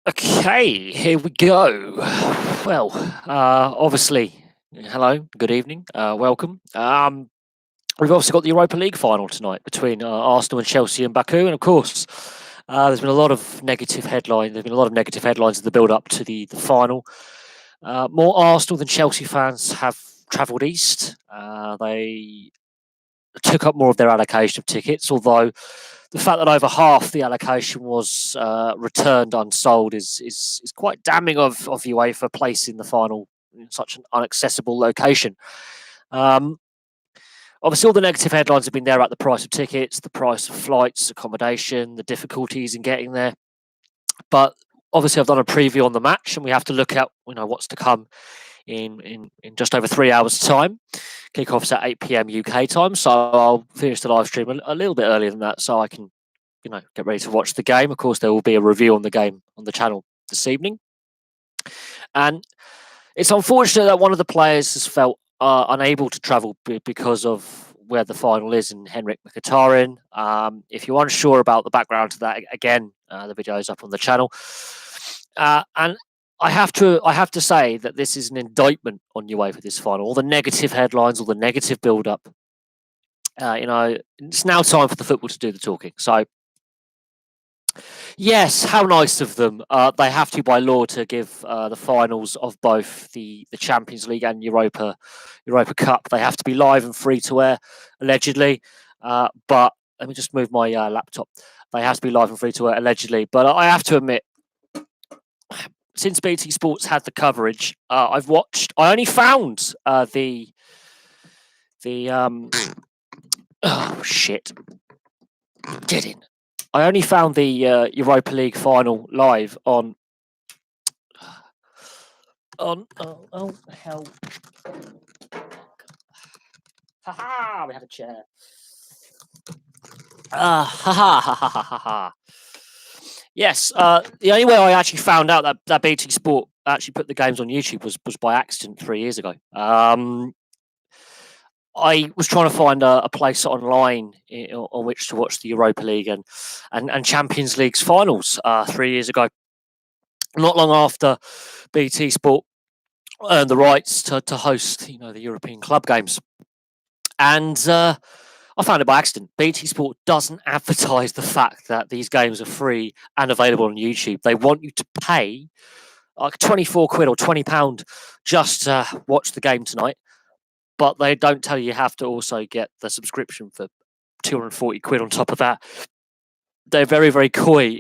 Okay, here we go. Well, obviously, hello, good evening, welcome. We've obviously got the Europa League final tonight between Arsenal and Chelsea and Baku, and of course, there's been a lot of negative headlines. There's been a lot of negative headlines in the build-up to the final. More Arsenal than Chelsea fans have travelled east. They took up more of their allocation of tickets, although the fact that over half the allocation was returned unsold is quite damning of UEFA placing the final in such an inaccessible location. Um, Obviously, all the negative headlines have been there about the price of tickets, the price of flights, accommodation, the difficulties in getting there. But obviously, I've done a preview on the match, and we have to look at what's to come in just over 3 hours' time. Kickoff's at 8 p.m. UK time, so I'll finish the live stream a little bit earlier than that, so I can get ready to watch the game. Of course, there will be a review on the game on the channel this evening, and it's unfortunate that one of the players has felt unable to travel because of where the final is in Henrik Mkhitaryan. If you're unsure about the background to that, again, the video is up on the channel, and I have to say that this is an indictment on UEFA this final. All the negative headlines, all the negative build-up. It's now time for the football to do the talking. So, yes, how nice of them. They have to, by law, to give the finals of both the Champions League and Europa Cup. They have to be live and free to air, allegedly. But let me just move my laptop. They have to be live and free to air, allegedly. But I have to admit, since BT Sports had the coverage, I've watched. I only found the oh shit, get in. I only found the Europa League final live on oh hell. Haha, we had a chair. Ha ha ha ha ha ha. Yes, the only way I actually found out that BT Sport actually put the games on YouTube was by accident 3 years ago. I was trying to find a place online on which to watch the Europa League and Champions League's finals 3 years ago. Not long after BT Sport earned the rights to host, the European club games, and I found it by accident. BT Sport doesn't advertise the fact that these games are free and available on YouTube. They want you to pay like 24 quid or £20 just to watch the game tonight. But they don't tell you have to also get the subscription for 240 quid on top of that. They're very, very coy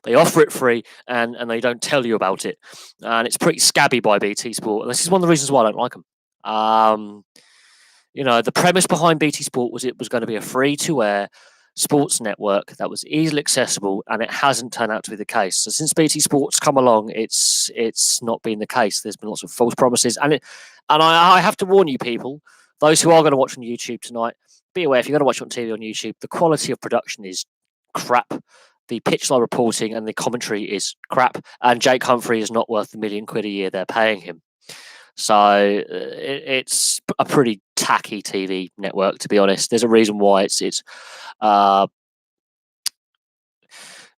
they offer it free and they don't tell you about it. And it's pretty scabby by BT Sport. And this is one of the reasons why I don't like them. The premise behind BT Sport was it was going to be a free-to-air sports network that was easily accessible, and it hasn't turned out to be the case. So since BT Sports come along, it's not been the case. There's been lots of false promises, and I have to warn you, people, those who are going to watch on YouTube tonight, be aware if you're going to watch on TV on YouTube, the quality of production is crap. The pitch line reporting and the commentary is crap, and Jake Humphrey is not worth the £1 million a year they're paying him. So it's a pretty tacky TV network, to be honest. There's a reason why it's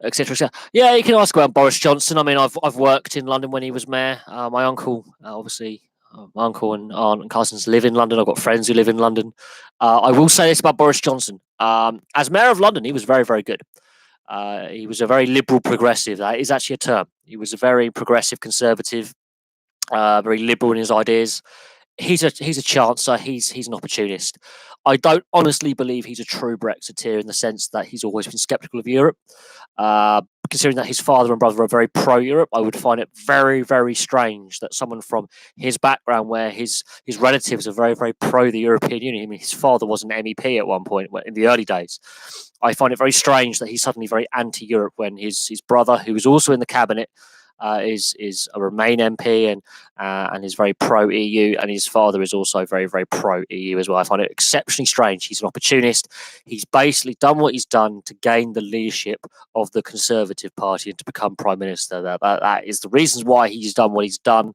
etc. Yeah, you can ask about Boris Johnson. I mean, I've worked in London when he was mayor. My uncle, obviously, my uncle and aunt and cousins live in London. I've got friends who live in London. I will say this about Boris Johnson. As mayor of London, he was very, very good. He was a very liberal progressive. That is actually a term. He was a very progressive conservative, very liberal in his ideas. He's a chancer. He's an opportunist. I don't honestly believe he's a true Brexiteer in the sense that he's always been sceptical of Europe. Considering that his father and brother are very pro-Europe, I would find it very, very strange that someone from his background, where his relatives are very, very pro the European Union. I mean, his father was an MEP at one point in the early days. I find it very strange that he's suddenly very anti-Europe when his brother, who was also in the cabinet, is a Remain MP and is very pro EU, and his father is also very, very pro EU as well. I find it exceptionally strange. He's an opportunist. He's basically done what he's done to gain the leadership of the Conservative Party and to become Prime Minister. That is the reasons why he's done what he's done.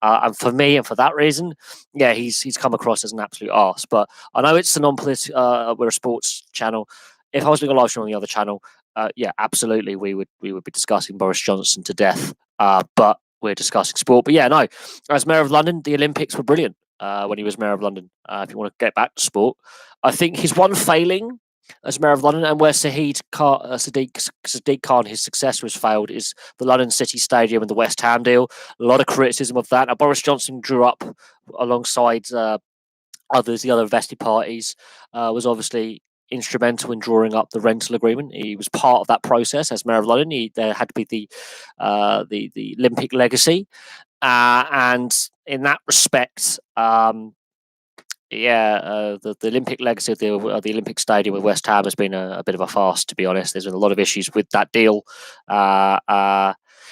And for me, and for that reason, yeah, he's come across as an absolute arse. But I know it's a non-political, we're a sports channel. If I was doing a live stream on the other channel, yeah, absolutely, we would be discussing Boris Johnson to death. But we're discussing sport. But yeah, no, as Mayor of London, the Olympics were brilliant when he was Mayor of London. If you want to get back to sport, I think his one failing as Mayor of London, and where Sadiq Khan, his successor, has failed, is the London City Stadium and the West Ham deal. A lot of criticism of that. Now, Boris Johnson drew up alongside others, the other vested parties, was obviously instrumental in drawing up the rental agreement. He was part of that process as Mayor of London. There had to be the Olympic legacy, and in that respect, the Olympic legacy of the Olympic Stadium with West Ham has been a bit of a farce, to be honest. There's been a lot of issues with that deal.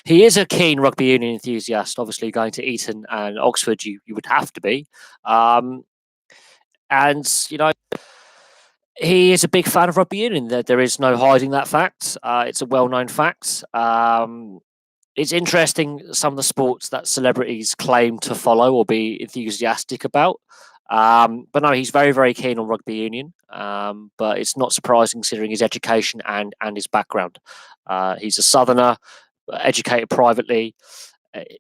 He is a keen rugby union enthusiast. Obviously, going to Eton and Oxford, you would have to be. And he is a big fan of rugby union. There is no hiding that fact. It's a well-known fact. It's interesting some of the sports that celebrities claim to follow or be enthusiastic about. But no, he's very, very keen on rugby union. But it's not surprising considering his education and his background. He's a southerner, educated privately.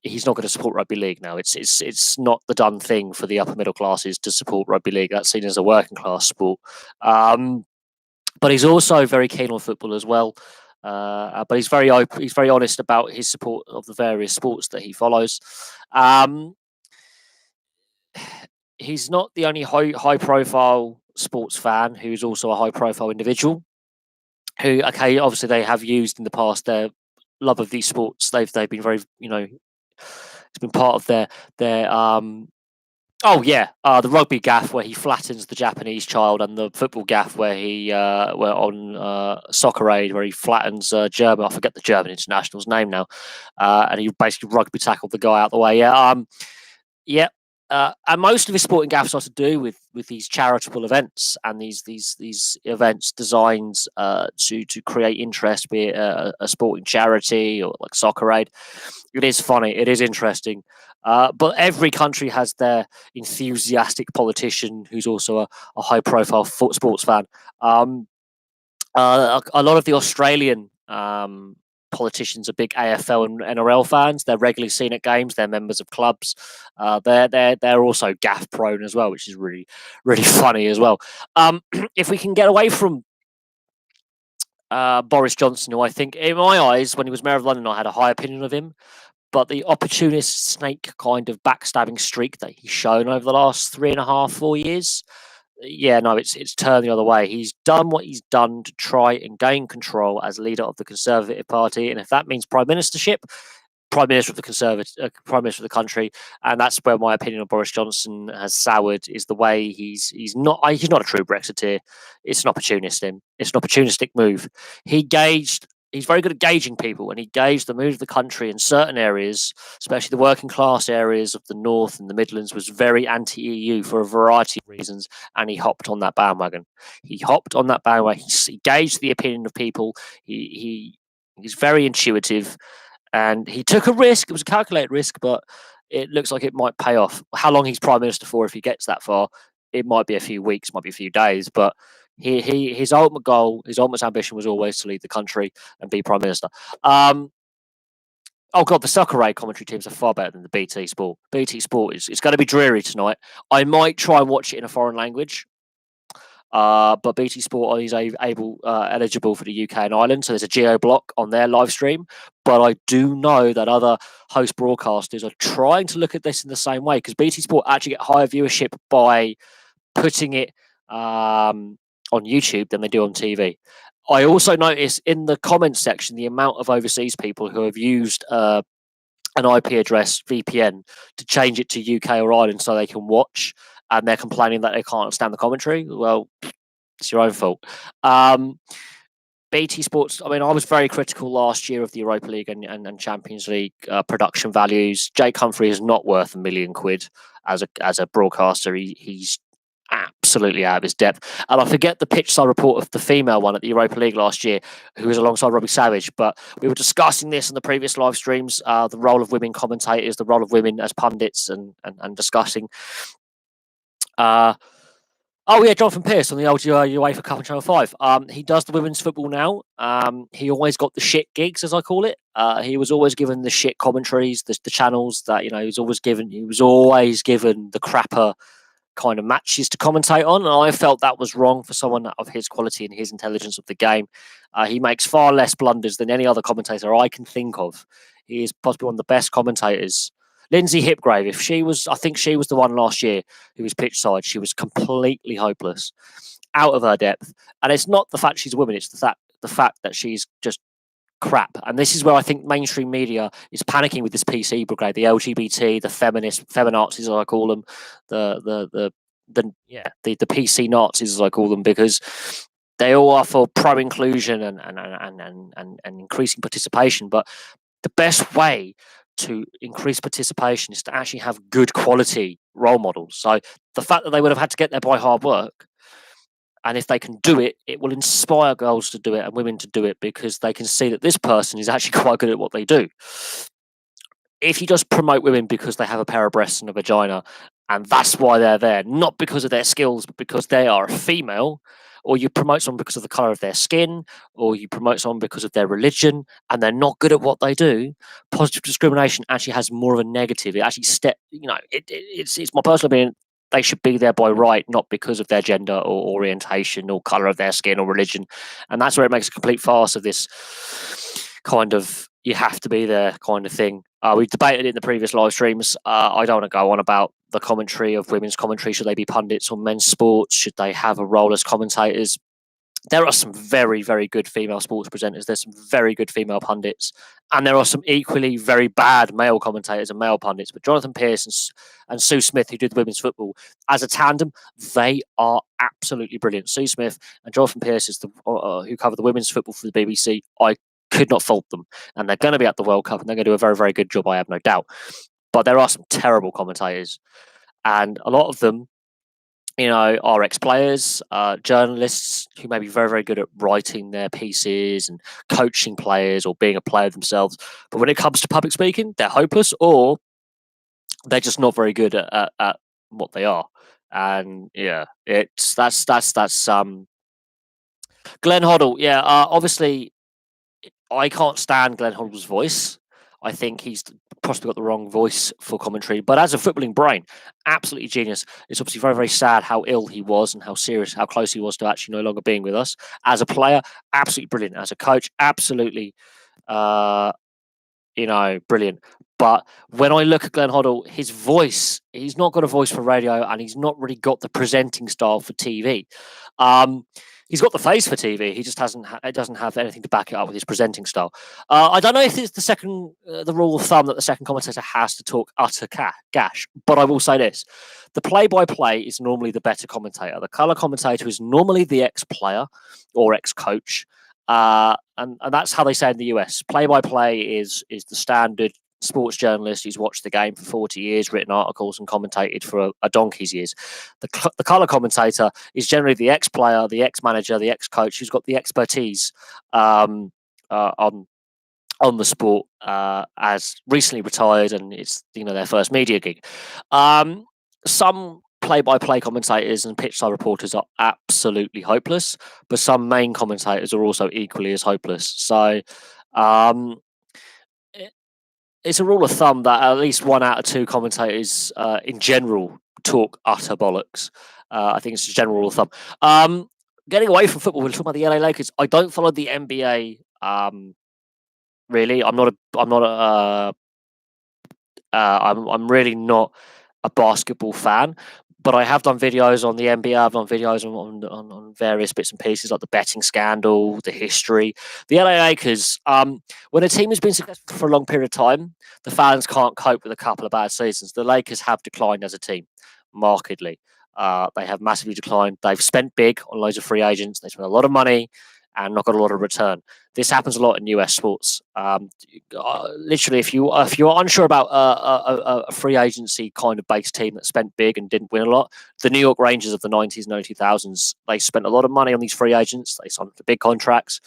He's not going to support rugby league now. It's not the done thing for the upper middle classes to support rugby league. That's seen as a working class sport. But he's also very keen on football as well. But he's very open. He's very honest about his support of the various sports that he follows. He's not the only high profile sports fan who's also a high profile individual. Who, okay, obviously they have used in the past their love of these sports. They've been very, it's been part of their the rugby gaff where he flattens the Japanese child, and the football gaff where he were on Soccer Aid where he flattens German. I forget the German international's name now, and he basically rugby tackled the guy out the way. And most of his sporting gaffes are to do with these charitable events and these events designed to create interest, be it a sporting charity or like Soccer Aid. It is funny. It is interesting. But every country has their enthusiastic politician who's also a high-profile sports fan. A lot of the Australian politicians are big AFL and NRL fans. They're regularly seen at games. They're members of clubs. They're also gaff prone as well, which is really, really funny as well. If we can get away from Boris Johnson, who I think, in my eyes, when he was Mayor of London, I had a high opinion of him. But the opportunist snake kind of backstabbing streak that he's shown over the last 3.5, 4 years, it's turned the other way. He's done what he's done to try and gain control as leader of the Conservative Party, and if that means prime ministership, prime minister of the prime minister of the country, and that's where my opinion of Boris Johnson has soured. Is the way he's not a true Brexiteer. It's an opportunist. It's an opportunistic move. He's very good at gauging people, and he gauged the mood of the country in certain areas, especially the working class areas of the North and the Midlands, was very anti-EU for a variety of reasons, and he hopped on that bandwagon. He gauged the opinion of people. He's very intuitive, and he took a risk. It was a calculated risk, but it looks like it might pay off. How long he's prime minister for, if he gets that far, it might be a few weeks, might be a few days, but his ultimate goal, his ultimate ambition was always to lead the country and be prime minister. Oh god, the Soccer Aid commentary teams are far better than the BT Sport. BT Sport it's going to be dreary tonight. I might try and watch it in a foreign language. But BT Sport is eligible for the UK and Ireland, so there's a geo block on their live stream. But I do know that other host broadcasters are trying to look at this in the same way, because BT Sport actually get higher viewership by putting it on YouTube than they do on TV. I also notice in the comments section the amount of overseas people who have used an IP address VPN to change it to UK or Ireland so they can watch, and they're complaining that they can't understand the commentary. Well, it's your own fault. BT Sports, I mean, I was very critical last year of the Europa League and Champions League production values. Jake Humphrey is not worth £1 million as a broadcaster. He's absolutely out of his depth. And I forget the pitch side report of the female one at the Europa League last year, who was alongside Robbie Savage, but we were discussing this in the previous live streams, the role of women commentators, the role of women as pundits, and discussing. Oh yeah, Jonathan Pearce on the old UEFA Cup on Channel 5. He does the women's football now. He always got the shit gigs, as I call it. He was always given the shit commentaries, the channels that he was always given. He was always given the crapper kind of matches to commentate on, and I felt that was wrong for someone of his quality and his intelligence of the game. He makes far less blunders than any other commentator I can think of. He is possibly one of the best commentators. Lindsay Hipgrave, if she was, I think she was the one last year who was pitch side. She was completely hopeless, out of her depth, and it's not the fact she's a woman; it's the fact that she's just crap. And this is where I think mainstream media is panicking with this PC brigade, the LGBT, the feminazis, as I call them, the PC Nazis, as I call them, because they all are for pro inclusion and increasing participation. But the best way to increase participation is to actually have good quality role models. So the fact that they would have had to get there by hard work, and if they can do it, it will inspire girls to do it and women to do it, because they can see that this person is actually quite good at what they do. If you just promote women because they have a pair of breasts and a vagina, and that's why they're there, not because of their skills, but because they are a female, or you promote someone because of the color of their skin, or you promote someone because of their religion, and they're not good at what they do, positive discrimination actually has more of a negative. It actually it's my personal opinion. They should be there by right, not because of their gender or orientation or color of their skin or religion. And that's where it makes a complete farce of this kind of you have to be there kind of thing. We've debated it in the previous live streams. I don't want to go on about the commentary of women's commentary. Should they be pundits on men's sports? Should they have a role as commentators? There are some very, very good female sports presenters. There's some very good female pundits. And there are some equally very bad male commentators and male pundits. But Jonathan Pearce and Sue Smith, who did women's football, as a tandem, they are absolutely brilliant. Sue Smith and Jonathan Pearce is who cover the women's football for the BBC. I could not fault them. And they're going to be at the World Cup, and they're going to do a very, very good job, I have no doubt. But there are some terrible commentators. And a lot of them, are ex-players, journalists who may be very, very good at writing their pieces and coaching players or being a player themselves. But when it comes to public speaking, they're hopeless, or they're just not very good at what they are. And yeah, that's Glenn Hoddle. Yeah, obviously I can't stand Glenn Hoddle's voice. I think he's possibly got the wrong voice for commentary. But as a footballing brain, absolutely genius. It's obviously very, very sad how ill he was and how close he was to actually no longer being with us. As a player, absolutely brilliant. As a coach, absolutely, brilliant. But when I look at Glenn Hoddle, his voice, he's not got a voice for radio, and he's not really got the presenting style for TV. He's got the face for TV. He just doesn't have anything to back it up with his presenting style. I don't know if it's the rule of thumb that the second commentator has to talk utter gash, but I will say this: the play-by-play is normally the better commentator. The color commentator is normally the ex-player or ex-coach, and that's how they say in the US. Play-by-play is the standard sports journalist who's watched the game for 40 years, written articles and commentated for a donkey's years. The colour commentator is generally the ex-player, the ex-manager, the ex-coach who's got the expertise on the sport, as recently retired, and it's their first media gig. Some play-by-play commentators and pitch-side reporters are absolutely hopeless, but some main commentators are also equally as hopeless. So it's a rule of thumb that at least 1 out of 2 commentators in general talk utter bollocks. I think it's a general rule of thumb. Getting away from football, we're talking about the LA Lakers. I don't follow the NBA really. I'm really not a basketball fan, but I have done videos on the NBA. I've done videos on various bits and pieces, like the betting scandal, the history. The LA Lakers, when a team has been successful for a long period of time, the fans can't cope with a couple of bad seasons. The Lakers have declined as a team, markedly. They have massively declined. They've spent big on loads of free agents. They spent a lot of money and not got a lot of return. This happens a lot in US sports. Literally, if you are unsure about a free agency kind of based team that spent big and didn't win a lot, the New York Rangers of the 90s and early 2000s, they spent a lot of money on these free agents. They signed for big contracts,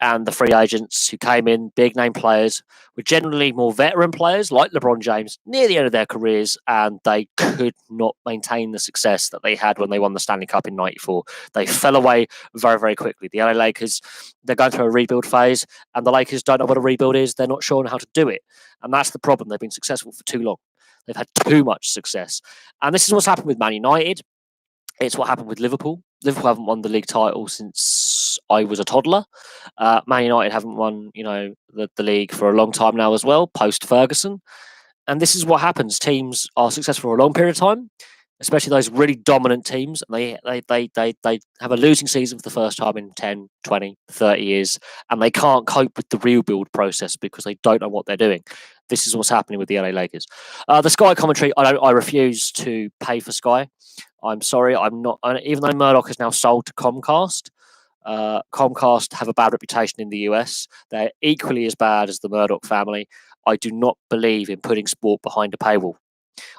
and the free agents who came in, big name players, were generally more veteran players like LeBron James near the end of their careers, and they could not maintain the success that they had when they won the Stanley Cup in '94. They fell away very, very quickly. The LA Lakers, they're going through a rebuild phase, and the Lakers don't know what a rebuild is. They're not sure on how to do it. And that's the problem. They've been successful for too long. They've had too much success. And this is what's happened with Man United. It's what happened with Liverpool. Liverpool haven't won the league title since I was a toddler. Man United haven't won, the league for a long time now as well, post Ferguson. And this is what happens. Teams are successful for a long period of time, especially those really dominant teams. And they have a losing season for the first time in 10, 20, 30 years, and they can't cope with the rebuild process because they don't know what they're doing. This is what's happening with the LA Lakers. The Sky commentary, I refuse to pay for Sky. I'm sorry, I'm not. Even though Murdoch is now sold to Comcast, Comcast have a bad reputation in the US. They're equally as bad as the Murdoch family. I do not believe in putting sport behind a paywall.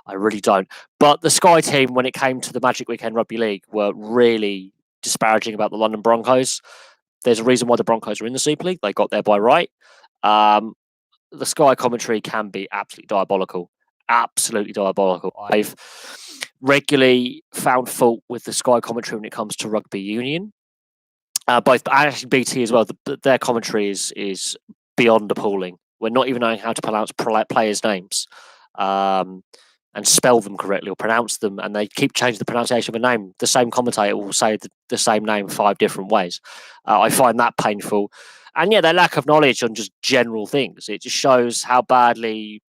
I really don't. But the Sky team, when it came to the Magic Weekend Rugby League, were really disparaging about the London Broncos. There's a reason why the Broncos are in the Super League. They got there by right. The Sky commentary can be absolutely diabolical. Absolutely diabolical. I've regularly found fault with the Sky commentary when it comes to rugby union. Both actually BT as well. Their commentary is beyond appalling. We're not even knowing how to pronounce players' names and spell them correctly or pronounce them, and they keep changing the pronunciation of a name. The same commentator will say the same name 5 different ways. I find that painful. And yeah, their lack of knowledge on just general things. It just shows how badly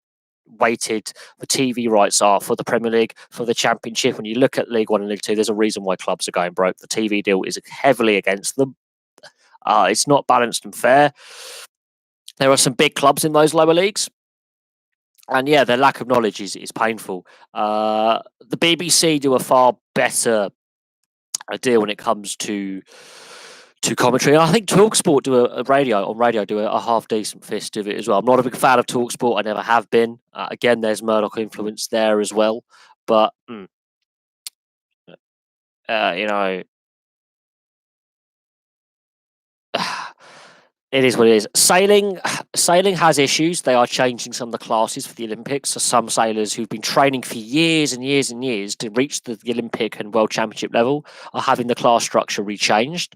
weighted the TV rights are for the Premier League, for the Championship. When you look at League 1 and League 2, there's a reason why clubs are going broke. The TV deal is heavily against them. It's not balanced and fair. There are some big clubs in those lower leagues. And yeah, their lack of knowledge is painful. The BBC do a far better deal when it comes to commentary. I think TalkSport do a half decent fist of it as well. I'm not a big fan of TalkSport. I never have been. Again, there's Murdoch influence there as well. But it is what it is. Sailing has issues. They are changing some of the classes for the Olympics. So some sailors who've been training for years and years and years to reach the Olympic and World Championship level are having the class structure rechanged.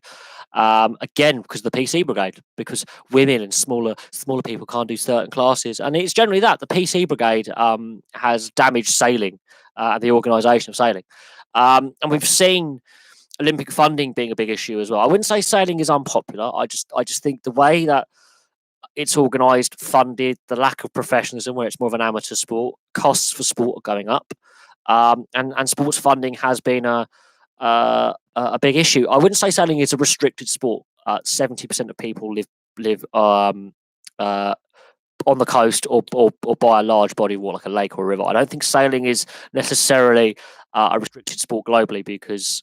Again, because of the PC Brigade, because women and smaller people can't do certain classes. And it's generally that. The PC Brigade has damaged sailing and the organisation of sailing. And we've seen Olympic funding being a big issue as well. I wouldn't say sailing is unpopular. I just think the way that it's organised, funded, the lack of professionalism where it's more of an amateur sport, costs for sport are going up, and sports funding has been a big issue. I wouldn't say sailing is a restricted sport. 70% of people live on the coast or by a large body of water like a lake or a river. I don't think sailing is necessarily a restricted sport globally because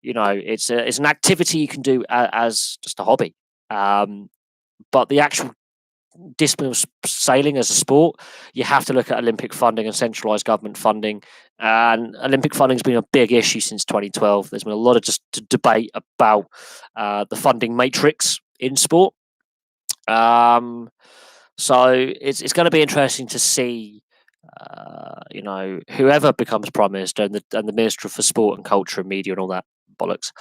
it's an activity you can do as just a hobby. But the actual discipline of sailing as a sport, you have to look at Olympic funding and centralised government funding. And Olympic funding has been a big issue since 2012. There's been a lot of just debate about the funding matrix in sport. So it's going to be interesting to see, whoever becomes Prime Minister and the Minister for Sport and Culture and Media and all that bollocks,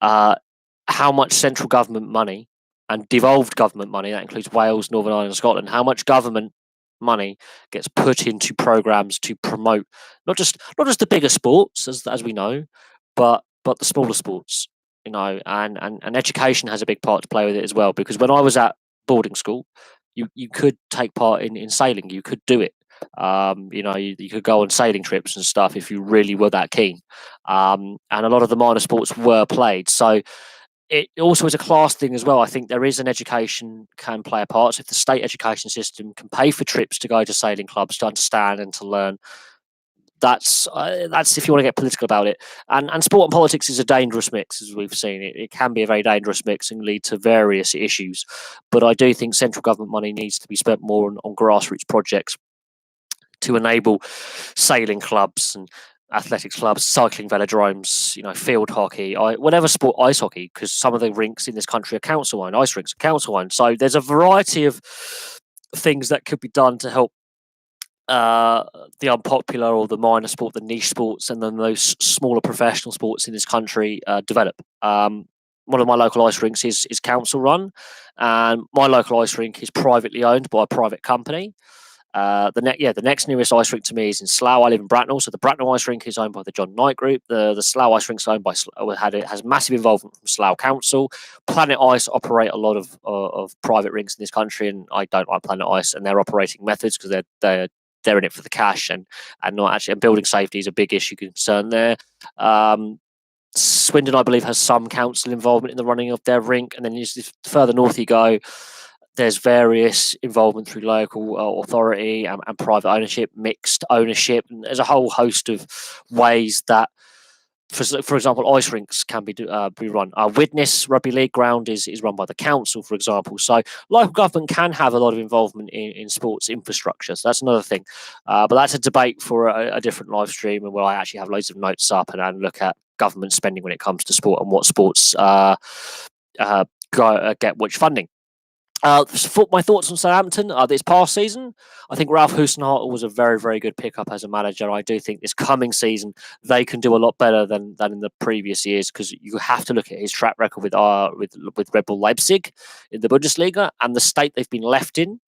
how much central government money and devolved government money, that includes Wales, Northern Ireland, and Scotland, how much government money gets put into programs to promote not just the bigger sports as we know, but the smaller sports, and education has a big part to play with it as well. Because when I was at boarding school, you could take part in sailing, you could do it. You could go on sailing trips and stuff if you really were that keen. And a lot of the minor sports were played. So it also is a class thing as well. I think there is an education can play a part. So if the state education system can pay for trips to go to sailing clubs to understand and to learn, that's if you want to get political about it. And sport and politics is a dangerous mix, as we've seen. It can be a very dangerous mix and lead to various issues. But I do think central government money needs to be spent more on grassroots projects to enable sailing clubs and athletics clubs, cycling velodromes, field hockey, whatever sport, ice hockey, because some of the rinks in this country are council-owned, ice rinks are council-owned. So there's a variety of things that could be done to help the unpopular or the minor sport, the niche sports, and then those smaller professional sports in this country develop. One of my local ice rinks is council run, and my local ice rink is privately owned by a private company. The next nearest ice rink to me is in Slough. I live in Bracknell, so the Bracknell ice rink is owned by the John Knight Group. The Slough ice rink is owned by it has massive involvement from Slough Council. Planet Ice operate a lot of private rinks in this country, and I don't like Planet Ice and their operating methods because they're in it for the cash and not actually. And building safety is a big issue concern there. Swindon, I believe, has some council involvement in the running of their rink, and then the further north you go, there's various involvement through local authority and private ownership, mixed ownership, and there's a whole host of ways that, for example, ice rinks can be run. Widnes Rugby League ground is run by the council, for example. So local government can have a lot of involvement in sports infrastructure. So that's another thing. But that's a debate for a different live stream, and where I actually have loads of notes up and look at government spending when it comes to sport and what sports get which funding. My thoughts on Southampton this past season, I think Ralph Husenhardt was a very, very good pickup as a manager. I do think this coming season they can do a lot better than in the previous years, because you have to look at his track record with Red Bull Leipzig in the Bundesliga and the state they've been left in.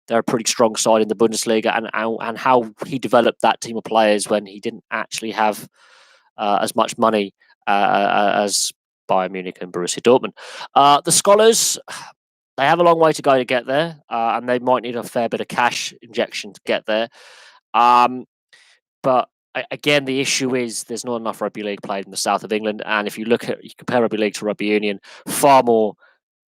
They're a pretty strong side in the Bundesliga, and how he developed that team of players when he didn't actually have as much money as Bayern Munich and Borussia Dortmund. The Scholars, they have a long way to go to get there, and they might need a fair bit of cash injection to get there. But again, the issue is there's not enough rugby league played in the south of England, and if you compare rugby league to rugby union, far more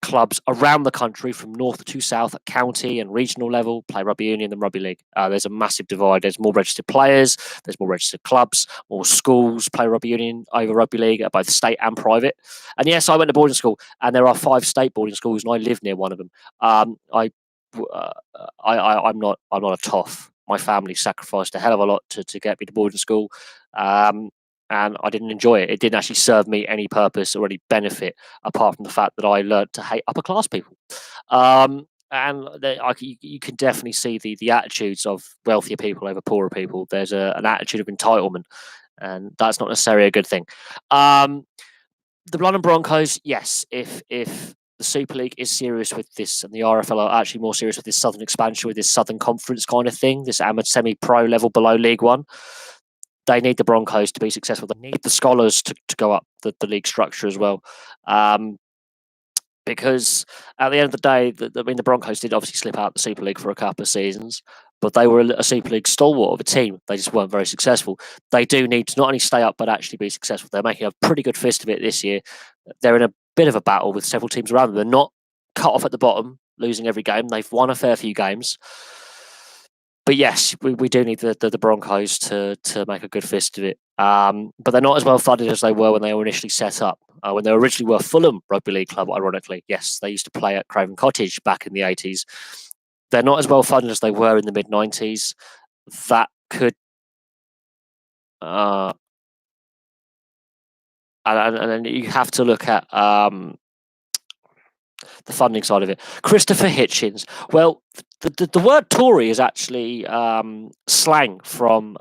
clubs around the country from north to south at county and regional level play rugby union than rugby league. There's a massive divide. There's more registered players, there's more registered clubs, more schools play rugby union over rugby league at both state and private. And yes, I went to boarding school, and there are 5 state boarding schools, and I live near one of them. I'm not a toff. My family sacrificed a hell of a lot to get me to boarding school. And I didn't enjoy it. It didn't actually serve me any purpose or any benefit, apart from the fact that I learned to hate upper class people. And you can definitely see the attitudes of wealthier people over poorer people. There's an attitude of entitlement, and that's not necessarily a good thing. The London Broncos, yes, if the Super League is serious with this, and the RFL are actually more serious with this Southern expansion, with this Southern Conference kind of thing, this amateur semi-pro level below League One, they need the Broncos to be successful. They need the Scholars to go up the league structure as well. Because at the end of the day, the Broncos did obviously slip out the Super League for a couple of seasons, but they were a Super League stalwart of a team. They just weren't very successful. They do need to not only stay up, but actually be successful. They're making a pretty good fist of it this year. They're in a bit of a battle with several teams around them. They're not cut off at the bottom, losing every game. They've won a fair few games. But yes, we do need the Broncos to make a good fist of it. But they're not as well funded as they were when they were initially set up. When they originally were Fulham Rugby League Club, ironically. Yes, they used to play at Craven Cottage back in the 80s. They're not as well funded as they were in the mid-90s. That could... and then you have to look at the funding side of it. Christopher Hitchens. Well, the word Tory is actually slang from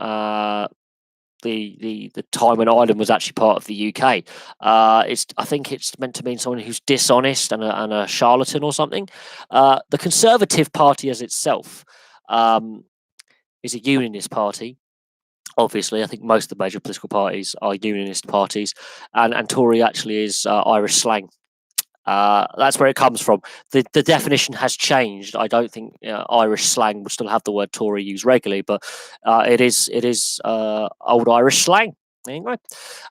the time when Ireland was actually part of the UK. I think it's meant to mean someone who's dishonest and a charlatan or something. The Conservative Party as itself is a unionist party. Obviously, I think most of the major political parties are unionist parties, and Tory actually is Irish slang. That's where it comes from. The definition has changed. I don't think Irish slang will still have the word Tory used regularly, but it is old Irish slang. Anyway,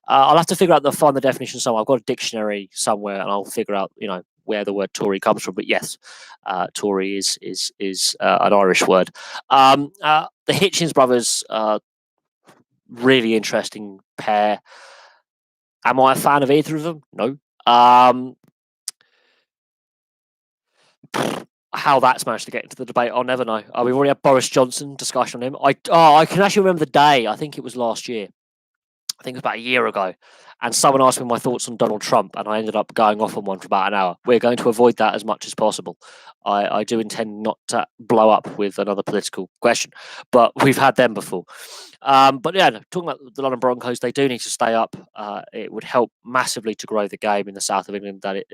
I'll have to find the definition somewhere. I've got a dictionary somewhere, and I'll figure out where the word Tory comes from. But yes, Tory is an Irish word. The Hitchens brothers, really interesting pair. Am I a fan of either of them? No. How that's managed to get into the debate, I'll never know. We've already had Boris Johnson discussion on him. I can actually remember the day. I think it was last year. I think it was about a year ago, and someone asked me my thoughts on Donald Trump, and I ended up going off on one for about an hour. We're going to avoid that as much as possible. I do intend not to blow up with another political question, but we've had them before. But yeah, talking about the London Broncos, they do need to stay up. It would help massively to grow the game in the south of England that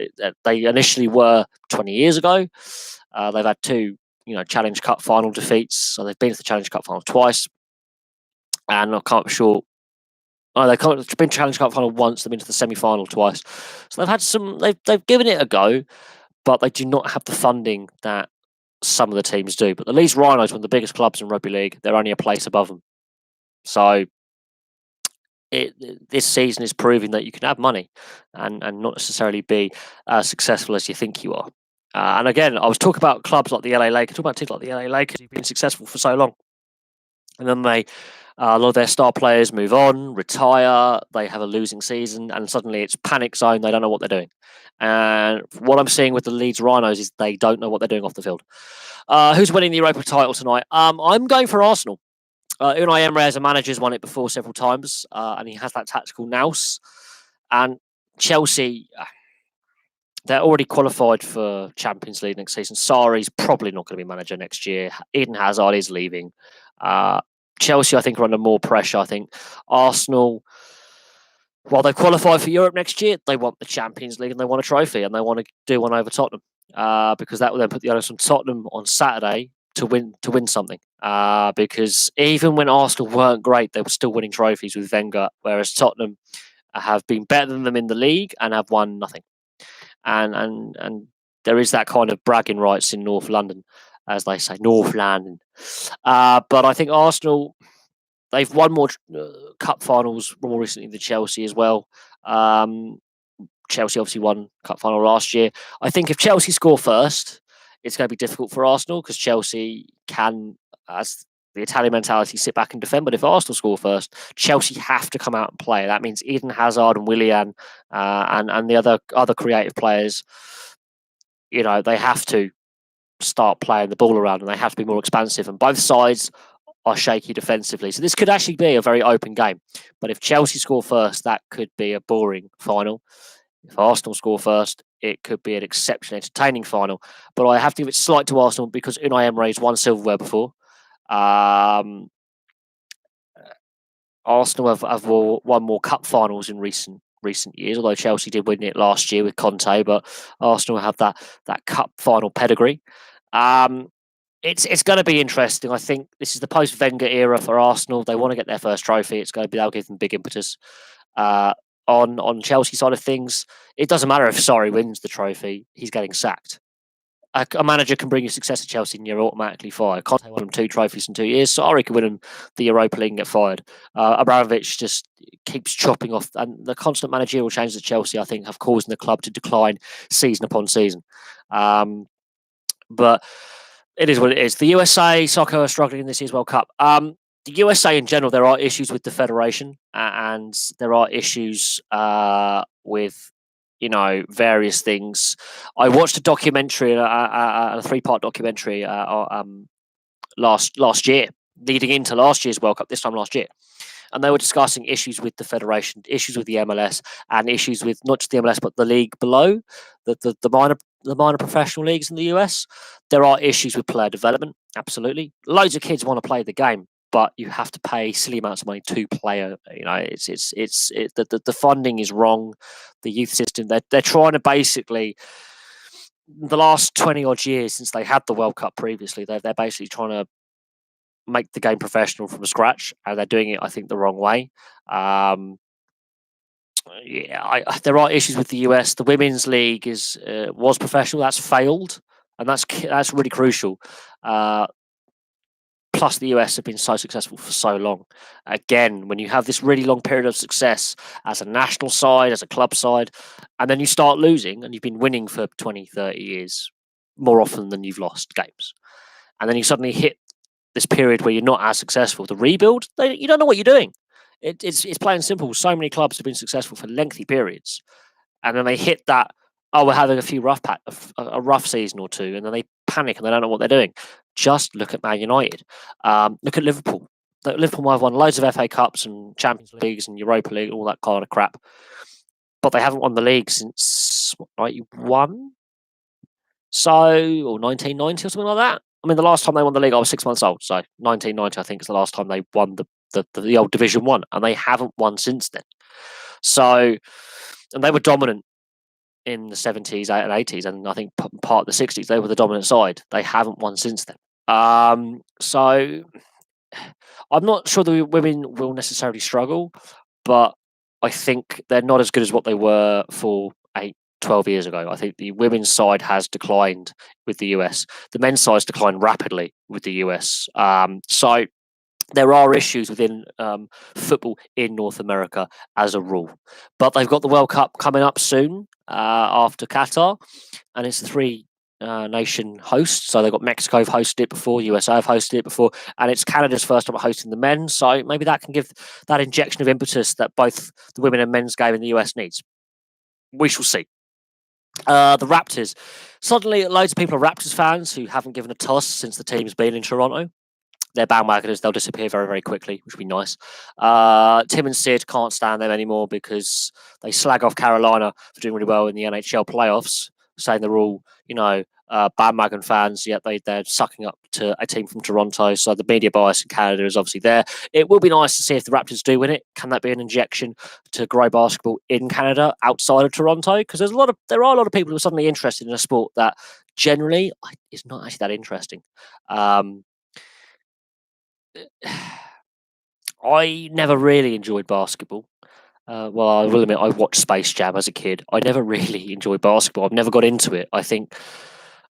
they initially were 20 years ago. They've had two, Challenge Cup final defeats, so they've been to the Challenge Cup final twice, and I can't be sure. Oh, they've been Challenge Cup final once. They've been to the semi-final twice, so they've had some. They've given it a go, but they do not have the funding that some of the teams do. But the Leeds Rhinos, one of the biggest clubs in rugby league, they're only a place above them. So this season is proving that you can have money and not necessarily be as successful as you think you are. And again, I was talking about clubs like the LA Lakers, talking about teams like the LA Lakers who've been successful for so long, and then a lot of their star players move on, retire, they have a losing season, and suddenly it's panic zone. They don't know what they're doing. And what I'm seeing with the Leeds Rhinos is they don't know what they're doing off the field. Who's winning the Europa title tonight? I'm going for Arsenal. Unai Emery as a manager has won it before several times, and he has that tactical nous. And Chelsea, they're already qualified for Champions League next season. Sarri's probably not going to be manager next year. Eden Hazard is leaving. Chelsea, I think, are under more pressure. I think Arsenal, while they qualify for Europe next year, they want the Champions League and they want a trophy, and they want to do one over Tottenham, because that will then put the onus on Tottenham on Saturday to win something. Because even when Arsenal weren't great, they were still winning trophies with Wenger, whereas Tottenham have been better than them in the league and have won nothing. And there is that kind of bragging rights in North London, as they say, North London. But I think Arsenal, they've won more cup finals more recently than Chelsea as well. Chelsea obviously won cup final last year. I think if Chelsea score first, it's going to be difficult for Arsenal because Chelsea can, as the Italian mentality, sit back and defend. But if Arsenal score first, Chelsea have to come out and play. That means Eden Hazard and Willian and the other creative players, they have to start playing the ball around and they have to be more expansive. And both sides are shaky defensively. So this could actually be a very open game. But if Chelsea score first, that could be a boring final. If Arsenal score first, it could be an exceptionally entertaining final. But I have to give it slight to Arsenal because Unai Emery's won silverware before. Arsenal have won more cup finals in recent years, although Chelsea did win it last year with Conte, but Arsenal have that cup final pedigree. It's going to be interesting. I think this is the post-Wenger era for Arsenal. They want to get their first trophy. That'll give them big impetus. On Chelsea side of things, it doesn't matter if Sarri wins the trophy; he's getting sacked. A manager can bring you success at Chelsea and you're automatically fired. Conte won them 2 trophies in 2 years. Sarri can win them the Europa League and get fired. Abramovich just keeps chopping off. And the constant managerial changes at Chelsea, I think, have caused the club to decline season upon season. But it is what it is. The USA soccer are struggling in this year's World Cup. The USA in general, there are issues with the federation and there are issues with various things. I watched a documentary, a 3-part documentary last year, leading into last year's World Cup, this time last year. And they were discussing issues with the federation, issues with the MLS, and issues with not just the MLS, but the league below, the minor professional leagues in the US. There are issues with player development, absolutely. Loads of kids want to play the game, but you have to pay silly amounts of money to play. The funding is wrong. The youth system, they're trying to basically, the last 20 odd years since they had the World Cup previously, they're basically trying to make the game professional from scratch, and they're doing it, I think, the wrong way. There are issues with the US. The women's league was professional. That's failed, and that's really crucial. Plus, the US have been so successful for so long. Again, when you have this really long period of success as a national side, as a club side, and then you start losing, and you've been winning for 20, 30 years, more often than you've lost games, and then you suddenly hit this period where you're not as successful. The rebuild, you don't know what you're doing. It's plain and simple. So many clubs have been successful for lengthy periods, and then they hit that, we're having a rough season or two, and then they panic and they don't know what they're doing. Just look at Man United. Look at Liverpool. Liverpool might have won loads of FA Cups and Champions Leagues and Europa League, all that kind of crap, but they haven't won the league since 91, or 1990 or something like that. I mean, the last time they won the league, I was 6 months old, so 1990, I think, is the last time they won the old Division 1, and they haven't won since then. So, and they were dominant in the 70s and 80s, and I think part of the 60s, they were the dominant side. They haven't won since then. So I'm not sure the women will necessarily struggle, but I think they're not as good as what they were for 12 years ago. I think the women's side has declined with the US. The men's side has declined rapidly with the US. So there are issues within football in North America as a rule. But they've got the World Cup coming up soon after Qatar, and it's a three-nation host. So they've got Mexico have hosted it before, USA have hosted it before, and it's Canada's first time hosting the men. So maybe that can give that injection of impetus that both the women and men's game in the US needs. We shall see. The Raptors. Suddenly, loads of people are Raptors fans who haven't given a toss since the team's been in Toronto. They're bandwagoners. They'll disappear very, very quickly, which would be nice. Tim and Sid can't stand them anymore because they slag off Carolina for doing really well in the NHL playoffs, saying they're all, bandwagon fans, yet they're sucking up to a team from Toronto. So the media bias in Canada is obviously there. It will be nice to see if the Raptors do win it. Can that be an injection to grow basketball in Canada outside of Toronto? Because there are a lot of people who are suddenly interested in a sport that generally is not actually that interesting. I never really enjoyed basketball. Well, I will admit I watched Space Jam as a kid. I never really enjoyed basketball. I've never got into it. I think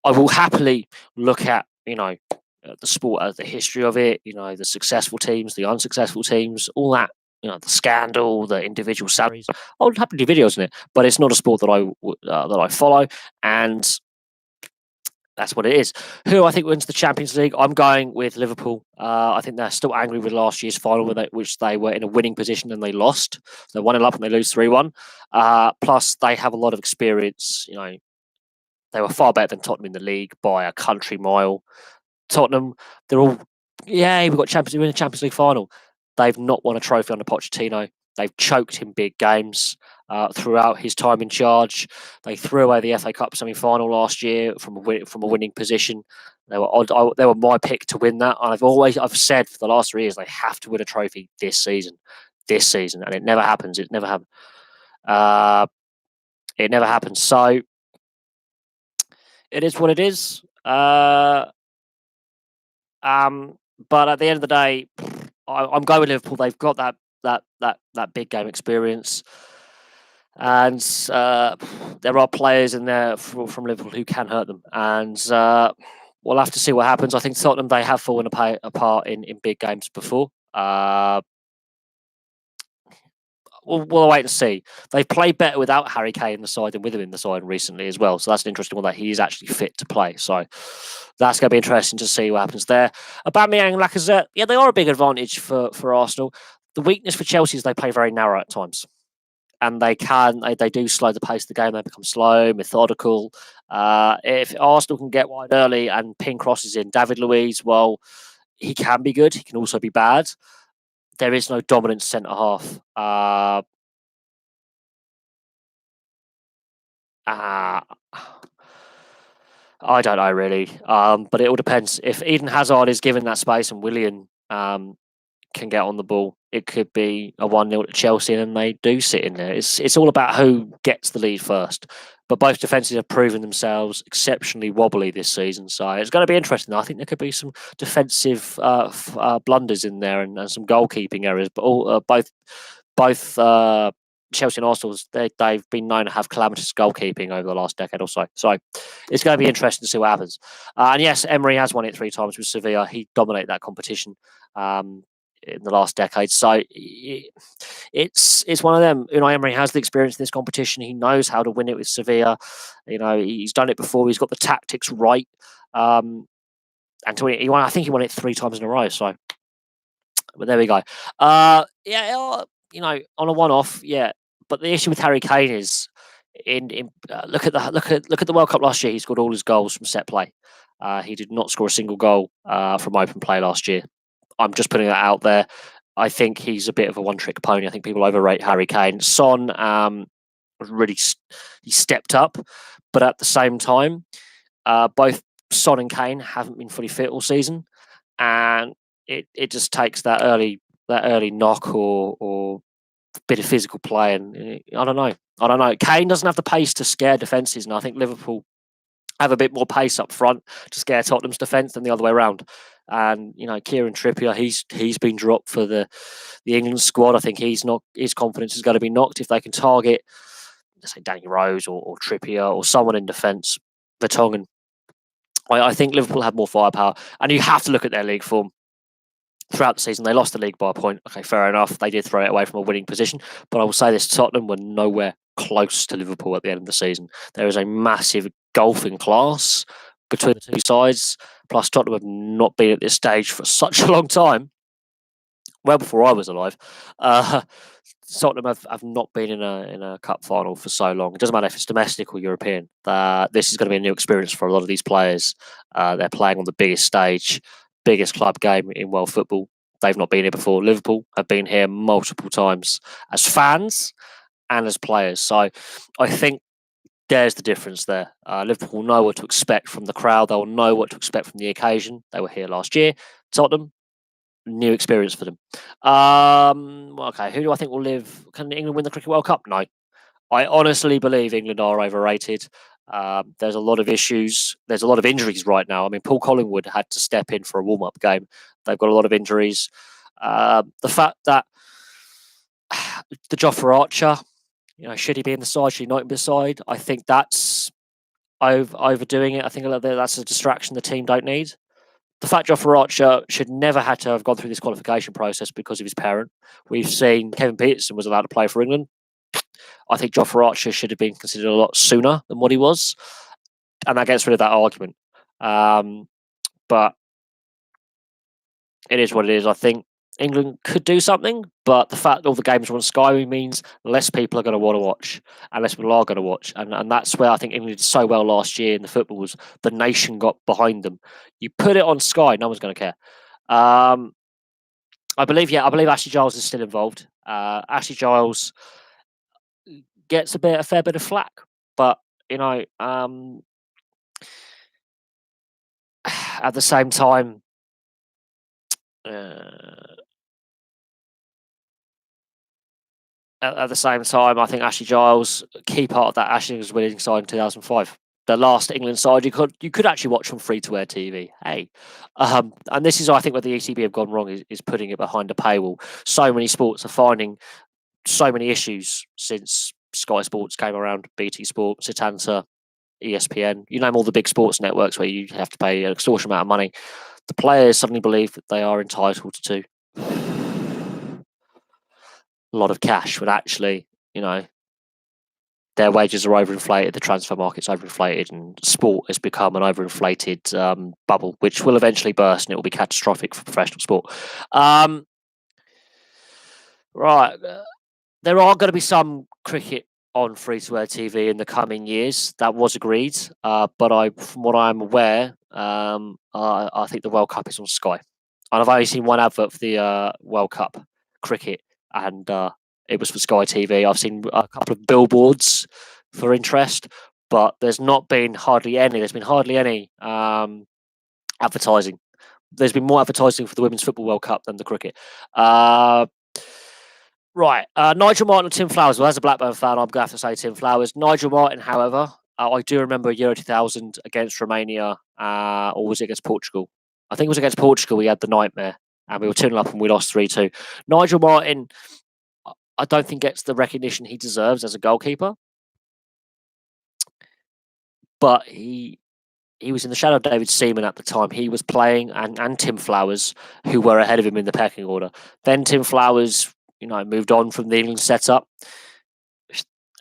I will happily look at, the sport as the history of it, the successful teams, the unsuccessful teams, all that, the scandal, the individual salaries. I would happily do videos on it, but it's not a sport that I follow, and that's what it is. Who I think wins the Champions League? I'm going with Liverpool. I think they're still angry with last year's final, which they were in a winning position and they lost. They're 1-0 up and they lose 3-1. Plus, they have a lot of experience. They were far better than Tottenham in the league by a country mile. Tottenham, they're all, we've got Champions League, Champions League final. They've not won a trophy under Pochettino. They've choked in big games throughout his time in charge. They threw away the FA Cup semi-final last year from a winning position. They were my pick to win that. I've said for the last 3 years they have to win a trophy this season, and it never happens. It never happens. It never happens. So it is what it is. But at the end of the day, I'm going with Liverpool. They've got that big game experience, and there are players in there from Liverpool who can hurt them. And we'll have to see what happens. I think Tottenham, they have fallen apart in big games before. We'll wait and see. They've played better without Harry Kane in the side than with him in the side recently as well. So that's an interesting one that he is actually fit to play. So that's going to be interesting to see what happens there. Aubameyang and Lacazette, they are a big advantage for Arsenal. The weakness for Chelsea is they play very narrow at times. And they do slow the pace of the game. They become slow, methodical. If Arsenal can get wide early and ping crosses in, David Luiz, well, he can be good. He can also be bad. There is no dominant centre half. I don't know really, but it all depends. If Eden Hazard is given that space and Willian can get on the ball, it could be a 1-0 to Chelsea, and they do sit in there. It's all about who gets the lead first. But both defences have proven themselves exceptionally wobbly this season, so it's going to be interesting. I think there could be some defensive blunders in there and some goalkeeping errors. But both Chelsea and Arsenal, they've been known to have calamitous goalkeeping over the last decade or so. So it's going to be interesting to see what happens. And yes, Emery has won it 3 times with Sevilla. He dominated that competition in the last decade. So it's one of them. Emery has the experience in this competition. He knows how to win it with Sevilla. He's done it before. He's got the tactics right. And I think he won it 3 times in a row. So, but there we go. On a one-off, yeah. But the issue with Harry Kane is, look at the World Cup last year. He scored all his goals from set play. He did not score a single goal from open play last year. I'm just putting that out there. I think he's a bit of a one-trick pony. I think people overrate Harry Kane. Son really he stepped up, but at the same time, both Son and Kane haven't been fully fit all season, and it just takes that early knock or bit of physical play, and I don't know. Kane doesn't have the pace to scare defences, and I think Liverpool have a bit more pace up front to scare Tottenham's defence than the other way around. And Kieran Trippier, he's been dropped for the England squad. I think his confidence is going to be knocked if they can target, let's say, Danny Rose or Trippier or someone in defence. Vertonghen. I think Liverpool have more firepower, and you have to look at their league form. Throughout the season, they lost the league by a point. Okay, fair enough. They did throw it away from a winning position, but I will say this: Tottenham were nowhere close to Liverpool at the end of the season. There is a massive gulfing class between the two sides. Plus, Tottenham have not been at this stage for such a long time. Well before I was alive. Tottenham have not been in a cup final for so long. It doesn't matter if it's domestic or European. This is going to be a new experience for a lot of these players. They're playing on the biggest stage, biggest club game in world football. They've not been here before. Liverpool have been here multiple times as fans and as players. So I think there's the difference there. Liverpool will know what to expect from the crowd. They will know what to expect from the occasion. They were here last year. Tottenham, new experience for them. Okay, who do I think will live? Can England win the Cricket World Cup? No. I honestly believe England are overrated. There's a lot of issues. There's a lot of injuries right now. I mean, Paul Collingwood had to step in for a warm-up game. They've got a lot of injuries. The fact that the Jofra Archer, should he be in the side? Should he not be in the side? I think that's overdoing it. I think that's a distraction the team don't need. The fact Jofra Archer should never had to have gone through this qualification process because of his parent. We've seen Kevin Peterson was allowed to play for England. I think Jofra Archer should have been considered a lot sooner than what he was. And that gets rid of that argument. But it is what it is. I think England could do something, but the fact that all the games are on Sky means less people are going to want to watch, and less people are going to watch. And that's where I think England did so well last year in the football was the nation got behind them. You put it on Sky, no one's going to care. I believe Ashley Giles is still involved. Ashley Giles gets a fair bit of flack, but at the same time, I think Ashley Giles, key part of that Ashley was winning side in 2005. The last England side you could actually watch on free-to-air TV. Hey, and this is, I think, where the ECB have gone wrong is putting it behind a paywall. So many sports are finding so many issues since Sky Sports came around, BT Sport, Setanta, ESPN. You name all the big sports networks where you have to pay an extortionate amount of money. The players suddenly believe that they are entitled to a lot of cash when actually, their wages are overinflated, the transfer market's overinflated, and sport has become an overinflated bubble, which will eventually burst and it will be catastrophic for professional sport. Right. There are going to be some cricket on free-to-air TV in the coming years. That was agreed. But from what I'm aware, I think the World Cup is on Sky. And I've only seen one advert for the World Cup cricket, and it was for Sky TV. I've seen a couple of billboards for interest, but there's not been hardly any. There's been hardly any advertising. There's been more advertising for the Women's Football World Cup than the cricket. Right, Nigel Martyn and Tim Flowers. Well, as a Blackburn fan, I'm going to have to say Tim Flowers. Nigel Martyn, however, I do remember Euro 2000 against Romania, or was it against Portugal? I think it was against Portugal. We had the nightmare, and we were 2-0 up and we lost 3-2. Nigel Martyn, I don't think gets the recognition he deserves as a goalkeeper, but he was in the shadow of David Seaman at the time. He was playing, and Tim Flowers, who were ahead of him in the pecking order. Then Tim Flowers, moved on from the England setup,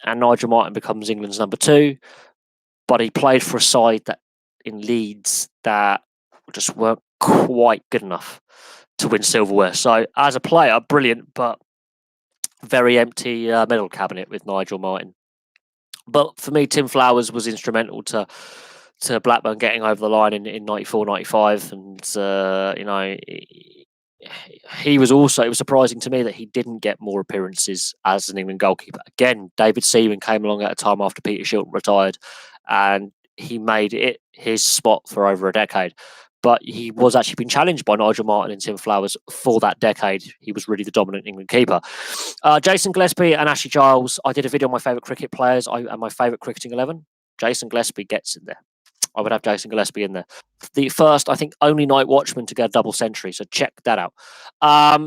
and Nigel Martyn becomes England's number 2. But he played for a side that in Leeds that just weren't quite good enough to win silverware. So as a player, brilliant, but very empty medal cabinet with Nigel Martyn. But for me, Tim Flowers was instrumental to Blackburn getting over the line in 94, 95, and he was also, it was surprising to me that he didn't get more appearances as an England goalkeeper. Again, David Seaman came along at a time after Peter Shilton retired, and he made it his spot for over a decade. But he was actually being challenged by Nigel Martin and Tim Flowers for that decade. He was really the dominant England keeper. Jason Gillespie and Ashley Giles. I did a video on my favourite cricket players and my favourite cricketing 11. Jason Gillespie gets in there. I would have Jason Gillespie in there. The first, I think, only night watchman to get a double century. So check that out. I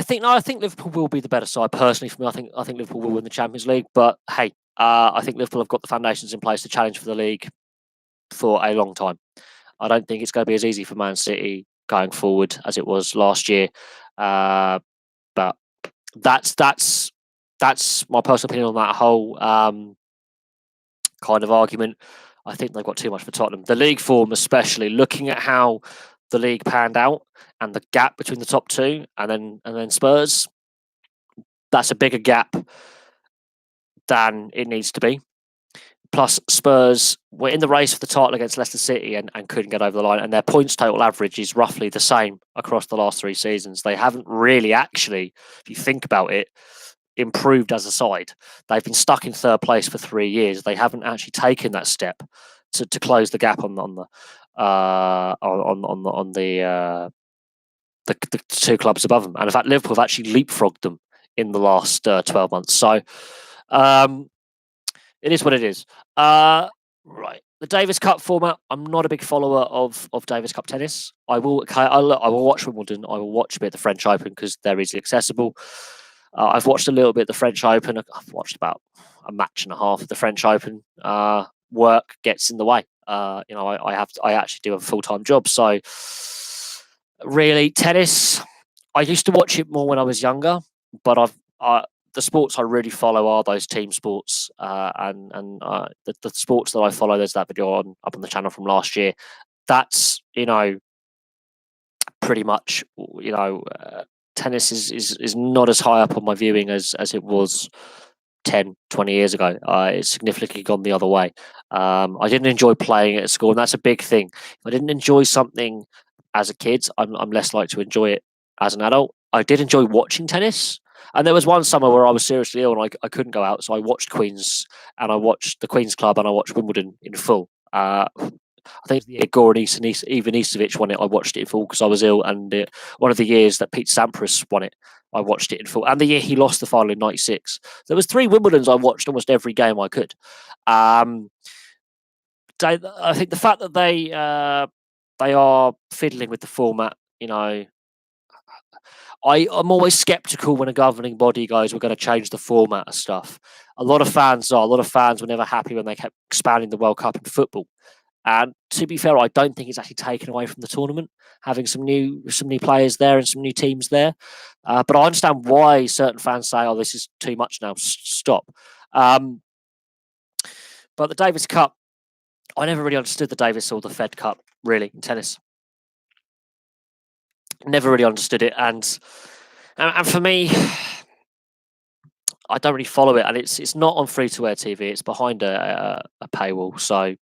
think Liverpool will be the better side. Personally, for me, I think Liverpool will win the Champions League. But hey, I think Liverpool have got the foundations in place to challenge for the league for a long time. I don't think it's going to be as easy for Man City going forward as it was last year. But that's my personal opinion on that whole kind of argument. I think they've got too much for Tottenham. The league form, especially looking at how the league panned out and the gap between the top two and then Spurs, that's a bigger gap than it needs to be. Plus, Spurs were in the race for the title against Leicester City and couldn't get over the line. And their points total average is roughly the same across the last 3 seasons. They haven't really actually, if you think about it, improved as a side. They've been stuck in third place for 3 years. They haven't actually taken that step to close the gap on the 2 clubs above them. And in fact, Liverpool have actually leapfrogged them in the last 12 months. So it is what it is. Right. The Davis Cup format. I'm not a big follower of Davis Cup tennis. I will watch Wimbledon. I will watch a bit of the French Open because they're easily accessible. I've watched a little bit of the French Open. I've watched about a match and a half of the French Open. Work gets in the way. I actually do a full-time job. So really, tennis, I used to watch it more when I was younger, but the sports I really follow are those team sports, and the sports that I follow. There's that video up on the channel from last year. That's pretty much tennis is not as high up on my viewing as it was 10, 20 years ago. It's significantly gone the other way. I didn't enjoy playing it at school, and that's a big thing. If I didn't enjoy something as a kid, I'm less likely to enjoy it as an adult. I did enjoy watching tennis. And there was one summer where I was seriously ill and I couldn't go out. So I watched Queen's and I watched the Queen's Club and I watched Wimbledon in full. I think the year Goran Ivanisevic won it, I watched it in full because I was ill. And one of the years that Pete Sampras won it, I watched it in full. And the year he lost the final in '96. There was 3 Wimbledons I watched almost every game I could. I think the fact that they are fiddling with the format, I'm always skeptical when a governing body goes, we're going to change the format of stuff. A lot of fans were never happy when they kept expanding the World Cup in football. And to be fair, I don't think it's actually taken away from the tournament, having some new players there and some new teams there. But I understand why certain fans say, oh, this is too much now, stop. But the Davis Cup, I never really understood the Davis or the Fed Cup, really, in tennis. Never really understood it, and for me, I don't really follow it, and it's not on free-to-air TV. It's behind a paywall, so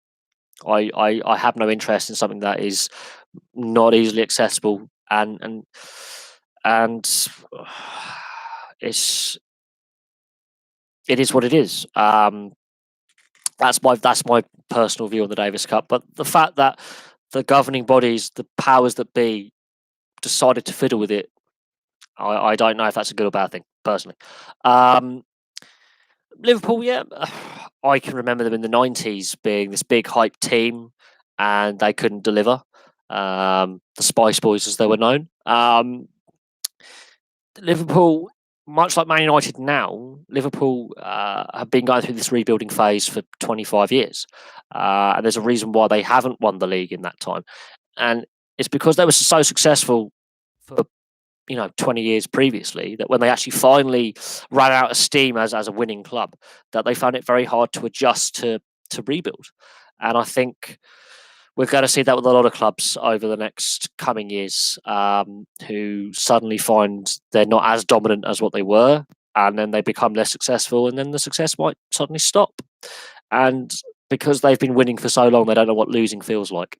I have no interest in something that is not easily accessible, and it is what it is. That's my personal view on the Davis Cup, but the fact that the governing bodies, the powers that be, decided to fiddle with it, I don't know if that's a good or bad thing, personally. Liverpool, yeah, I can remember them in the 90s being this big hype team and they couldn't deliver. The Spice Boys, as they were known. Liverpool, much like Man United now, Liverpool have been going through this rebuilding phase for 25 years. And there's a reason why they haven't won the league in that time. And it's because they were so successful for 20 years previously that when they actually finally ran out of steam as a winning club, that they found it very hard to adjust to rebuild. And I think we're going to see that with a lot of clubs over the next coming years, who suddenly find they're not as dominant as what they were, and then they become less successful, and then the success might suddenly stop. And because they've been winning for so long, they don't know what losing feels like.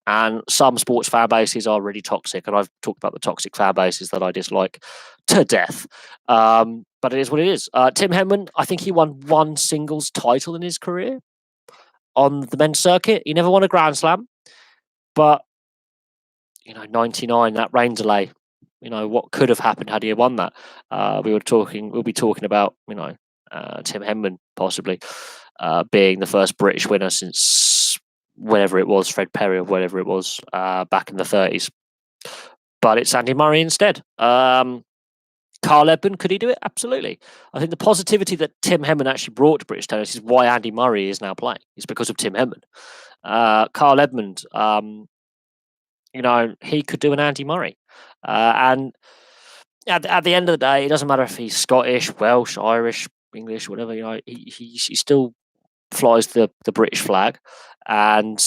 And some sports fan bases are really toxic, and I've talked about the toxic fan bases that I dislike to death. But it is what it is. Tim Henman, I think he won one singles title in his career on the men's circuit. He never won a Grand Slam, but 99, that rain delay. What could have happened had he won that? We'll be talking about Tim Henman possibly being the first British winner since whatever it was, Fred Perry or whatever it was, back in the 30s. But it's Andy Murray instead. Carl Edmund, could he do it? Absolutely. I think the positivity that Tim Henman actually brought to British tennis is why Andy Murray is now playing. It's because of Tim Henman. Carl Edmund, he could do an Andy Murray. And at the end of the day, it doesn't matter if he's Scottish, Welsh, Irish, English, whatever. He still flies the British flag, and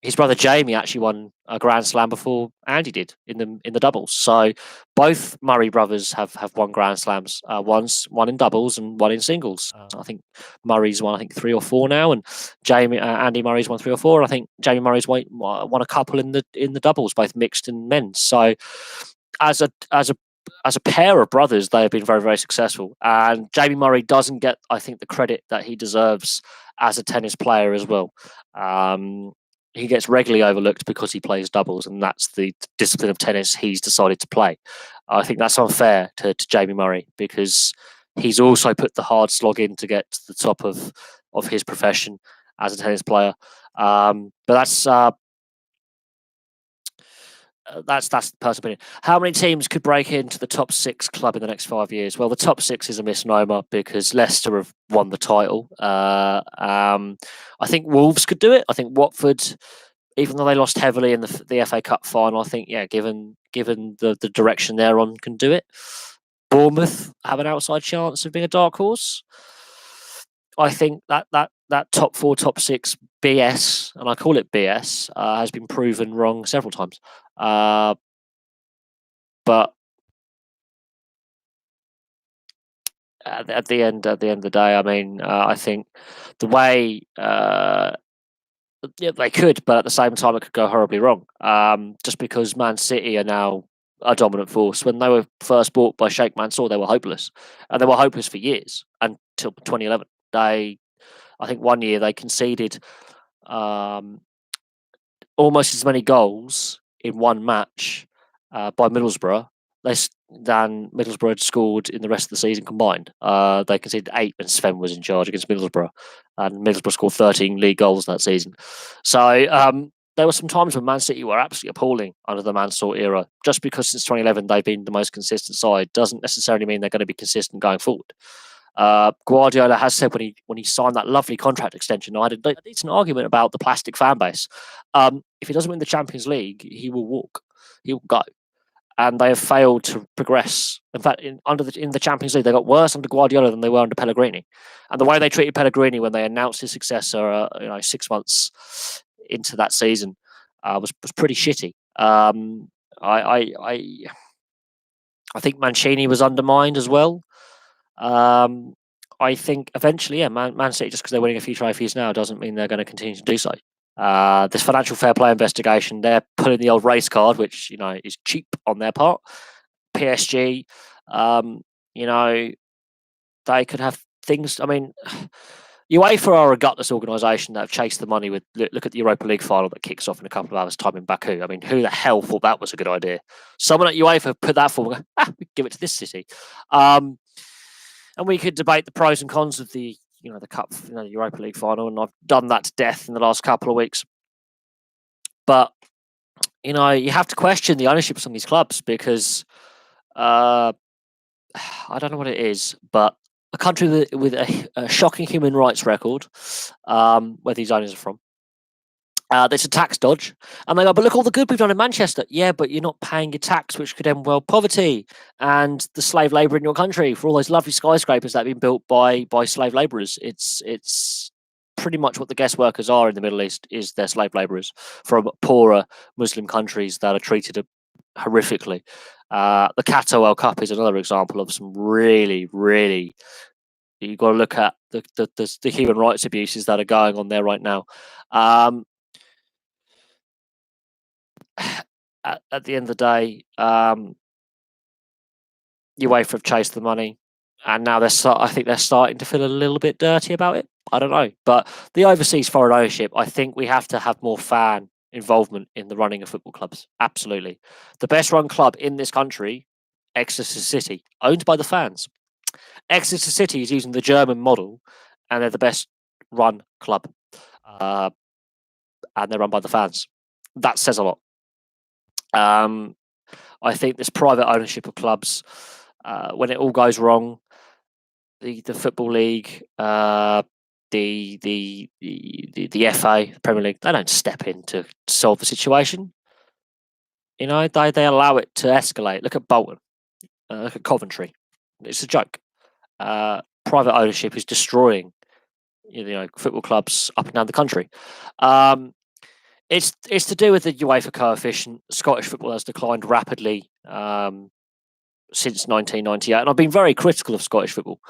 his brother Jamie actually won a Grand Slam before Andy did in the doubles. So both Murray brothers have won Grand Slams. One in doubles and one in singles. I think Murray's won 3 or 4 now, and Andy Murray's won 3 or 4. And I think Jamie Murray's won a couple in the doubles, both mixed and men's. So as a pair of brothers, they have been very, very successful. And Jamie Murray doesn't get, I think, the credit that he deserves as a tennis player as well. He gets regularly overlooked because he plays doubles, and that's the discipline of tennis he's decided to play. I think that's unfair to Jamie Murray, because he's also put the hard slog in to get to the top of his profession as a tennis player. But that's the personal opinion. How many teams could break into the top 6 club in the next 5 years? Well, the top 6 is a misnomer because Leicester have won the title. I think Wolves could do it. I think Watford, even though they lost heavily in the FA Cup final, I think, given the direction they're on, can do it. Bournemouth have an outside chance of being a dark horse. I think that top 4, top 6 BS, and I call it BS, has been proven wrong several times. But at the end of the day, I mean, I think the way they could, but at the same time, it could go horribly wrong. Just because Man City are now a dominant force. When they were first bought by Sheikh Mansour, they were hopeless, and they were hopeless for years until 2011. I think one year they conceded almost as many goals in one match by Middlesbrough than Middlesbrough had scored in the rest of the season combined. They conceded 8 when Sven was in charge against Middlesbrough, and Middlesbrough scored 13 league goals that season. So there were some times when Man City were absolutely appalling under the Mansour era. Just because since 2011 they've been the most consistent side doesn't necessarily mean they're going to be consistent going forward. Guardiola has said when he signed that lovely contract extension, I had a decent argument about the plastic fan base. If he doesn't win the Champions League, he will walk. He will go. And they have failed to progress. In fact, in the Champions League, they got worse under Guardiola than they were under Pellegrini. And the way they treated Pellegrini when they announced his successor, 6 months into that season, was pretty shitty. I think Mancini was undermined as well. I think eventually, Man City, just because they're winning a few trophies now, doesn't mean they're going to continue to do so. This financial fair play investigation, they're pulling the old race card, which is cheap on their part. PSG, they could have things. I mean, UEFA are a gutless organisation that have chased the money with. Look at the Europa League final that kicks off in a couple of hours' time in Baku. I mean, who the hell thought that was a good idea? Someone at UEFA put that forward. We give it to this city. And we could debate the pros and cons of the cup, the Europa League final, and I've done that to death in the last couple of weeks. But you have to question the ownership of some of these clubs because I don't know what it is, but a country with a shocking human rights record, where these owners are from. There's a tax dodge, and they go, but look all the good we've done in Manchester. Yeah, but you're not paying your tax, which could end poverty and the slave labour in your country for all those lovely skyscrapers that have been built by slave labourers. It's pretty much what the guest workers are in the Middle East, is they're slave labourers from poorer Muslim countries that are treated horrifically. The Qatar World Cup is another example of some really, really. You've got to look at the human rights abuses that are going on there right now. at the end of the day, UEFA have chased the money, and now I think they're starting to feel a little bit dirty about it. I don't know, but the overseas foreign ownership, I think we have to have more fan involvement in the running of football clubs. Absolutely, the best run club in this country, Exeter City, owned by the fans. Exeter City is using the German model, and they're the best run club, and they're run by the fans. That says a lot. I think this private ownership of clubs, when it all goes wrong, the Football League, the FA, the Premier League, they don't step in to solve the situation. You know, they allow it to escalate. Look at Bolton, look at Coventry. It's a joke. Private ownership is destroying, football clubs up and down the country. It's to do with the UEFA coefficient. Scottish football has declined rapidly since 1998, and I've been very critical of Scottish football.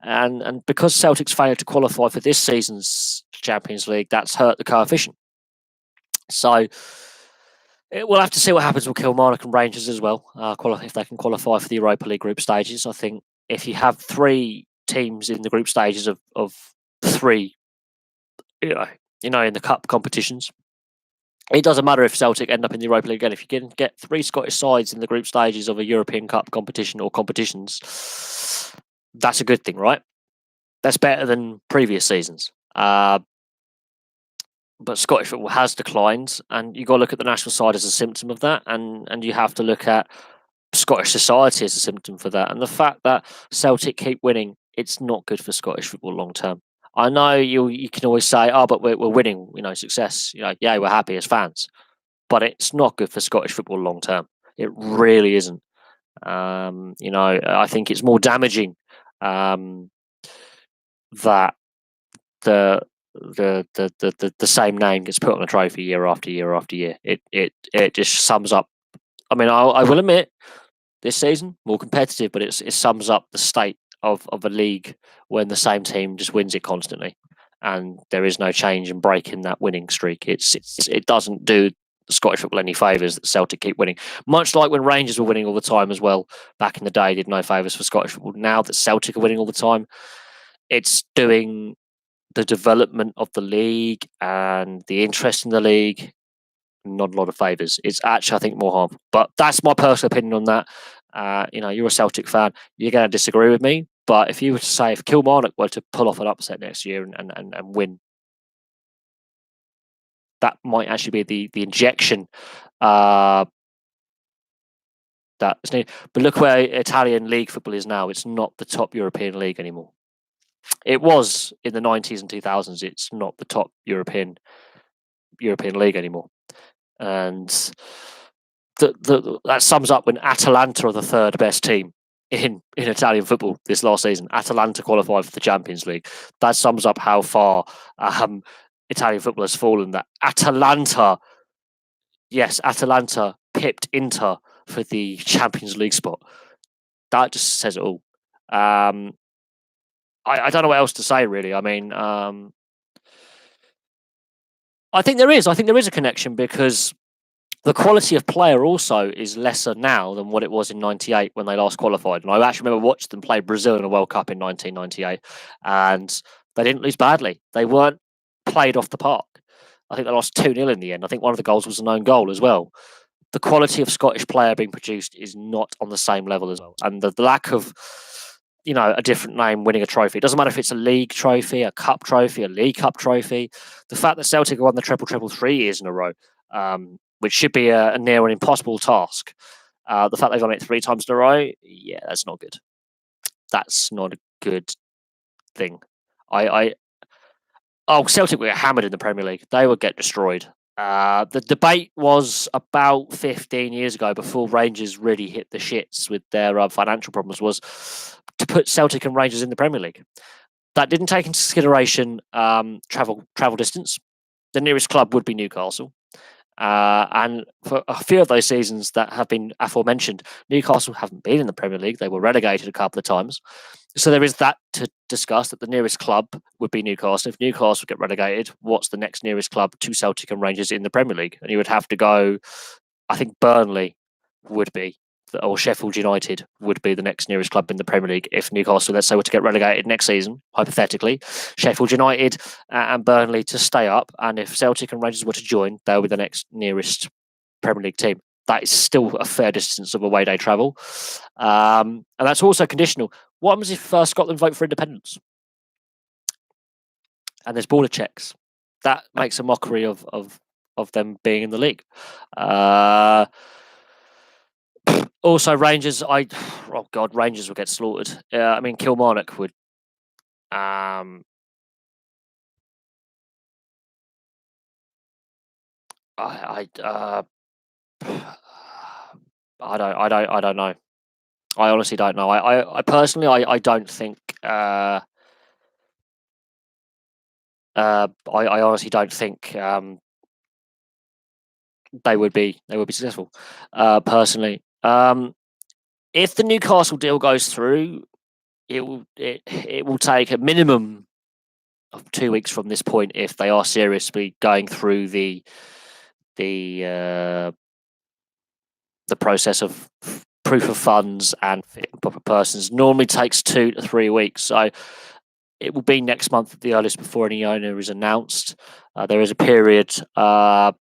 And because Celtic's failed to qualify for this season's Champions League, that's hurt the coefficient. So we'll have to see what happens with Kilmarnock and Rangers as well, if they can qualify for the Europa League group stages. I think if you have three teams in the group stages of three, in the cup competitions, it doesn't matter if Celtic end up in the Europa League again. If you can get three Scottish sides in the group stages of a European Cup competition or competitions, that's a good thing, right? That's better than previous seasons. But Scottish football has declined, and you've got to look at the national side as a symptom of that, and you have to look at Scottish society as a symptom for that. And the fact that Celtic keep winning, it's not good for Scottish football long term. I know you can always say, oh, but we're winning, success. Yeah, we're happy as fans, but it's not good for Scottish football long term. It really isn't. I think it's more damaging that the same name gets put on a trophy year after year after year. It just sums up. I mean, I will admit this season more competitive, but it sums up the state of a league when the same team just wins it constantly, and there is no change and break in that winning streak. It doesn't do Scottish football any favours that Celtic keep winning. Much like when Rangers were winning all the time as well back in the day, did no favours for Scottish football. Now that Celtic are winning all the time, it's doing the development of the league and the interest in the league not a lot of favours. It's actually, I think, more harmful. But that's my personal opinion on that. You're a Celtic fan. You're going to disagree with me. But if you were to say if Kilmarnock were to pull off an upset next year and win, that might actually be the injection that is needed. But look where Italian league football is now. It's not the top European league anymore. It was in the 90s and 2000s. It's not the top European league anymore. And that sums up when Atalanta are the third best team in Italian football this last season. Atalanta qualified for the Champions League. That sums up how far Italian football has fallen. That Atalanta pipped Inter for the Champions League spot. That just says it all. I don't know what else to say, really. I mean, I think there is a connection because the quality of player also is lesser now than what it was in '98 when they last qualified. And I actually remember watching them play Brazil in a World Cup in 1998, and they didn't lose badly. They weren't played off the park. I think they lost 2-0 in the end. I think one of the goals was an own goal as well. The quality of Scottish player being produced is not on the same level as well. And the lack of, a different name winning a trophy. It doesn't matter if it's a league trophy, a cup trophy, a league cup trophy. The fact that Celtic have won the treble 3 years in a row, which should be a near an impossible task. The fact they've done it 3 times in a row, yeah, that's not good. That's not a good thing. Celtic will get hammered in the Premier League. They would get destroyed. The debate was about 15 years ago, before Rangers really hit the shits with their financial problems, was to put Celtic and Rangers in the Premier League. That didn't take into consideration travel distance. The nearest club would be Newcastle. And for a few of those seasons that have been aforementioned, Newcastle haven't been in the Premier League. They were relegated a couple of times. So there is that to discuss, that the nearest club would be Newcastle. If Newcastle get relegated, what's the next nearest club to Celtic and Rangers in the Premier League? And you would have to go I think Burnley would be, or Sheffield United would be the next nearest club in the Premier League if Newcastle, let's say, were to get relegated next season, hypothetically. Sheffield United and Burnley to stay up, and if Celtic and Rangers were to join, they'll be the next nearest Premier League team. That is still a fair distance of away day travel. And that's also conditional. What happens if Scotland vote for independence? And there's border checks. That makes a mockery of them being in the league. Also, Rangers. Rangers would get slaughtered. I mean, Kilmarnock would. I don't know. I honestly don't know. I personally, I don't think. I honestly don't think they would be successful. Personally, if the Newcastle deal goes through, it will take a minimum of 2 weeks from this point if they are seriously going through the process of proof of funds and fit and proper persons. Normally takes 2 to 3 weeks, so it will be next month at the earliest before any owner is announced. There is a period of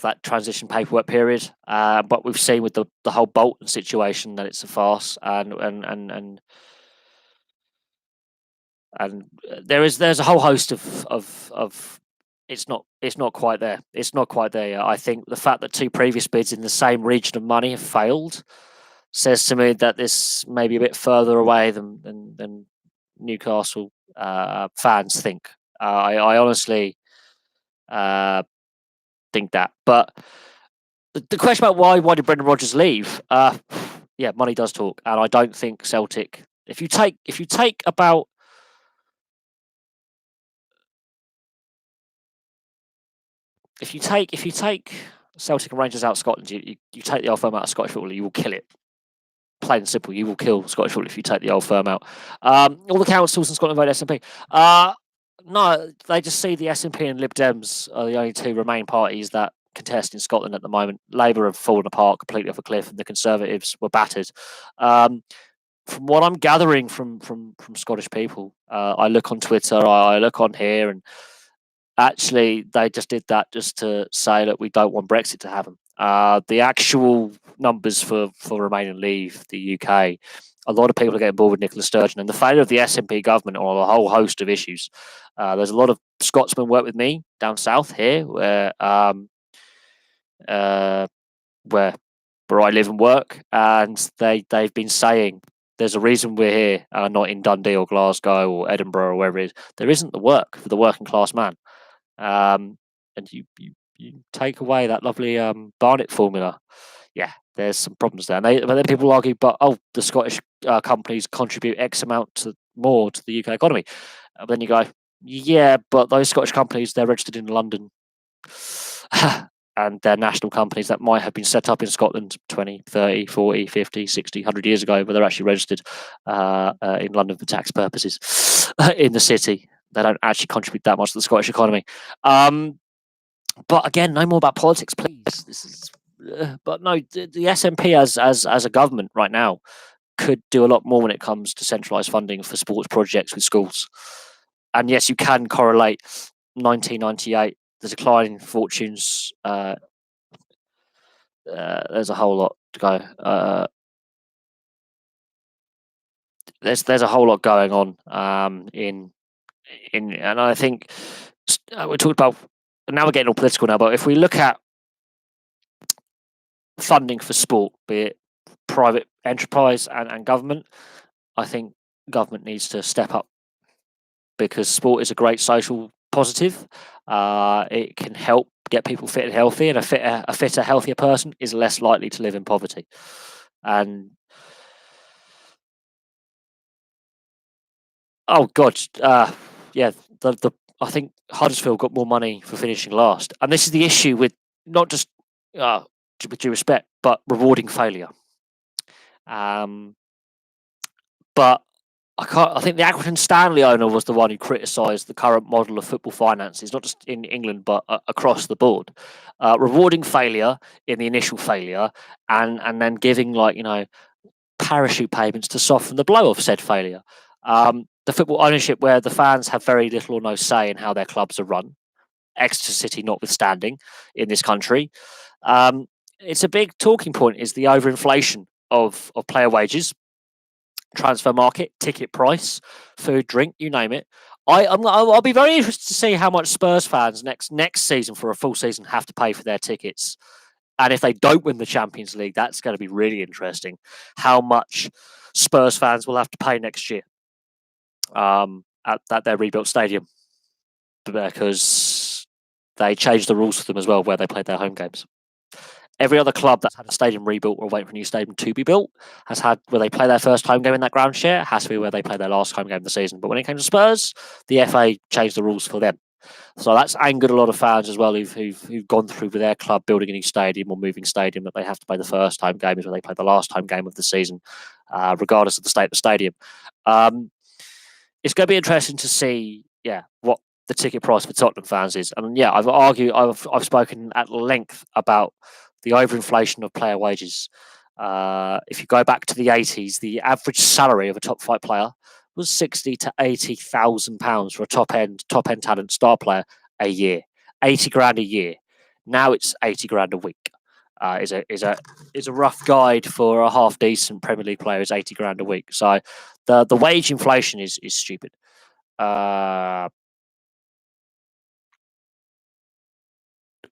that transition paperwork period, but we've seen with the whole Bolton situation that it's a farce, and there's a whole host of it's not quite there. It's not quite there yet. I think the fact that 2 previous bids in the same region of money have failed says to me that this may be a bit further away than Newcastle fans think. I honestly think that. But the question about why did Brendan Rodgers leave? Yeah, money does talk, and I don't think Celtic. If you take about if you take Celtic and Rangers out of Scotland, you take the old firm out of Scottish football, you will kill it. Plain and simple, you will kill Scottish football if you take the old firm out. All the councils in Scotland vote SNP. No, they just see the SNP and Lib Dems are the only 2 Remain parties that contest in Scotland at the moment. Labour have fallen apart completely off a cliff, and the Conservatives were battered. From what I'm gathering from Scottish people, I look on Twitter, I look on here, and actually they just did that just to say that we don't want Brexit to happen. The actual numbers for Remain and Leave the UK, a lot of people are getting bored with Nicola Sturgeon and the failure of the SNP government on a whole host of issues. There's a lot of Scotsmen work with me down south here, where I live and work, and they've been saying there's a reason we're here, not in Dundee or Glasgow or Edinburgh or wherever it is. There isn't the work for the working class man, and you take away that lovely Barnett formula. Yeah, there's some problems there. But then people argue, but the Scottish companies contribute X amount more to the UK economy. Then you go, yeah, but those Scottish companies, they're registered in London. And they're national companies that might have been set up in Scotland 20, 30, 40, 50, 60, 100 years ago, but they're actually registered in London for tax purposes in the city. They don't actually contribute that much to the Scottish economy. But again, no more about politics, please. This is, but no, the SNP as a government right now could do a lot more when it comes to centralised funding for sports projects with schools. And yes, you can correlate 1998, the decline in fortunes. There's a whole lot to go. There's a whole lot going on in and I think we talked about. Now we're getting all political now, but if we look at funding for sport, be it private enterprise and government, I think government needs to step up, because sport is a great social positive. It can help get people fit and healthy, and a fitter, healthier person is less likely to live in poverty. And oh god, yeah, I think Huddersfield got more money for finishing last, and this is the issue with not just with due respect, but rewarding failure. But I think the Accrington Stanley owner was the one who criticised the current model of football finances, not just in England but across the board, rewarding failure in the initial failure, and then giving parachute payments to soften the blow of said failure. The football ownership where the fans have very little or no say in how their clubs are run, Exeter City notwithstanding, in this country. It's a big talking point is the overinflation of player wages, transfer market, ticket price, food, drink, you name it. I'll be very interested to see how much Spurs fans next season for a full season have to pay for their tickets. And if they don't win the Champions League, that's going to be really interesting. How much Spurs fans will have to pay next year at their rebuilt stadium, because they changed the rules for them as well where they played their home games. Every other club that's had a stadium rebuilt or waiting for a new stadium to be built has had where they play their first home game in that ground share. It has to be where they play their last home game of the season. But when it came to Spurs, the FA changed the rules for them. So that's angered a lot of fans as well who've gone through with their club building a new stadium or moving stadium, that they have to play the first home game is when they play the last home game of the season, regardless of the state of the stadium. It's going to be interesting to see, what the ticket price for Tottenham fans is. And I've spoken at length about the overinflation of player wages. If you go back to the 80s, the average salary of a top flight player was £60,000 to £80,000 for a top end talent star player a year. 80 grand a year. Now it's 80 grand a week. Is a rough guide for a half decent Premier League player is 80 grand a week. So the wage inflation is stupid.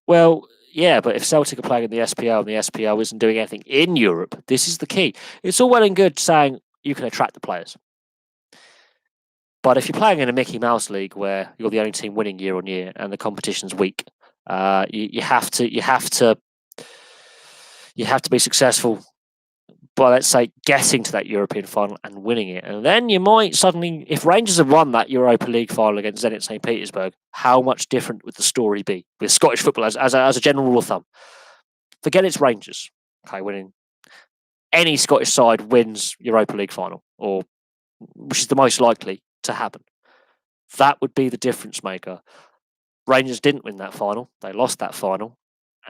Well, yeah, but if Celtic are playing in the SPL and the SPL isn't doing anything in Europe, this is the key. It's all well and good saying you can attract the players, but if you're playing in a Mickey Mouse league where you're the only team winning year on year and the competition's weak, you have to be successful by, let's say, getting to that European final and winning it. And then you might suddenly, if Rangers have won that Europa League final against Zenit St. Petersburg, how much different would the story be with Scottish football as a general rule of thumb? Forget it's Rangers, okay, winning. Any Scottish side wins Europa League final, or which is the most likely to happen. That would be the difference maker. Rangers didn't win that final. They lost that final.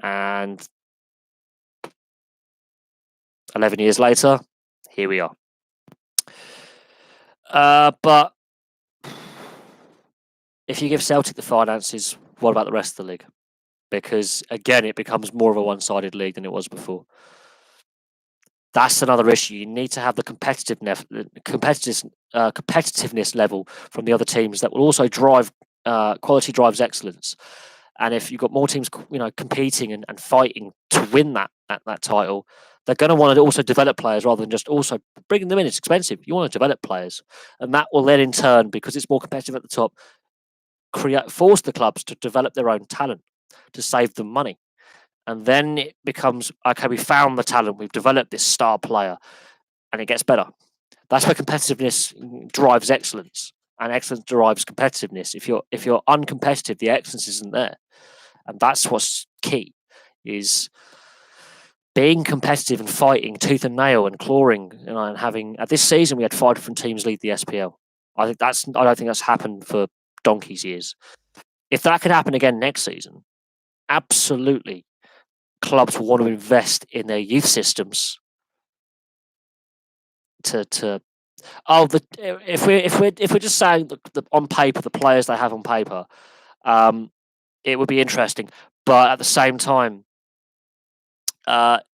And 11 years later, here we are. But if you give Celtic the finances, what about the rest of the league? Because, again, it becomes more of a one-sided league than it was before. That's another issue. You need to have the competitiveness level from the other teams that will also drive quality drives excellence. And if you've got more teams, competing and fighting to win that title, they're going to want to also develop players rather than just also bringing them in. It's expensive. You want to develop players, and that will then, in turn, because it's more competitive at the top, force the clubs to develop their own talent to save them money. And then it becomes, okay, we found the talent, we've developed this star player, and it gets better. That's where competitiveness drives excellence, and excellence drives competitiveness. If you're uncompetitive, the excellence isn't there. And that's what's key, is being competitive and fighting tooth and nail and clawing, and having, at this season we had 5 different teams lead the SPL. I don't think that's happened for donkey's years. If that could happen again next season, absolutely, clubs will want to invest in their youth systems if we're just saying on paper, the players they have on paper, it would be interesting. But at the same time,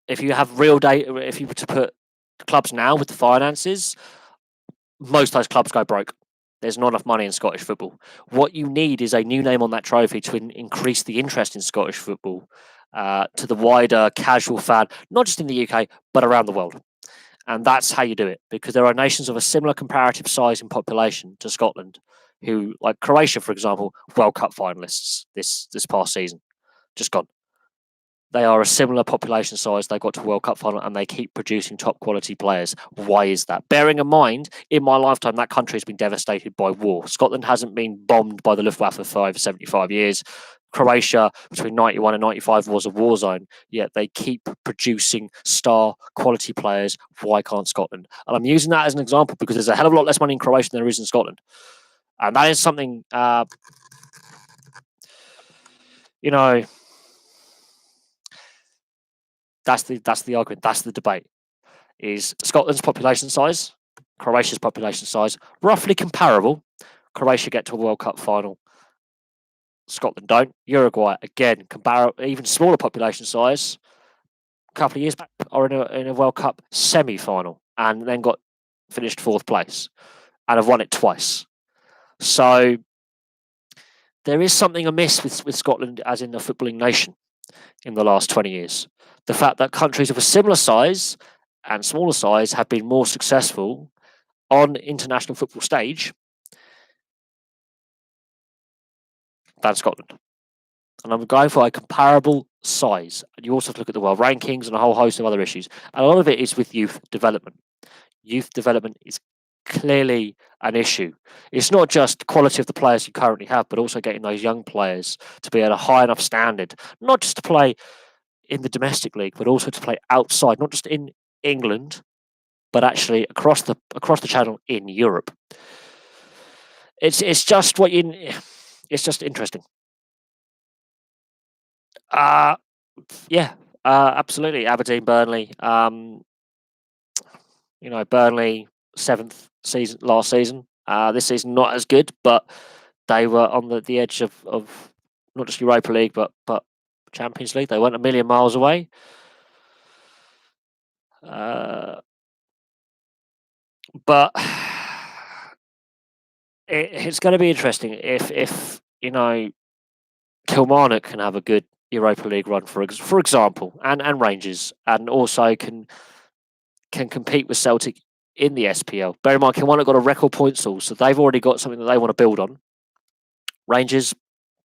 if you have real data, if you were to put clubs now with the finances, most of those clubs go broke. There's not enough money in Scottish football. What you need is a new name on that trophy to increase the interest in Scottish football to the wider casual fan, not just in the UK, but around the world. And that's how you do it, because there are nations of a similar comparative size in population to Scotland who, like Croatia, for example, World Cup finalists this past season, just gone. They are a similar population size. They got to World Cup final and they keep producing top quality players. Why is that? Bearing in mind, in my lifetime, that country has been devastated by war. Scotland hasn't been bombed by the Luftwaffe for over 75 years. Croatia between 91 and 95 was a war zone, yet they keep producing star quality players. Why can't Scotland? And I'm using that as an example because there's a hell of a lot less money in Croatia than there is in Scotland. And that is something, that's the argument, that's the debate. Is Scotland's population size, Croatia's population size, roughly comparable. Croatia get to a World Cup final. Scotland don't. Uruguay, again, even smaller population size. A couple of years back, are in a World Cup semi-final and then finished 4th place and have won it twice. So there is something amiss with Scotland as in a footballing nation in the last 20 years. The fact that countries of a similar size and smaller size have been more successful on international football stage than Scotland. And I'm going for a comparable size. And you also have to look at the world rankings and a whole host of other issues. And a lot of it is with youth development. Youth development is clearly an issue. It's not just quality of the players you currently have, but also getting those young players to be at a high enough standard, not just to play in the domestic league, but also to play outside, not just in England, but actually across the channel in Europe. It's just it's just interesting. Yeah, absolutely. Aberdeen, Burnley. Burnley 7th season last season. This season not as good, but they were on the edge of not just Europa League, but Champions League. They weren't a million miles away. But it's going to be interesting if Kilmarnock can have a good Europa League run, for example, and Rangers, and also can compete with Celtic in the SPL. Bear in mind, Kilmarnock got a record points haul, so they've already got something that they want to build on. Rangers,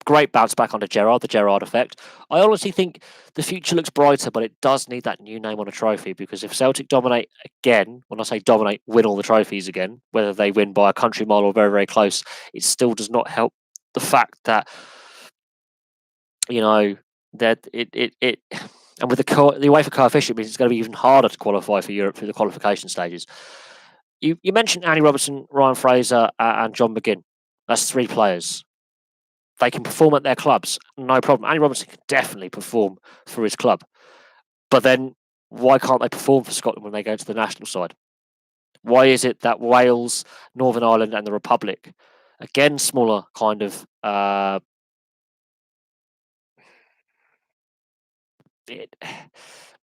great bounce back under Gerrard, the Gerrard effect. I honestly think the future looks brighter, but it does need that new name on a trophy, because if Celtic dominate again, when I say dominate, win all the trophies again, whether they win by a country mile or very, very close, it still does not help the fact that, that it and with the UEFA coefficient means it's going to be even harder to qualify for Europe through the qualification stages. You mentioned Andy Robertson, Ryan Fraser, and John McGinn. That's 3 players. They can perform at their clubs, no problem. Andy Robertson can definitely perform for his club. But then why can't they perform for Scotland when they go to the national side? Why is it that Wales, Northern Ireland and the Republic, again, smaller kind of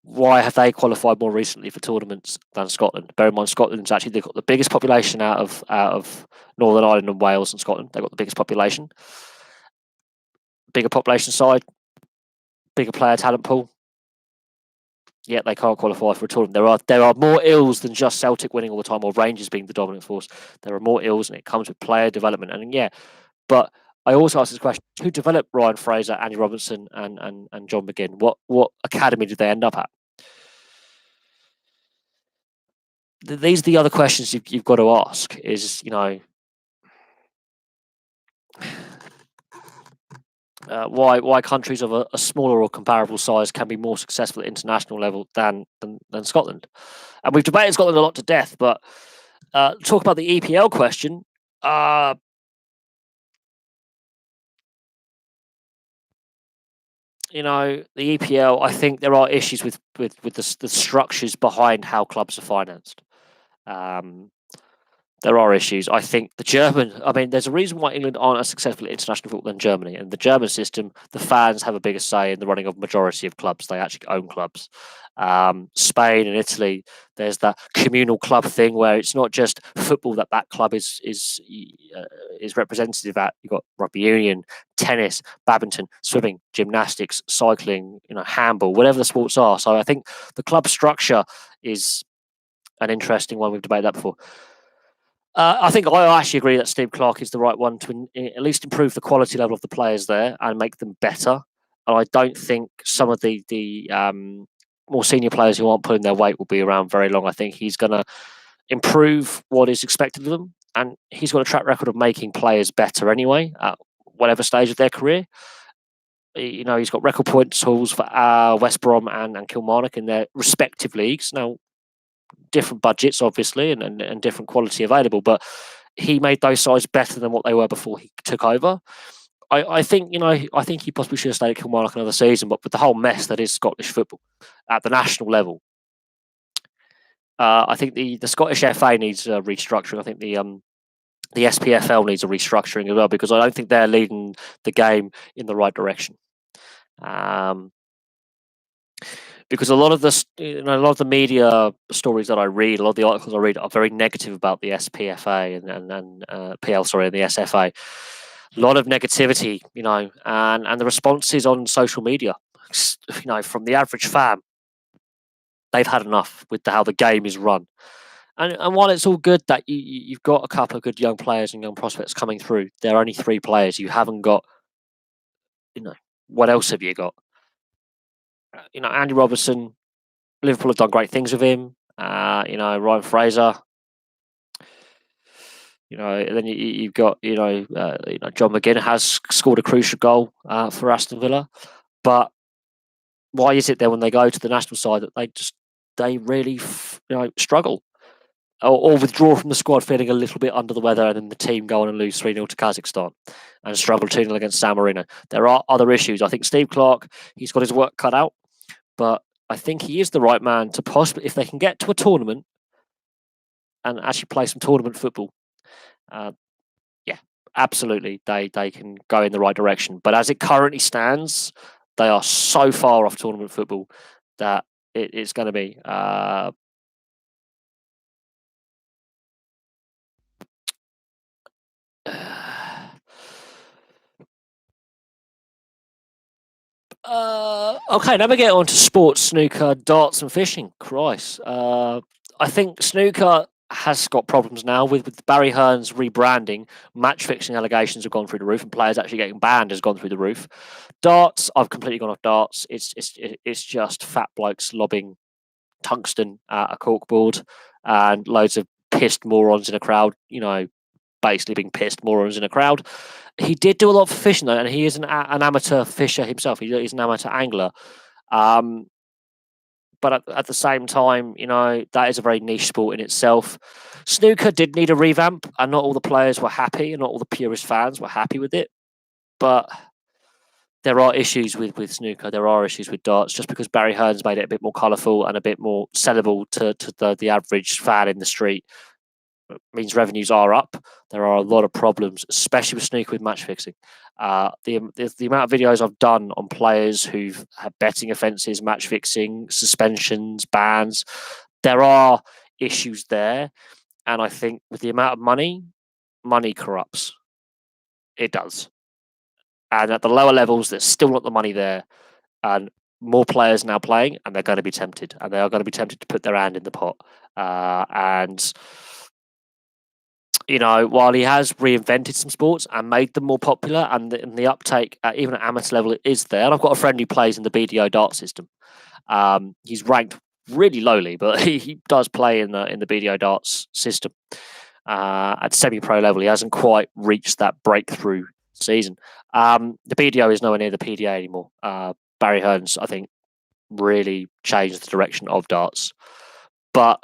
why have they qualified more recently for tournaments than Scotland? Bear in mind, Scotland's actually, they've got the biggest population out of Northern Ireland and Wales and Scotland. They've got the biggest population, bigger population side, bigger player talent pool. Yet they can't qualify for a tournament. There are more ills than just Celtic winning all the time or Rangers being the dominant force. There are more ills, and it comes with player development. And but I also asked this question: who developed Ryan Fraser, Andy Robertson, and John McGinn? What academy did they end up at? These are the other questions you've got to ask. Is why countries of a smaller or comparable size can be more successful at international level than Scotland. And we've debated Scotland a lot to death, but talk about the EPL question. The EPL, I think there are issues with the structures behind how clubs are financed. There are issues. I think there's a reason why England aren't as successful at international football than Germany. And the German system, the fans have a bigger say in the running of majority of clubs. They actually own clubs. Spain and Italy, there's that communal club thing where it's not just football that club is representative at. You've got rugby union, tennis, badminton, swimming, gymnastics, cycling, handball, whatever the sports are. So I think the club structure is an interesting one. We've debated that before. I think I actually agree that Steve Clarke is the right one to at least improve the quality level of the players there and make them better. And I don't think some of the more senior players who aren't pulling their weight will be around very long. I think he's going to improve what is expected of them, and he's got a track record of making players better anyway at whatever stage of their career. He's got record point totals for West Brom and Kilmarnock in their respective leagues. Now, different budgets, obviously, and different quality available, but he made those sides better than what they were before he took over. I think he possibly should have stayed at Kilmarnock another season, but with the whole mess that is Scottish football at the national level, I think the Scottish FA needs restructuring. I think the SPFL needs a restructuring as well, because I don't think they're leading the game in the right direction. Because a lot of the media stories that I read, a lot of the articles I read are very negative about the SPFA and PL, and the SFA. A lot of negativity, and the responses on social media, from the average fan, they've had enough with how the game is run. And while it's all good that you've got a couple of good young players and young prospects coming through, there are only 3 players. You haven't got, what else have you got? Andy Robertson, Liverpool have done great things with him. Ryan Fraser. And then you've got John McGinn has scored a crucial goal for Aston Villa, but why is it then when they go to the national side that they really struggle or withdraw from the squad feeling a little bit under the weather, and then the team go on and lose 3-0 to Kazakhstan and struggle 2-0 against San Marino? There are other issues. I think Steve Clarke, he's got his work cut out, but I think he is the right man to possibly, if they can get to a tournament and actually play some tournament football, absolutely, they can go in the right direction. But as it currently stands, they are so far off tournament football that it's going to be okay, now we get on to sports, snooker, darts and fishing. Christ. I think snooker has got problems now with Barry Hearn's rebranding. Match fixing allegations have gone through the roof, and players actually getting banned has gone through the roof. Darts, I've completely gone off darts. It's just fat blokes lobbing tungsten at a corkboard and loads of pissed morons in a crowd, basically being pissed morons in a crowd. He did do a lot for fishing, though, and he is an amateur fisher himself. He's an amateur angler. But at the same time, that is a very niche sport in itself. Snooker did need a revamp, and not all the players were happy, and not all the purist fans were happy with it. But there are issues with snooker. There are issues with darts. Just because Barry Hearn's made it a bit more colourful and a bit more sellable to the average fan in the street means revenues are up. There are a lot of problems, especially with snooker, with match fixing. The amount of videos I've done on players who've had betting offences, match fixing, suspensions, bans, there are issues there. And I think with the amount of money corrupts. It does. And at the lower levels, there's still not the money there. And more players now playing, and they're going to be tempted. And they are going to be tempted to put their hand in the pot. While he has reinvented some sports and made them more popular, and the uptake, even at amateur level, is there. And I've got a friend who plays in the BDO dart system. He's ranked really lowly, but he does play in the BDO darts system at semi-pro level. He hasn't quite reached that breakthrough season. The BDO is nowhere near the PDA anymore. Barry Hearn's, I think, really changed the direction of darts. But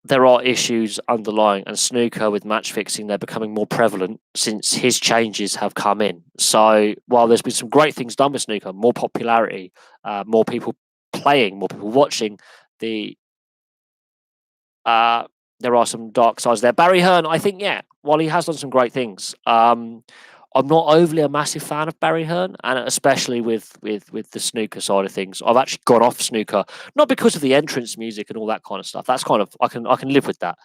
there are issues underlying, and snooker with match fixing, they're becoming more prevalent since his changes have come in. So while there's been some great things done with snooker, more popularity, more people playing, more people watching, there are some dark sides there. Barry Hearn, I think, while he has done some great things, I'm not overly a massive fan of Barry Hearn, and especially with the snooker side of things. I've actually got off snooker, not because of the entrance music and all that kind of stuff. That's kind of, I can live with that.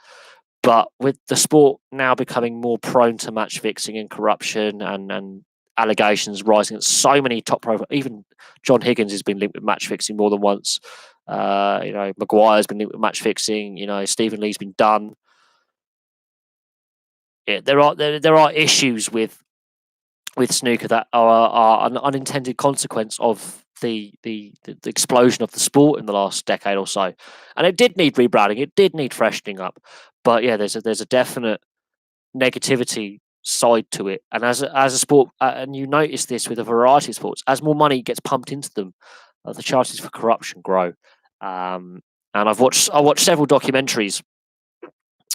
But with the sport now becoming more prone to match fixing and corruption and allegations rising at so many top profile, even John Higgins has been linked with match fixing more than once. Maguire's been linked with match fixing. Stephen Lee's been done. Yeah, there are issues with snooker that are an unintended consequence of the explosion of the sport in the last decade or so. And it did need rebranding. It did need freshening up. But yeah, there's a definite negativity side to it. And as a sport, and you notice this with a variety of sports, as more money gets pumped into them, the chances for corruption grow. And I watched several documentaries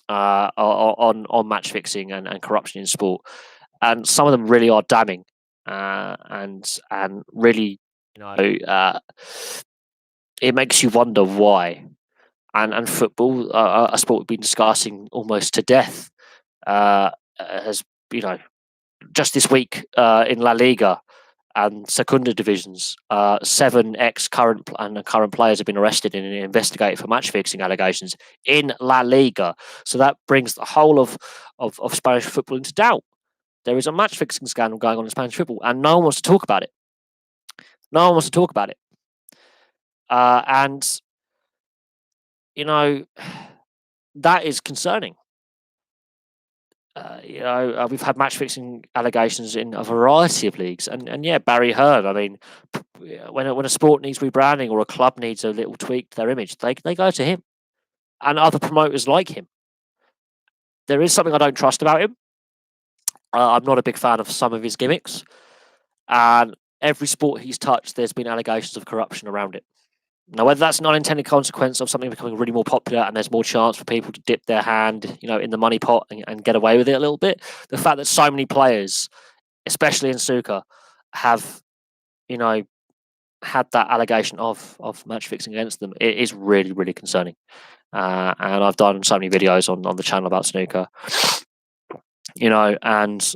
on match fixing and corruption in sport, and some of them really are damning, and really, it makes you wonder why. And football, a sport we've been discussing almost to death, has, just this week in La Liga and Segunda divisions, 7 ex-current and current players have been arrested and investigated for match fixing allegations in La Liga. So that brings the whole of Spanish football into doubt. There is a match fixing scandal going on in Spanish football, and no one wants to talk about it. No one wants to talk about it. And that is concerning. We've had match fixing allegations in a variety of leagues, and yeah, Barry Hearn. I mean, when a sport needs rebranding or a club needs a little tweak to their image, they go to him and other promoters like him. There is something I don't trust about him. I'm not a big fan of some of his gimmicks, and every sport he's touched, there's been allegations of corruption around it. Now, whether that's an unintended consequence of something becoming really more popular and there's more chance for people to dip their hand, in the money pot and get away with it a little bit, the fact that so many players, especially in snooker, have, had that allegation of match fixing against them, it is really, really concerning. And I've done so many videos on the channel about snooker, and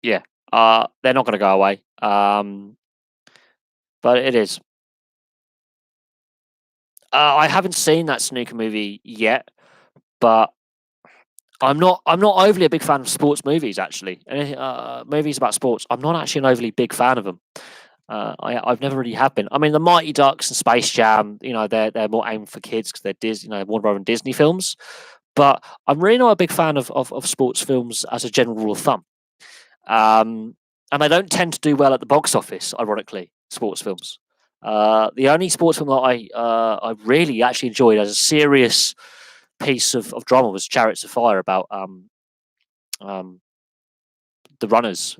yeah, they're not going to go away. But it is. I haven't seen that snooker movie yet, but I'm not overly a big fan of sports movies, actually. Movies about sports, I'm not actually an overly big fan of them. I've never really have been. I mean, the Mighty Ducks and Space Jam, they're more aimed for kids because they're Disney, Warner Bros. And Disney films. But I'm really not a big fan of sports films as a general rule of thumb. And they don't tend to do well at the box office, ironically, sports films. The only sports film that I really actually enjoyed as a serious piece of drama was Chariots of Fire, about the runners.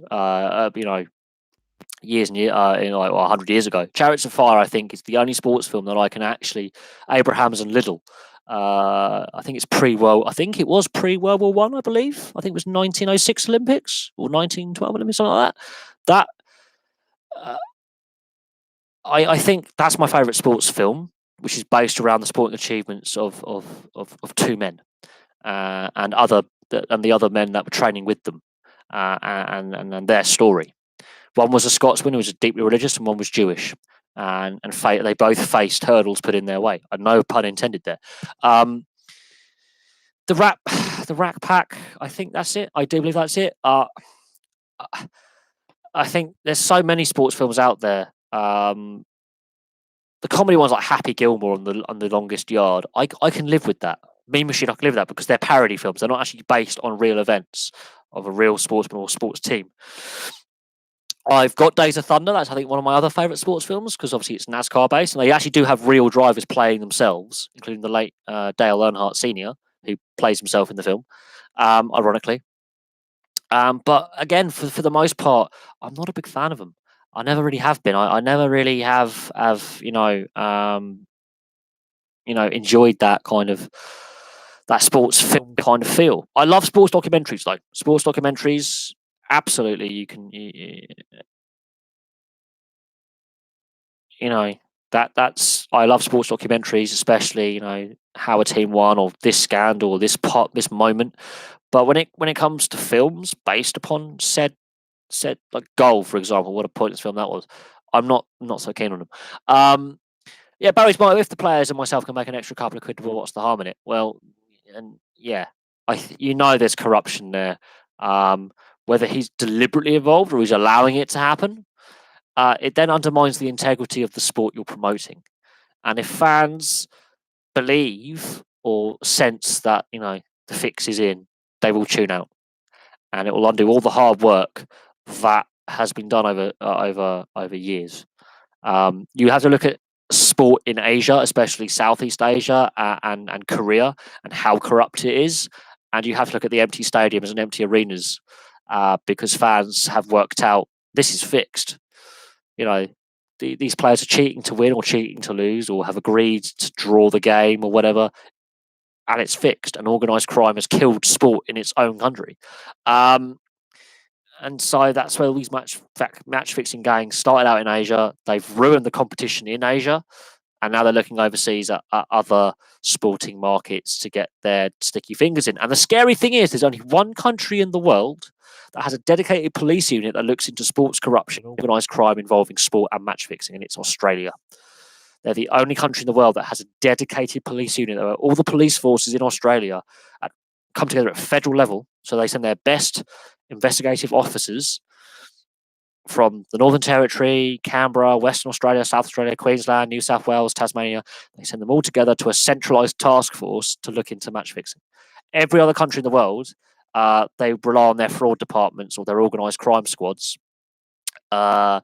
Years and years, 100 years ago. Chariots of Fire, I think, is the only sports film that I can actually. Abrahams and Little. I think it's pre-World. I think it was pre-World War One. I believe. I think it was 1906 Olympics or 1912 Olympics, something like that. I think that's my favourite sports film, which is based around the sporting achievements of two men and the other men that were training with them, and their story. One was a Scotsman who was deeply religious, and one was Jewish, and they both faced hurdles put in their way. No pun intended there. The Rat Pack. I think that's it. I do believe that's it. I think there's so many sports films out there. The comedy ones like Happy Gilmore on the Longest Yard, I can live with that. Mean Machine, I can live with that because they're parody films. They're not actually based on real events of a real sportsman or sports team. I've got Days of Thunder. That's, I think, one of my other favourite sports films because obviously it's NASCAR based, and they actually do have real drivers playing themselves, including the late Dale Earnhardt Sr., who plays himself in the film, ironically. But again, for the most part, I'm not a big fan of them. I never really have been. I never really have enjoyed that kind of that sports film kind of feel. I love sports documentaries, though. Sports documentaries, absolutely. You can, that's. I love sports documentaries, especially how a team won or this scandal or this moment. But when it comes to films based upon said like Goal, for example, what a pointless film that was. I'm not so keen on them. Yeah, Barry's Smart. If the players and myself can make an extra couple of quid, well, what's the harm in it? Well, and yeah, there's corruption there. Whether he's deliberately involved or he's allowing it to happen, it then undermines the integrity of the sport you're promoting. And if fans believe or sense that the fix is in, they will tune out, and it will undo all the hard work that has been done over years. You have to look at sport in Asia, especially Southeast Asia and Korea, and how corrupt it is. and you have to look at the empty stadiums and empty arenas because fans have worked out this is fixed. These players are cheating to win or cheating to lose or have agreed to draw the game or whatever, and it's fixed. And organised crime has killed sport in its own country. And so that's where these match fixing gangs started out in Asia. They've ruined the competition in Asia, and now they're looking overseas at other sporting markets to get their sticky fingers in. And the scary thing is, there's only one country in the world that has a dedicated police unit that looks into sports corruption, organised crime involving sport and match fixing, and it's Australia. They're the only country in the world that has a dedicated police unit. All the police forces in Australia come together at federal level, so they send their best investigative officers from the Northern Territory, Canberra, Western Australia, South Australia, Queensland, New South Wales, Tasmania. They send them all together to a centralised task force to look into match fixing. Every other country in the world, they rely on their fraud departments or their organised crime squads to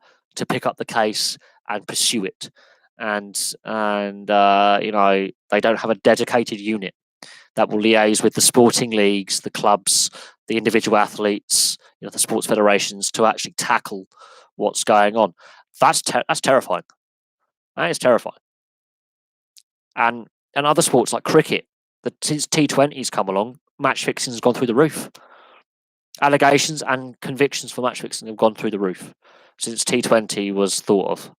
pick up the case and pursue it. And they don't have a dedicated unit that will liaise with the sporting leagues, the clubs, the individual athletes, the sports federations to actually tackle what's going on. That's terrifying. That is terrifying. And other sports like cricket, since T20's come along, match fixing has gone through the roof. Allegations and convictions for match fixing have gone through the roof since T20 was thought of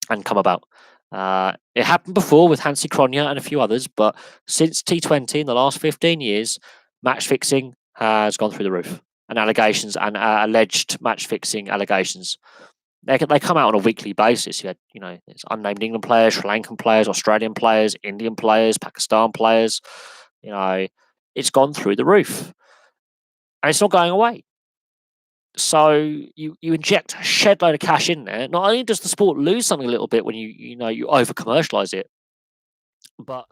and come about. It happened before with Hansi Cronje and a few others, but since T20 in the last 15 years, match fixing has gone through the roof. And allegations and alleged match fixing allegations, they come out on a weekly basis. You had, it's unnamed England players, Sri Lankan players, Australian players, Indian players, Pakistan players. It's gone through the roof, and it's not going away. So you inject a shed load of cash in there. Not only does the sport lose something a little bit when you over commercialize it, but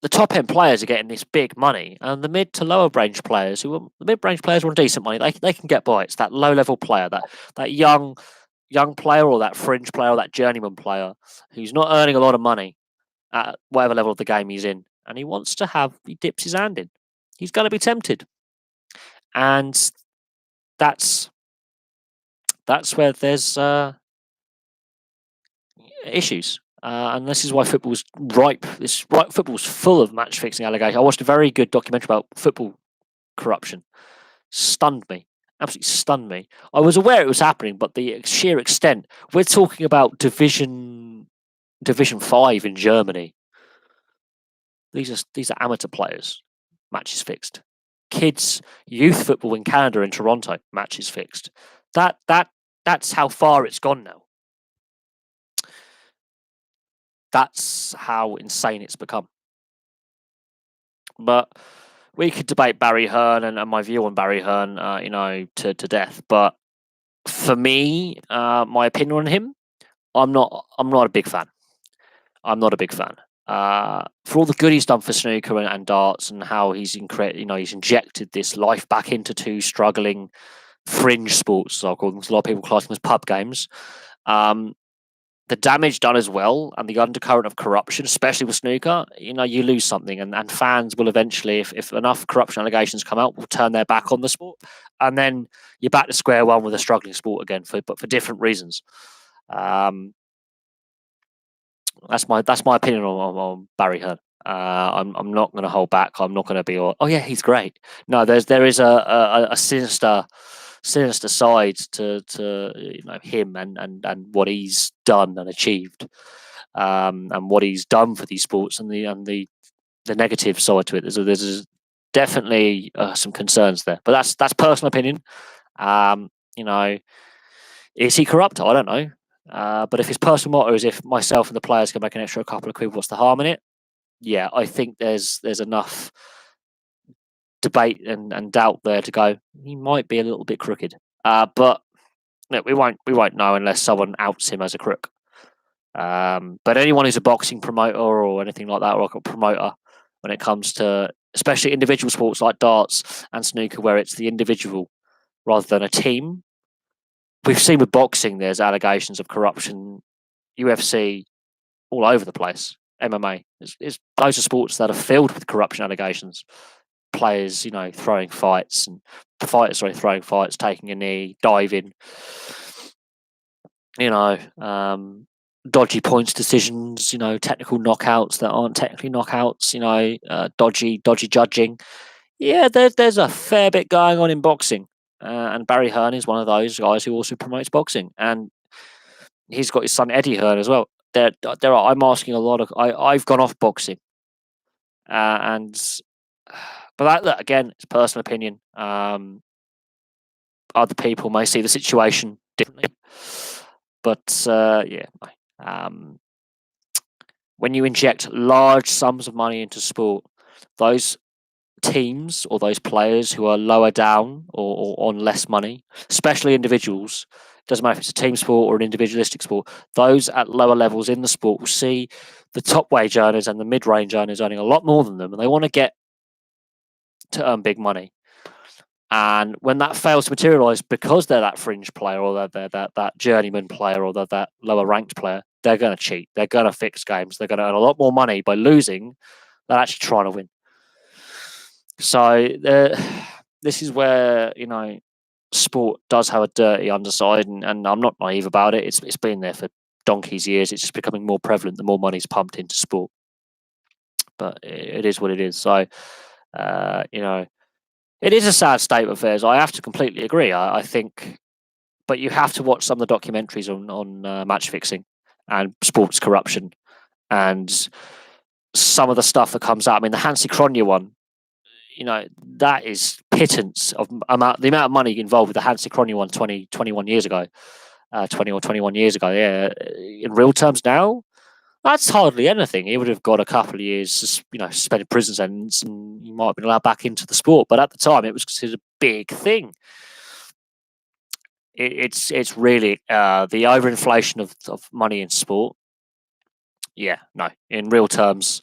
the top end players are getting this big money, and the mid to lower range players, the mid range players want decent money. They can get by. It's that low level player, that young player, or that fringe player, or that journeyman player who's not earning a lot of money at whatever level of the game he's in, and he dips his hand in. He's going to be tempted, and that's where there's issues. And this is why football's ripe. Football's full of match fixing allegations. I watched a very good documentary about football corruption. Stunned me. Absolutely stunned me. I was aware it was happening, but the sheer extent. We're talking about Division 5 in Germany. These are amateur players. Matches fixed. Kids youth football in Canada, in Toronto, matches fixed. That's how far it's gone now. That's how insane it's become. But we could debate Barry Hearn and my view on Barry Hearn, to death. But for me, my opinion on him, I'm not a big fan. I'm not a big fan. For all the good he's done for snooker and darts, and how he's injected this life back into two struggling fringe sports, as I'll call them. A lot of people class them as pub games. The damage done as well, and the undercurrent of corruption, especially with snooker, you lose something, and fans will eventually, if enough corruption allegations come out, will turn their back on the sport, and then you're back to square one with a struggling sport again, but for different reasons. That's my opinion on Barry Hearn. I'm not going to hold back. I'm not going to be, oh yeah, he's great. No, there is a sinister side to him and what he's done and achieved, and what he's done for these sports, and the negative side to it. There's definitely some concerns there, but that's personal opinion. Is he corrupt? I don't know. But if his personal motto is, if myself and the players can make an extra couple of quid, what's the harm in it? Yeah, I think there's enough debate and doubt there to go, he might be a little bit crooked. But we won't know unless someone outs him as a crook. But anyone who's a boxing promoter or anything like that, or like a promoter, when it comes to especially individual sports like darts and snooker, where it's the individual rather than a team. We've seen with boxing, there's allegations of corruption, UFC, all over the place. MMA. Those are sports that are filled with corruption allegations. players, throwing fights and throwing fights, taking a knee, diving, dodgy points decisions, technical knockouts that aren't technically knockouts, dodgy judging. Yeah, there's a fair bit going on in boxing. And Barry Hearn is one of those guys who also promotes boxing. And he's got his son Eddie Hearn as well. I'm asking a lot of. I've gone off boxing, but that again, it's personal opinion. Other people may see the situation differently, but when you inject large sums of money into sport, those teams or those players who are lower down or on less money, especially individuals, doesn't matter if it's a team sport or an individualistic sport, those at lower levels in the sport will see the top wage earners and the mid-range earners earning a lot more than them, and they want to get to earn big money. And when that fails to materialize because they're that fringe player or they're that journeyman player or they're that lower ranked player, they're going to cheat. They're going to fix games. They're going to earn a lot more money by losing than actually trying to win. So this is where, sport does have a dirty underside, and I'm not naive about it. It's been there for donkey's years. It's just becoming more prevalent the more money's pumped into sport. But it is what it is. So, it is a sad state of affairs. I have to completely agree. I think, but you have to watch some of the documentaries on match fixing and sports corruption and some of the stuff that comes out. I mean, the Hansi Cronje one, that is pittance of the amount of money involved with the Hansi Cronje one 21 years ago. 20 or 21 years ago, yeah. In real terms now, that's hardly anything. He would have got a couple of years, suspended prison sentence, and he might have been allowed back into the sport. But at the time, it was considered a big thing. It's really the overinflation of money in sport. Yeah, no, in real terms,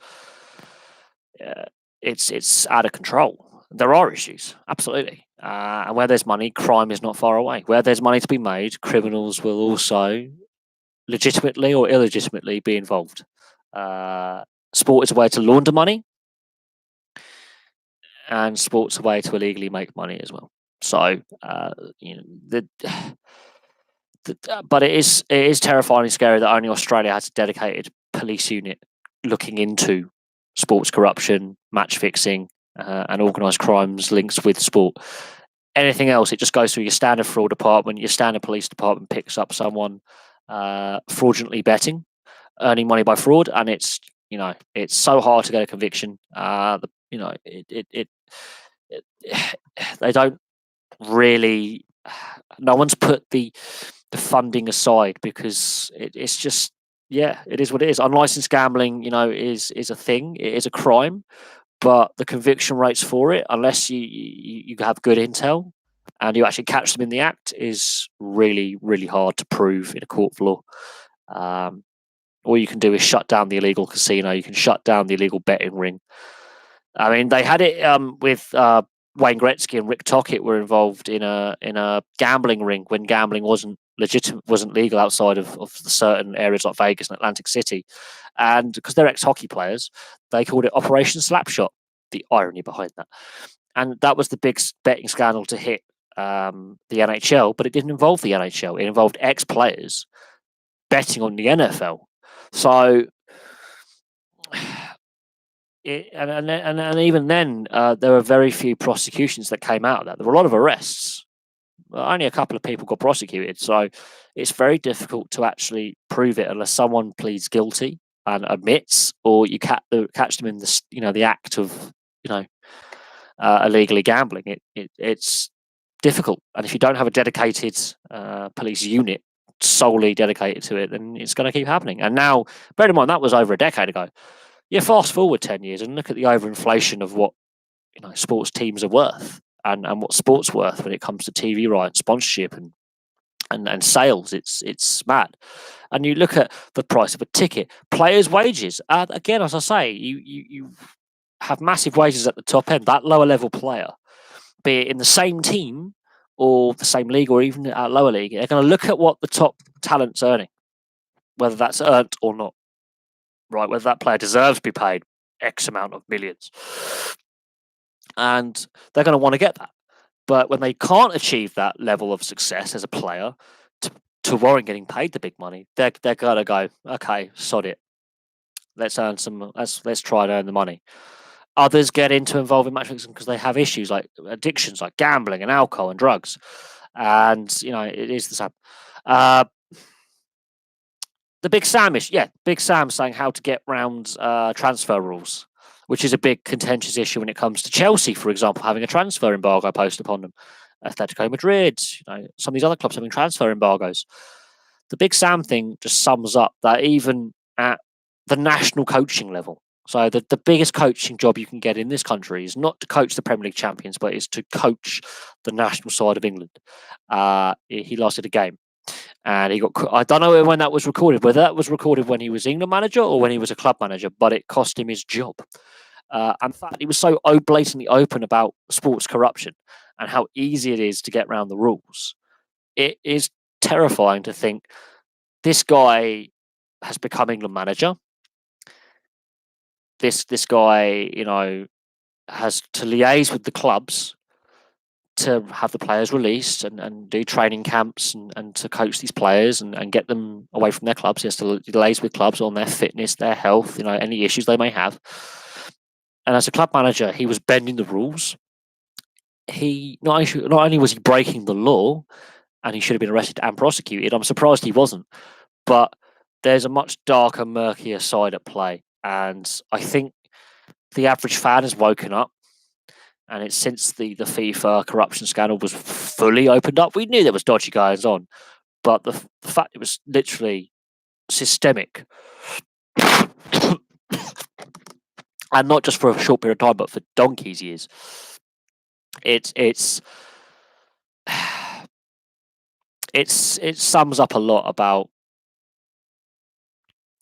it's out of control. There are issues, absolutely. And where there's money, crime is not far away. Where there's money to be made, criminals will also legitimately or illegitimately be involved. Sport is a way to launder money, and sport's a way to illegally make money as well. So, but it is terrifyingly scary that only Australia has a dedicated police unit looking into sports corruption, match fixing, and organised crimes links with sport. Anything else, it just goes through your standard fraud department. Your standard police department picks up someone fraudulently betting, earning money by fraud, and it's so hard to get a conviction. They don't really. No one's put the funding aside because it's just it is what it is. Unlicensed gambling, is a thing. It is a crime, but the conviction rates for it, unless you have good intel and you actually catch them in the act, is really, really hard to prove in a court of law. All you can do is shut down the illegal casino. You can shut down the illegal betting ring. I mean, they had it with Wayne Gretzky and Rick Tocchet were involved in a gambling ring when gambling wasn't legal outside of certain areas like Vegas and Atlantic City. And because they're ex-hockey players, they called it Operation Slapshot. The irony behind that. And that was the big betting scandal to hit the NHL, but it didn't involve the NHL. It involved ex-players betting on the NFL. So, and even then, there were very few prosecutions that came out of that. There were a lot of arrests. Only a couple of people got prosecuted. So it's very difficult to actually prove it unless someone pleads guilty and admits, or you catch them in the act of illegally gambling. It's difficult, and if you don't have a dedicated police unit solely dedicated to it, then it's going to keep happening. And now, bear in mind, that was over a decade ago. Yeah, fast forward 10 years and look at the overinflation of what sports teams are worth and what sports worth when it comes to TV rights, sponsorship, and sales. It's mad. And you look at the price of a ticket, players' wages. Again, as I say, you have massive wages at the top end. That lower level player, be it in the same team or the same league or even at lower league, they're going to look at what the top talent's earning, whether that's earned or not, right? Whether that player deserves to be paid X amount of millions. and they're going to want to get that. But when they can't achieve that level of success as a player to, to warrant getting paid the big money, they're going to go, okay, sod it. Let's earn some. Let's try and earn the money. Others get into involving match fixing because they have issues like addictions, like gambling and alcohol and drugs, and it is the same. The Big Sam is Big Sam saying how to get round transfer rules, which is a big contentious issue when it comes to Chelsea, for example, having a transfer embargo posted upon them. Atletico Madrid, some of these other clubs having transfer embargoes. The Big Sam thing just sums up that even at the national coaching level, so the biggest coaching job you can get in this country is not to coach the Premier League champions, but is to coach the national side of England. He lasted a game. And he got, I don't know when that was recorded, whether that was recorded when he was England manager or when he was a club manager, but it cost him his job. And in fact, he was so blatantly open about sports corruption and how easy it is to get around the rules. It is terrifying to think this guy has become England manager. This guy, has to liaise with the clubs to have the players released and do training camps and to coach these players and get them away from their clubs. He has to liaise with clubs on their fitness, their health, any issues they may have. And as a club manager, he was bending the rules. He not only was he breaking the law, and he should have been arrested and prosecuted. I'm surprised he wasn't. But there's a much darker, murkier side at play. And I think the average fan has woken up. And it's since the FIFA corruption scandal was fully opened up. We knew there was dodgy goings on. But the fact it was literally systemic. And not just for a short period of time, but for donkey's years. It sums up a lot about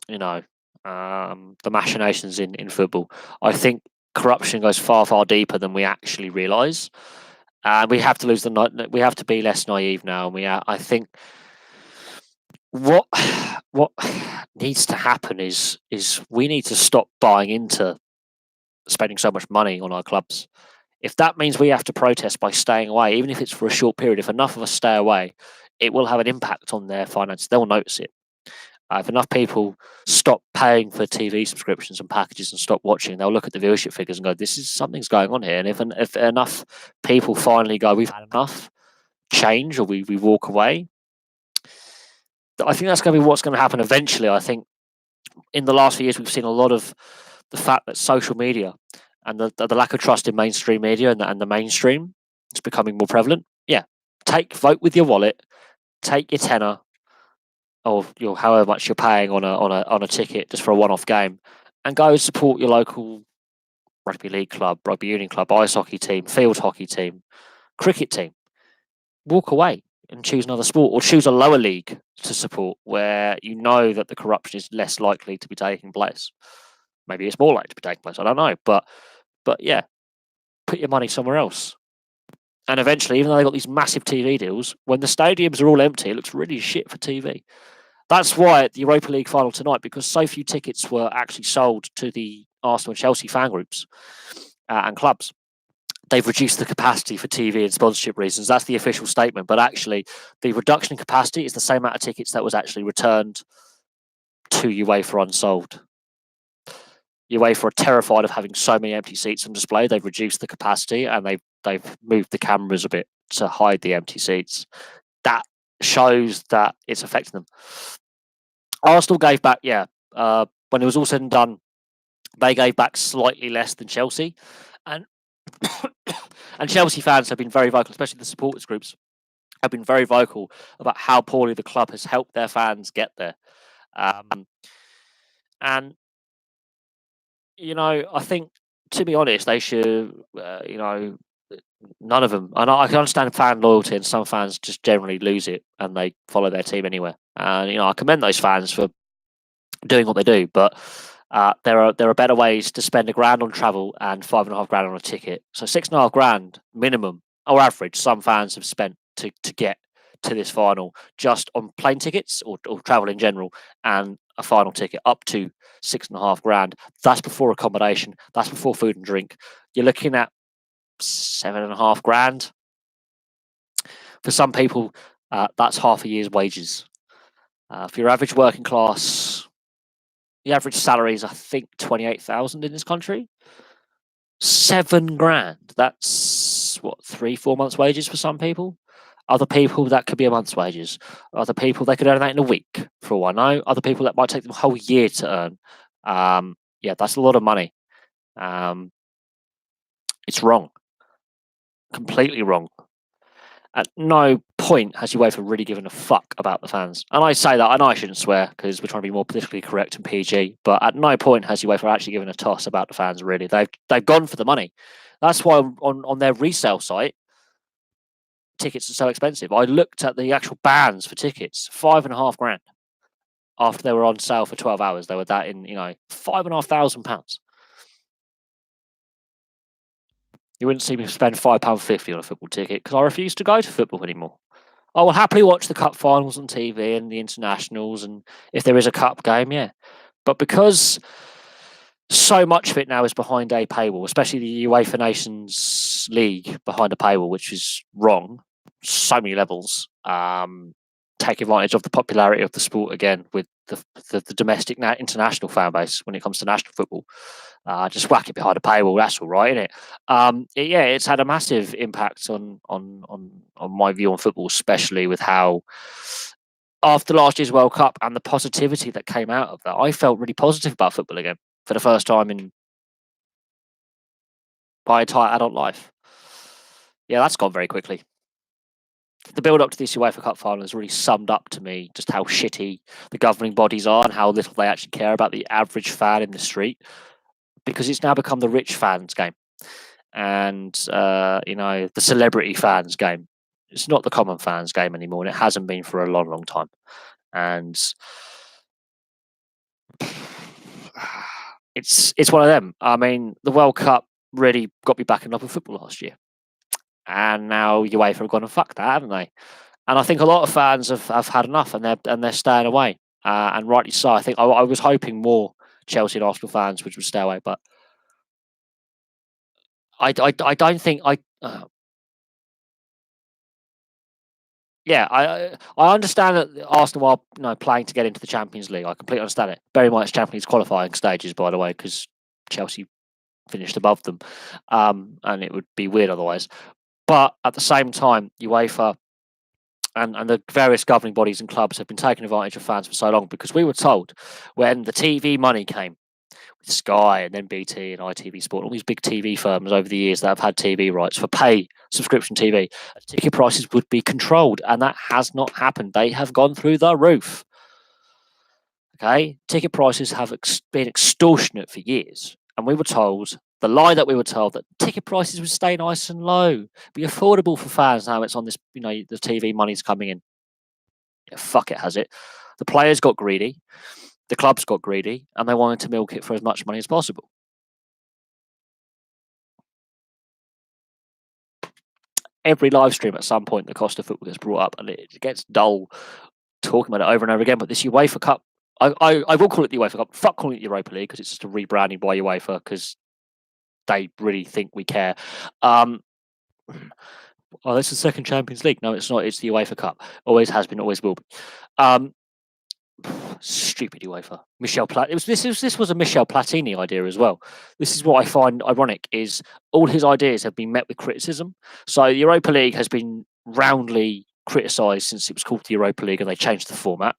the machinations in football. I think corruption goes far, far deeper than we actually realise, and we have to we have to be less naive now. And I think what needs to happen is we need to stop buying into spending so much money on our clubs. If that means we have to protest by staying away, even if it's for a short period, if enough of us stay away, it will have an impact on their finances. They'll notice it. If enough people stop paying for TV subscriptions and packages and stop watching, they'll look at the viewership figures and go, something's going on here. And if enough people finally go, we've had enough, change, or we walk away, I think that's going to be what's going to happen eventually. I think in the last few years, we've seen a lot of the fact that social media and the lack of trust in mainstream media and the mainstream is becoming more prevalent. Yeah, vote with your wallet, take your tenner, or however much you're paying on a ticket just for a one-off game, and go support your local rugby league club, rugby union club, ice hockey team, field hockey team, cricket team. Walk away and choose another sport, or choose a lower league to support where you know that the corruption is less likely to be taking place. Maybe it's more likely to be taking place. I don't know, but yeah, put your money somewhere else. And eventually, even though they got these massive TV deals, when the stadiums are all empty, it looks really shit for TV. That's why at the Europa League final tonight, because so few tickets were actually sold to the Arsenal and Chelsea fan groups and clubs, they've reduced the capacity for TV and sponsorship reasons. That's the official statement. But actually, the reduction in capacity is the same amount of tickets that was actually returned to UEFA unsold. UEFA are terrified of having so many empty seats on display. They've reduced the capacity and they've moved the cameras a bit to hide the empty seats. That shows that it's affecting them. Arsenal gave back, when it was all said and done, they gave back slightly less than Chelsea. And and Chelsea fans have been very vocal, especially the supporters groups, have been very vocal about how poorly the club has helped their fans get there. And, I think, to be honest, they should, none of them. And I can understand fan loyalty, and some fans just generally lose it and they follow their team anywhere. And, I commend those fans for doing what they do, but there are better ways to spend £1,000 on travel and £5,500 on a ticket. So £6,500 minimum or average some fans have spent to get to this final just on plane tickets or travel in general, and a final ticket up to £6,500. That's before accommodation. That's before food and drink. You're looking at £7,500. For some people, that's half a year's wages. For your average working class, the average salary is, I think, 28,000 in this country. £7,000. That's what, 3-4 months' wages for some people. Other people, that could be a month's wages. Other people, they could earn that in a week, for all I know. Other people, that might take them a whole year to earn. Yeah, that's a lot of money. It's wrong. Completely wrong. At no point has UEFA really given a fuck about the fans. And I say that, I know I shouldn't swear because we're trying to be more politically correct and PG, but at no point has UEFA actually given a toss about the fans, really. They've gone for the money. That's why on their resale site, tickets are so expensive. I looked at the actual bands for tickets, £5,500. After they were on sale for 12 hours, they were that in, £5,500. You wouldn't see me spend £5.50 on a football ticket because I refuse to go to football anymore. I will happily watch the cup finals on TV and the internationals, and if there is a cup game, yeah. But because so much of it now is behind a paywall, especially the UEFA Nations League behind a paywall, which is wrong, so many levels. Take advantage of the popularity of the sport again with the domestic international fan base when it comes to national football. Just whack it behind a paywall. That's all right, isn't it? Yeah, it's had a massive impact on my view on football, especially with how after last year's World Cup and the positivity that came out of that, I felt really positive about football again for the first time in my entire adult life. Yeah, that's gone very quickly. The build up to this UEFA Cup final has really summed up to me just how shitty the governing bodies are and how little they actually care about the average fan in the street, because it's now become the rich fans game and the celebrity fans game. It's not the common fans game anymore, and it hasn't been for a long time. And it's one of them. I mean, the World Cup really got me back in love with football last year, and now UEFA have gone and fucked that, haven't they? And I think a lot of fans have had enough, and they're staying away, and rightly so. I think I was hoping more Chelsea and Arsenal fans would stay away, but I don't think yeah, I understand that Arsenal are playing to get into the Champions League. I completely understand it. Very much Champions League qualifying stages, by the way, because Chelsea finished above them, and it would be weird otherwise. But at the same time, UEFA and the various governing bodies and clubs have been taking advantage of fans for so long, because we were told when the TV money came with Sky and then BT and ITV Sport, all these big TV firms over the years that have had TV rights for pay subscription TV, ticket prices would be controlled, and that has not happened. They have gone through the roof. Okay, ticket prices have been extortionate for years, and we were told the lie that we were told that ticket prices would stay nice and low, be affordable for fans. Now it's on this, the TV money's coming in. Yeah, fuck it, has it? The players got greedy, the clubs got greedy, and they wanted to milk it for as much money as possible. Every live stream at some point, the cost of football gets brought up, and it gets dull talking about it over and over again. But this UEFA Cup, I will call it the UEFA Cup. Fuck calling it the Europa League, because it's just a rebranding by UEFA because they really think we care. Oh, that's the second Champions League. No, it's not. It's the UEFA Cup. Always has been, always will be. Stupid UEFA. This was a Michel Platini idea as well. This is what I find ironic, is all his ideas have been met with criticism. So the Europa League has been roundly criticised since it was called the Europa League and they changed the format.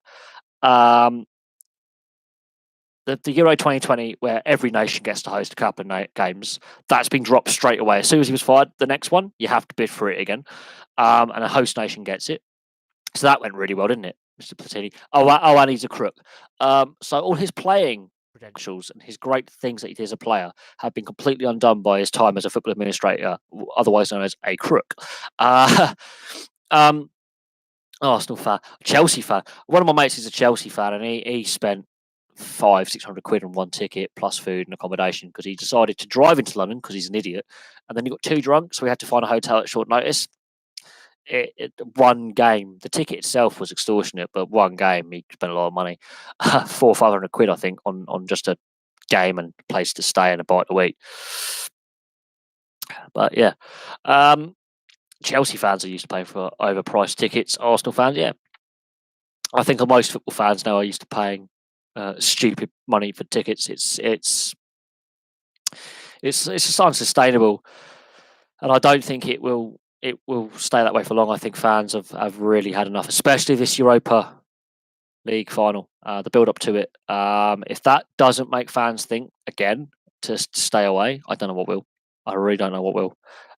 The Euro 2020, where every nation gets to host a couple of games, that's been dropped straight away. As soon as he was fired, the next one, you have to bid for it again. And a host nation gets it. So that went really well, didn't it, Mr. Platini? Oh, and he's a crook. So all his playing credentials and his great things that he did as a player have been completely undone by his time as a football administrator, otherwise known as a crook. Arsenal fan, Chelsea fan. One of my mates is a Chelsea fan, and he spent £500-600 on one ticket plus food and accommodation because he decided to drive into London because he's an idiot, and then he got too drunk, so we had to find a hotel at short notice. One game, the ticket itself was extortionate, but one game he spent a lot of money, £400-500, I think, on just a game and place to stay and a bite to eat. But yeah, um, Chelsea fans are used to paying for overpriced tickets. Arsenal fans, yeah, I think most football fans now are used to paying stupid money for tickets. It's just unsustainable, and I don't think it will stay that way for long. I think fans have really had enough, especially this Europa League final, the build up to it. If that doesn't make fans think again to stay away, I don't know what will. I really don't know what will.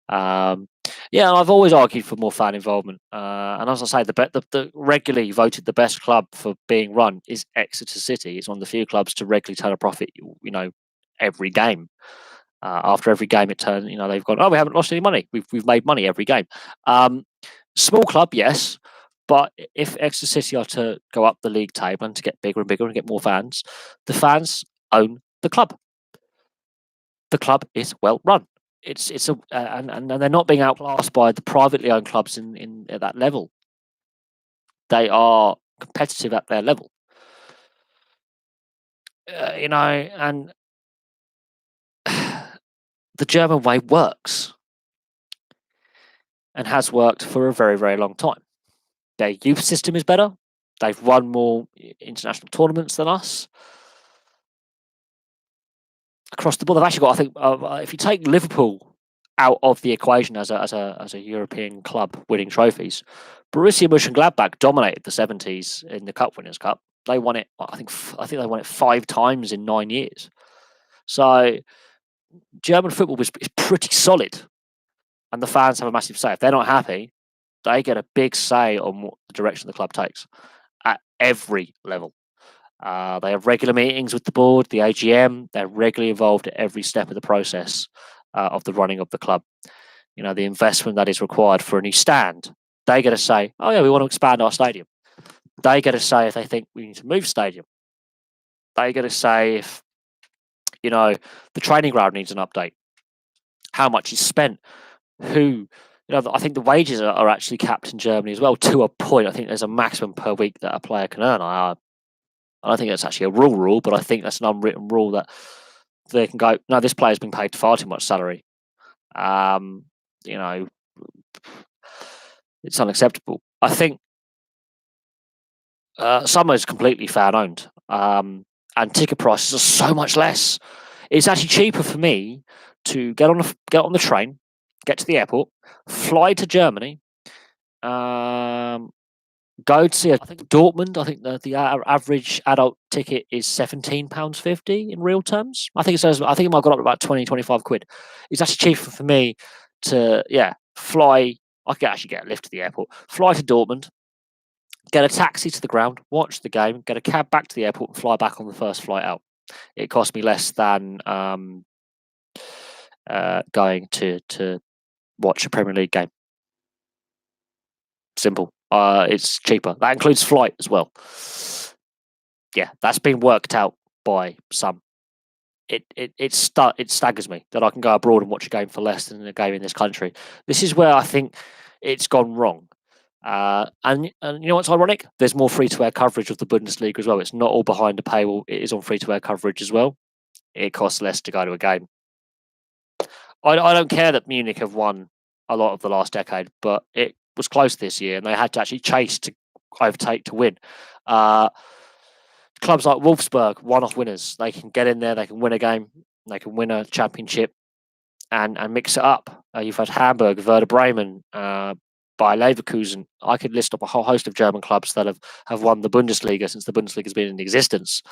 Um, yeah, and I've always argued for more fan involvement. And as I say, the regularly voted the best club for being run is Exeter City. It's one of the few clubs to regularly turn a profit. Every game. After every game, it turns. They've gone. Oh, we haven't lost any money. We've made money every game. Small club, yes, but if Exeter City are to go up the league table and to get bigger and bigger and get more fans, the fans own the club. The club is well run. And they're not being outclassed by the privately owned clubs in at that level. They are competitive at their level. And the German way works and has worked for a very, very long time. Their youth system is better. They've won more international tournaments than us. Across the board, they've actually got. I think if you take Liverpool out of the equation as a European club winning trophies, Borussia Mönchengladbach dominated the 70s in the Cup Winners' Cup. They won it. I think they won it 5 times in 9 years. So German football is pretty solid, and the fans have a massive say. If they're not happy, they get a big say on what the direction the club takes at every level. They have regular meetings with the board, the AGM. They're regularly involved at every step of the process of the running of the club. The investment that is required for a new stand. They get a say, oh yeah, we want to expand our stadium. They get a say if they think we need to move stadium. They get a say if, the training ground needs an update. How much is spent. Who, I think the wages are actually capped in Germany as well to a point. I think there's a maximum per week that a player can earn. I don't think that's actually a rule, but I think that's an unwritten rule that they can go, no, this player's been paid far too much salary. It's unacceptable. I think Summer is completely fan owned, and ticket prices are so much less. It's actually cheaper for me to get on the train, get to the airport, fly to Germany, go to see. I think Dortmund. I think the average adult ticket is £17.50 in real terms. I think it says. I think it might have gone up to about 20-25 quid. It's actually cheaper for me to fly. I could actually get a lift to the airport, fly to Dortmund, get a taxi to the ground, watch the game, get a cab back to the airport, and fly back on the first flight out. It cost me less than going to watch a Premier League game. Simple. It's cheaper. That includes flight as well. Yeah, that's been worked out by some. It staggers me that I can go abroad and watch a game for less than a game in this country. This is where I think it's gone wrong. And you know what's ironic? There's more free-to-air coverage of the Bundesliga as well. It's not all behind a paywall. It is on free-to-air coverage as well. It costs less to go to a game. I don't care that Munich have won a lot of the last decade, but it was close this year, and they had to actually chase to overtake to win. Clubs like Wolfsburg, one-off winners. They can get in there, they can win a game, they can win a championship, and mix it up. You've had Hamburg, Werder Bremen, Bayer Leverkusen. I could list up a whole host of German clubs that have won the Bundesliga since the Bundesliga has been in existence.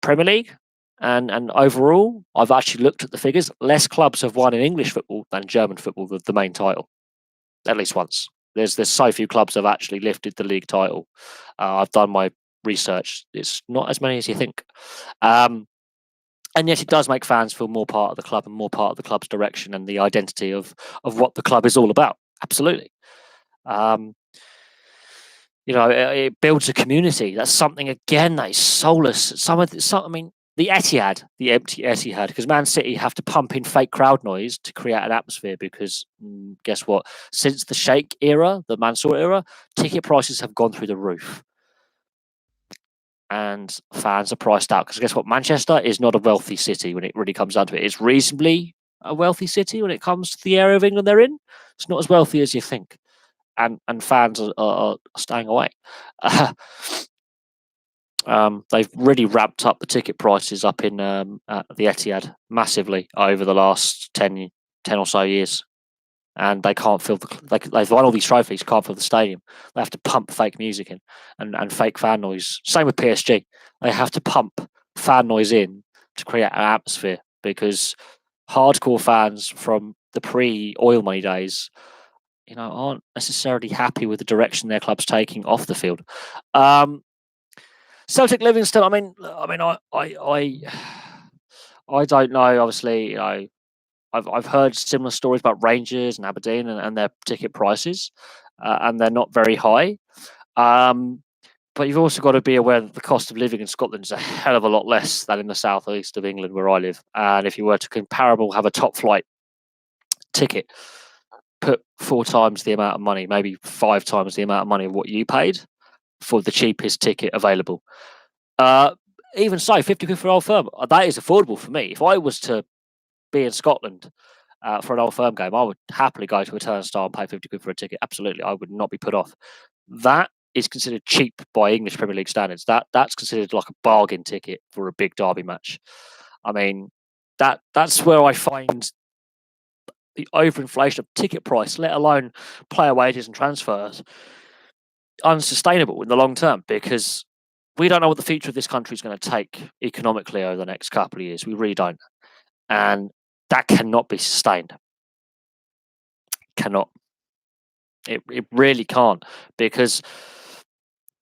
Premier League, and overall, I've actually looked at the figures. Less clubs have won in English football than German football, the main title, at least once. There's so few clubs have actually lifted the league title. I've done my research. It's not as many as you think. And yes, it does make fans feel more part of the club and more part of the club's direction and the identity of what the club is all about. Absolutely. It builds a community. That's something, again, that is soulless. The Etihad, the empty Etihad, because Man City have to pump in fake crowd noise to create an atmosphere because guess what? Since the Sheikh era, the Mansour era, ticket prices have gone through the roof. And fans are priced out because guess what? Manchester is not a wealthy city when it really comes down to it. It's reasonably a wealthy city when it comes to the area of England they're in. It's not as wealthy as you think, and fans are staying away. They've really ramped up the ticket prices up in at the Etihad massively over the last 10 or so years, and they can't fill they've won all these trophies, can't fill the stadium. They have to pump fake music in and fake fan noise. Same with PSG. They have to pump fan noise in to create an atmosphere because hardcore fans from the pre-oil money days, aren't necessarily happy with the direction their club's taking off the field. Celtic Livingston. I don't know. Obviously, I've heard similar stories about Rangers and Aberdeen and their ticket prices, and they're not very high. But you've also got to be aware that the cost of living in Scotland is a hell of a lot less than in the southeast of England where I live. And if you were to have a top flight ticket, put 4 times the amount of money, maybe 5 times the amount of money of what you paid for the cheapest ticket available. Even so, 50 quid for Old Firm, that is affordable for me. If I was to be in Scotland for an Old Firm game, I would happily go to a turnstile and pay 50 quid for a ticket. Absolutely, I would not be put off. That is considered cheap by English Premier League standards. That's considered like a bargain ticket for a big derby match. I mean, that's where I find the overinflation of ticket price, let alone player wages and transfers, unsustainable in the long term because we don't know what the future of this country is going to take economically over the next couple of years. We really don't. And that cannot be sustained. Cannot. It really can't because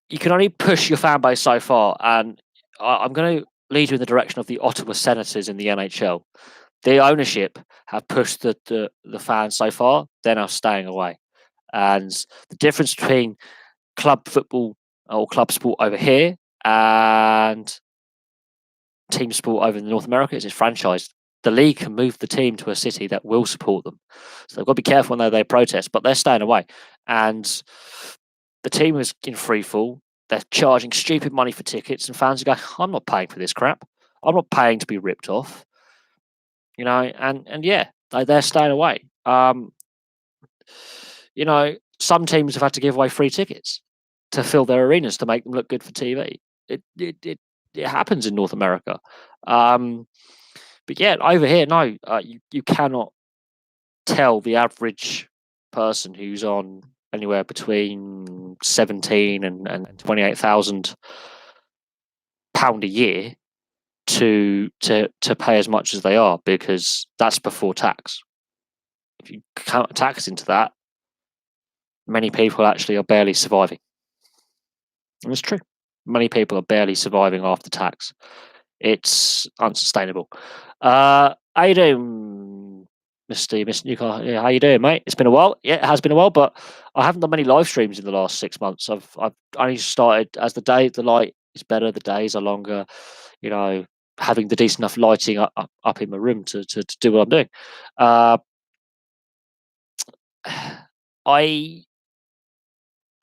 you can only push your fan base so far. And I'm going to lead you in the direction of the Ottawa Senators in the NHL. The ownership have pushed the fans so far. They're now staying away. And the difference between club football or club sport over here and team sport over in North America is it's franchised. The league can move the team to a city that will support them. So they've got to be careful when they protest, but they're staying away. And the team is in free fall. They're charging stupid money for tickets, and fans are going, I'm not paying for this crap. I'm not paying to be ripped off. And yeah, they're staying away. Some teams have had to give away free tickets to fill their arenas to make them look good for TV. It happens in North America. But yeah, over here, no, you cannot tell the average person who's on anywhere between 17 and 28,000 pound a year to pay as much as they are because that's before tax. If you count tax into that, many people actually are barely surviving. And it's true. Many people are barely surviving after tax. It's unsustainable. How you doing, Mr. Newcastle? Yeah, how you doing, mate? It's been a while. Yeah, it has been a while, but I haven't done many live streams in the last 6 months. I've only started as the light is better, the days are longer. Having the decent enough lighting up in my room to do what I'm doing.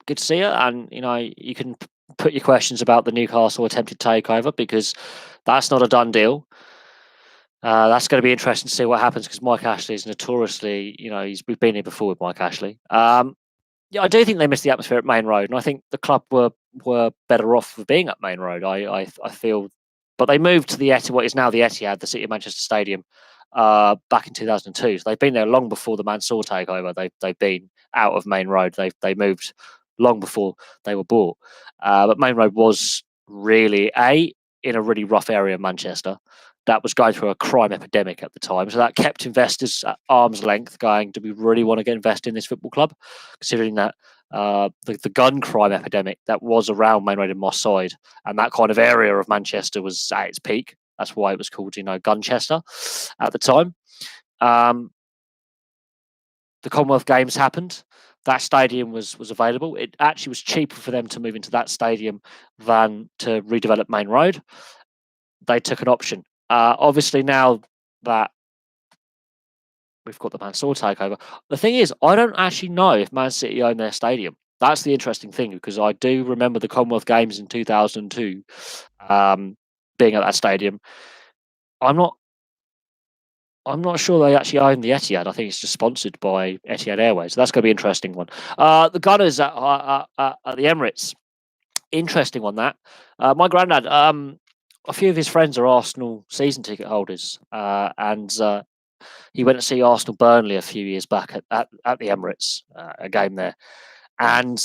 Good to see you, and you can put your questions about the Newcastle attempted takeover because that's not a done deal. That's going to be interesting to see what happens because Mike Ashley is notoriously, we've been here before with Mike Ashley. Yeah, I do think they missed the atmosphere at Main Road, and I think the club were better off for being at Main Road. I feel, but they moved to what is now the Etihad, the City of Manchester Stadium, back in 2002. So they've been there long before the Mansour takeover. They've been out of Main Road. They moved long before they were bought. But Main Road was really in a really rough area of Manchester that was going through a crime epidemic at the time. So that kept investors at arm's length going, do we really want to get invested in this football club? Considering that the gun crime epidemic that was around Main Road and Moss Side and that kind of area of Manchester was at its peak. That's why it was called, Gunchester at the time. The Commonwealth Games happened. That stadium was available. It actually was cheaper for them to move into that stadium than to redevelop Main Road. They took an option. Obviously, now that we've got the Mansour takeover, the thing is, I don't actually know if Man City own their stadium. That's the interesting thing because I do remember the Commonwealth Games in 2002 being at that stadium. I'm not I'm not sure they actually own the Etihad. I think it's just sponsored by Etihad Airways. So that's going to be an interesting one. The Gunners at the Emirates. Interesting one, that. My granddad, a few of his friends are Arsenal season ticket holders, and he went to see Arsenal Burnley a few years back at the Emirates, a game there, and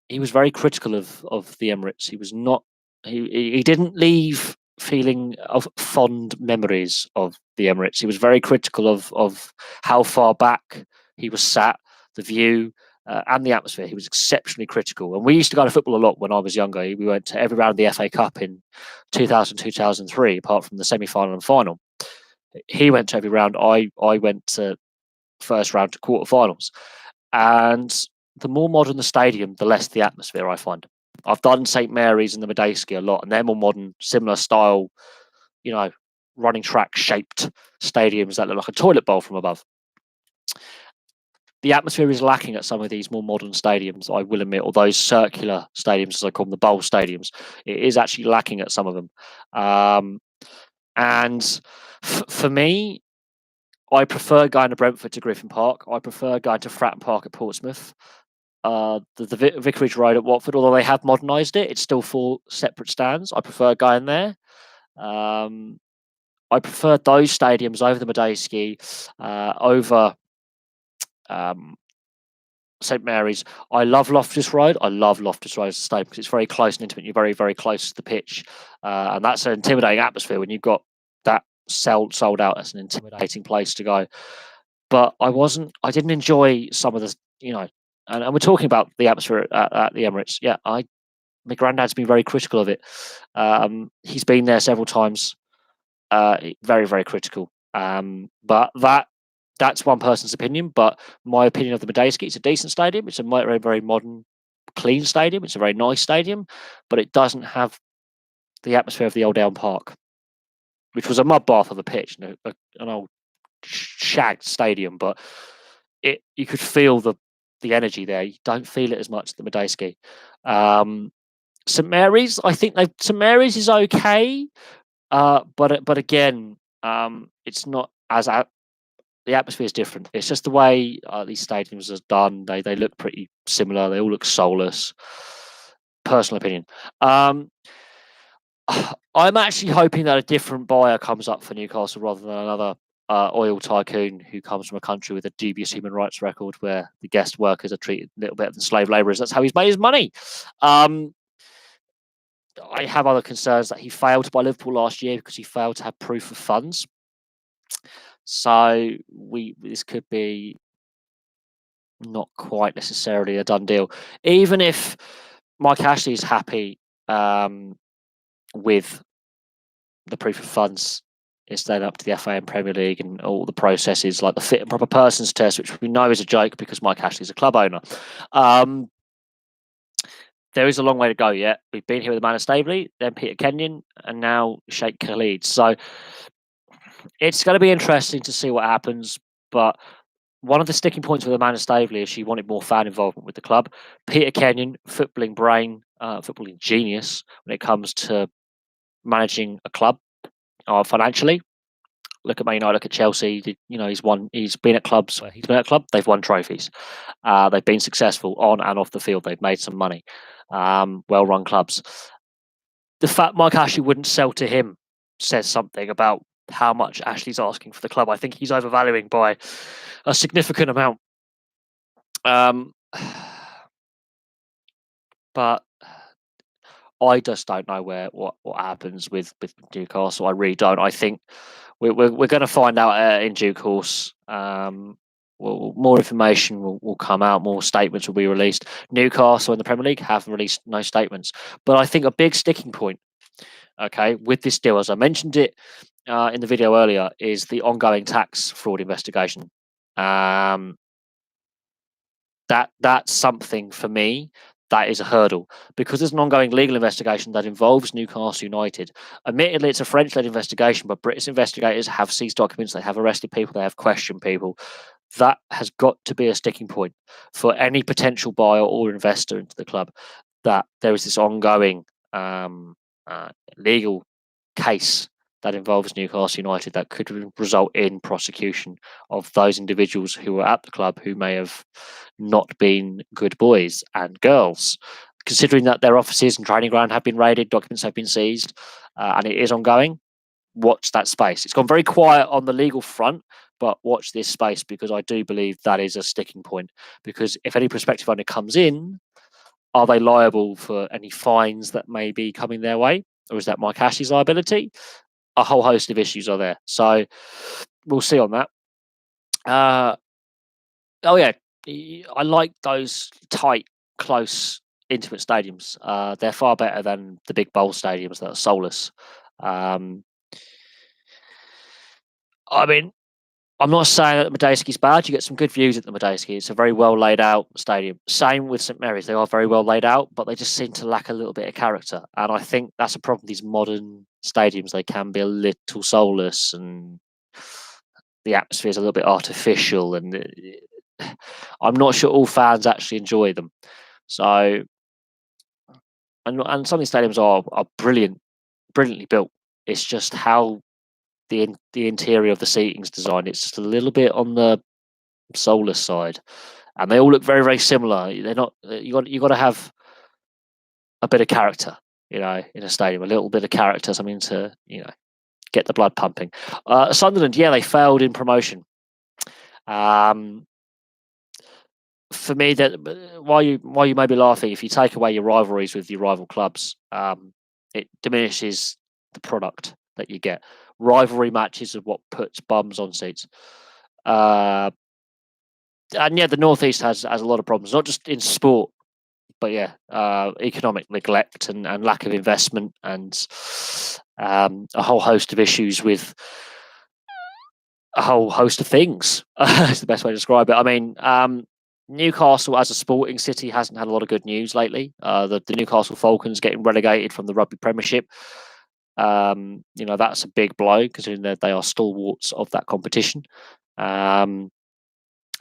he was very critical of the Emirates. He was not. He didn't leave feeling of fond memories of the Emirates. He was very critical of how far back he was sat, the view, and the atmosphere. He was exceptionally critical. And we used to go to football a lot when I was younger. We went to every round of the FA Cup in 2000, 2003, apart from the semi-final and final. He went to every round. I went to first round to quarterfinals. And the more modern the stadium, the less the atmosphere, I find. I've done St Mary's and the Medeski a lot, and they're more modern, similar style, running track shaped stadiums that look like a toilet bowl from above. The atmosphere is lacking at some of these more modern stadiums, I will admit, or those circular stadiums, as I call them, the bowl stadiums. It is actually lacking at some of them. And for me, I prefer going to Brentford to Griffin Park. I prefer going to Fratton Park at Portsmouth. The Vicarage Road at Watford, although they have modernised it, it's still 4 separate stands. I prefer going there. I prefer those stadiums over the Medeski, over St Mary's. I love Loftus Road. I love Loftus Road as a stadium because it's very close and intimate. You're very, very close to the pitch, and that's an intimidating atmosphere when you've got that sold out. That's an intimidating place to go. But I didn't enjoy some of the, and we're talking about the atmosphere at the Emirates. Yeah, my granddad's been very critical of it. He's been there several times. Very, very critical. But that's one person's opinion. But my opinion of the Medeski, it's a decent stadium. It's a very, very modern, clean stadium. It's a very nice stadium, but it doesn't have the atmosphere of the old Elm Park, which was a mud bath of a pitch, an old shagged stadium, but you could feel the energy there. You don't feel it as much at the Medeski. St Mary's, I think St Mary's is okay, but again, it's not as the atmosphere is different. It's just the way these stadiums are done. They look pretty similar. They all look soulless. Personal opinion. I'm actually hoping that a different buyer comes up for Newcastle rather than another oil tycoon who comes from a country with a dubious human rights record where the guest workers are treated a little better than slave labourers. That's how he's made his money. I have other concerns that he failed to buy Liverpool last year because he failed to have proof of funds. So this could be not quite necessarily a done deal. Even if Mike Ashley is happy with the proof of funds, it's then up to the FA and Premier League and all the processes like the fit and proper persons test, which we know is a joke because Mike Ashley is a club owner. There is a long way to go yet. We've been here with Amanda Staveley, then Peter Kenyon, and now Sheikh Khalid. So it's going to be interesting to see what happens. But one of the sticking points with Amanda Staveley is she wanted more fan involvement with the club. Peter Kenyon, footballing brain, footballing genius when it comes to managing a club financially. Look at Man United, look at Chelsea. He's been at clubs where he's been at a club. They've won trophies. They've been successful on and off the field. They've made some money. Well-run clubs. The fact Mike Ashley wouldn't sell to him says something about how much Ashley's asking for the club. I think he's overvaluing by a significant amount. But I just don't know what happens with Newcastle. I really don't. I think we're going to find out in due course. More information will come out, more statements will be released. Newcastle and the Premier League have released no statements. But I think a big sticking point, okay, with this deal, as I mentioned it in the video earlier, is the ongoing tax fraud investigation. That's something for me that is a hurdle because there's an ongoing legal investigation that involves Newcastle United. Admittedly, it's a French-led investigation, but British investigators have seized documents, they have arrested people, they have questioned people. That has got to be a sticking point for any potential buyer or investor into the club, that there is this ongoing legal case that involves Newcastle United that could result in prosecution of those individuals who were at the club who may have not been good boys and girls. Considering that their offices and training ground have been raided, documents have been seized, and it is ongoing, watch that space. It's gone very quiet on the legal front, but watch this space because I do believe that is a sticking point. Because if any prospective owner comes in, are they liable for any fines that may be coming their way? Or is that Mike Ashley's liability? A whole host of issues are there. So we'll see on that. Oh, yeah. I like those tight, close, intimate stadiums. They're far better than the big bowl stadiums that are soulless. I mean, I'm not saying that the Madejski's bad. You get some good views at the Madejski. It's a very well laid out stadium. Same with St Mary's. They are very well laid out, but they just seem to lack a little bit of character. And I think that's a problem with these modern stadiums. They can be a little soulless and the atmosphere is a little bit artificial. And I'm not sure all fans actually enjoy them. So, and some of these stadiums are brilliantly built. It's just how the interior of the seating is designed. It's just a little bit on the soulless side, and they all look very, very similar. They're not. You got to have a bit of character, in a stadium. A little bit of character, something to get the blood pumping. Sunderland, yeah, they failed in promotion. For me, that while you may be laughing, if you take away your rivalries with your rival clubs, it diminishes the product that you get. Rivalry matches are what puts bums on seats. And yeah, the Northeast has a lot of problems, not just in sport, but yeah, economic neglect and lack of investment, and a whole host of issues with a whole host of things. Is the best way to describe it. I mean, Newcastle as a sporting city hasn't had a lot of good news lately. The Newcastle Falcons getting relegated from the Rugby Premiership. That's a big blow considering that they are stalwarts of that competition. And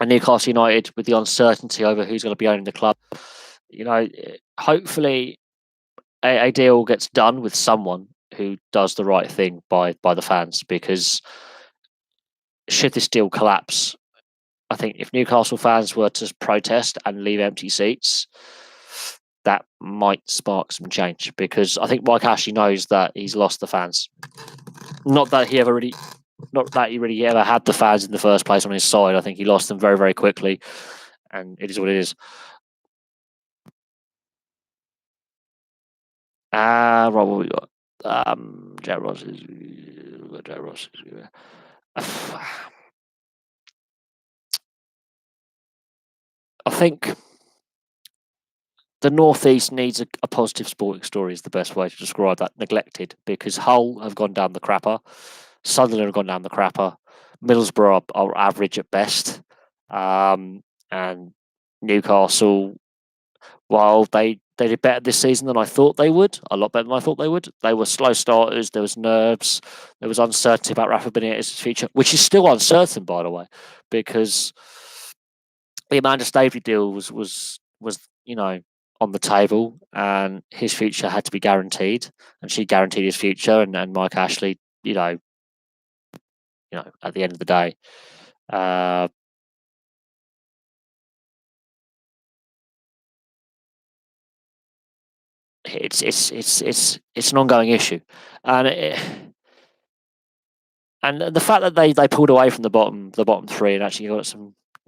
Newcastle United, with the uncertainty over who's going to be owning the club, hopefully a deal gets done with someone who does the right thing by the fans. Because should this deal collapse, I think if Newcastle fans were to protest and leave empty seats, that might spark some change. Because I think Mike Ashley knows that he's lost the fans. Not that he really ever had the fans in the first place on his side. I think he lost them very, very quickly, and it is what it is. Right, what we got? Jack Ross is. Jack Ross is. I think the Northeast needs a positive sporting story is the best way to describe that. Neglected, because Hull have gone down the crapper, Sunderland have gone down the crapper, Middlesbrough are average at best, and Newcastle, while they did better this season than I thought they would, a lot better than I thought they would. They were slow starters. There was nerves. There was uncertainty about Rafa Benitez's future, which is still uncertain, by the way, because the Amanda Staveley deal was on the table, and his future had to be guaranteed, and she guaranteed his future, and Mike Ashley, at the end of the day, it's an ongoing issue, and the fact that they pulled away from the bottom three and actually got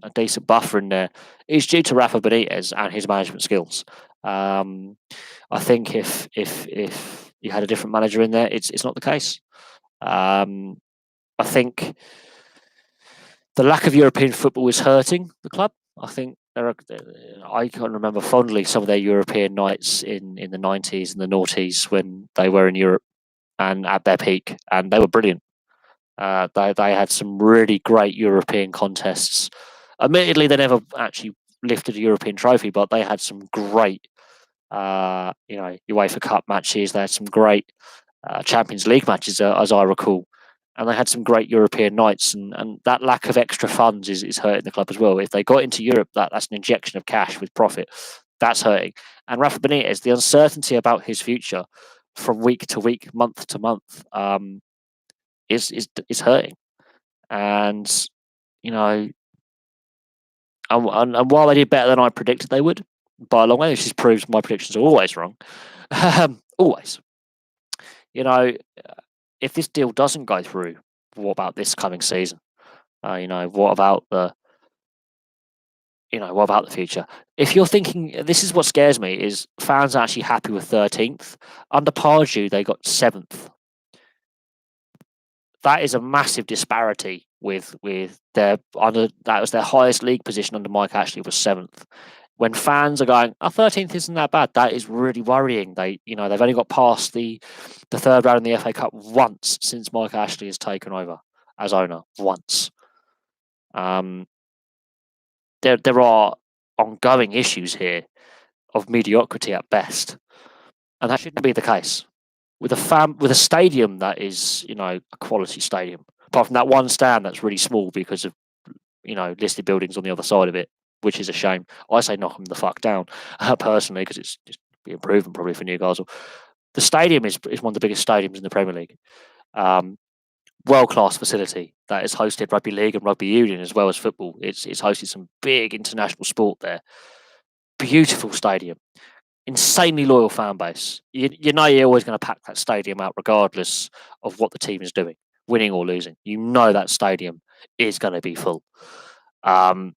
a decent buffer in there is due to Rafa Benitez and his management skills. I think if you had a different manager in there, it's not the case. I think the lack of European football is hurting the club. I think I can remember fondly some of their European nights in the 90s and the noughties when they were in Europe and at their peak, and they were brilliant. They had some really great European contests. Admittedly, they never actually lifted a European trophy, but they had some great, UEFA Cup matches. They had some great Champions League matches, as I recall, and they had some great European nights. And that lack of extra funds is hurting the club as well. If they got into Europe, that's an injection of cash with profit. That's hurting. And Rafa Benitez, the uncertainty about his future from week to week, month to month, is hurting. And you know, and while they did better than I predicted they would, by a long way, this just proves my predictions are always wrong. Always. You know, if this deal doesn't go through, what about this coming season? What about what about the future? If you're thinking, this is what scares me, is fans are actually happy with 13th. Under Pardew, they got 7th. That is a massive disparity with their under that was their highest league position under Mike Ashley was 7th. When fans are going, 13th isn't that bad, that is really worrying. They've only got past the third round in the FA Cup once since Mike Ashley has taken over as owner. Once. There are ongoing issues here of mediocrity at best, and that shouldn't be the case. With a stadium that is, a quality stadium, apart from that one stand that's really small because of, listed buildings on the other side of it, which is a shame. I say knock them the fuck down, personally, because it's just be improvement probably for Newcastle. The stadium is one of the biggest stadiums in the Premier League. World-class facility that has hosted rugby league and rugby union as well as football. It's hosted some big international sport there. Beautiful stadium. Insanely loyal fan base. You're always going to pack that stadium out regardless of what the team is doing, winning or losing. That stadium is going to be full. The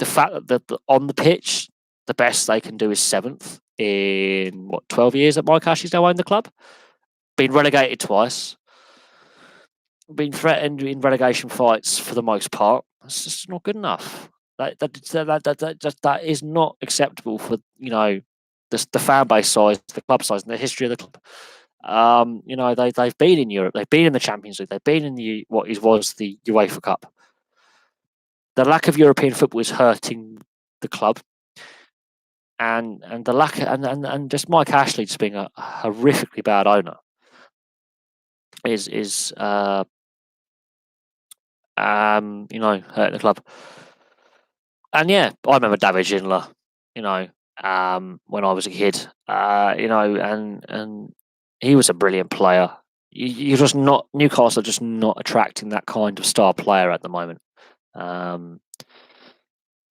fact that on the pitch, the best they can do is 7th in 12 years that Mike Ashley's now owned the club. Been relegated twice. Been threatened in relegation fights for the most part. That's just not good enough. That is not acceptable for the fan base size, the club size, and the history of the club. They've been in Europe, they've been in the Champions League, they've been in the was the UEFA Cup. The lack of European football is hurting the club, and the lack and just Mike Ashley just being a horrifically bad owner is hurting the club. And yeah, I remember David Ginola, when I was a kid, and he was a brilliant player. You're just not Newcastle are just not attracting that kind of star player at the moment.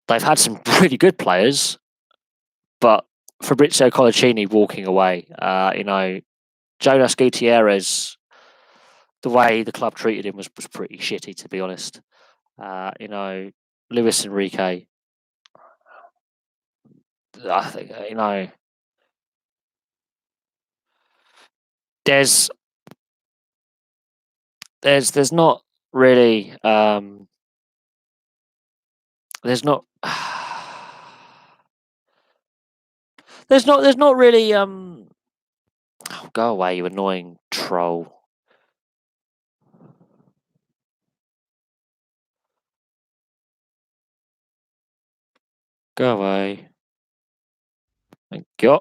They've had some really good players, but Fabrizio Colaccini walking away, Jonas Gutierrez, the way the club treated him was pretty shitty, to be honest. Luis Enrique, I think, there's not really there's not really go away, you annoying troll. Go away. Thank you.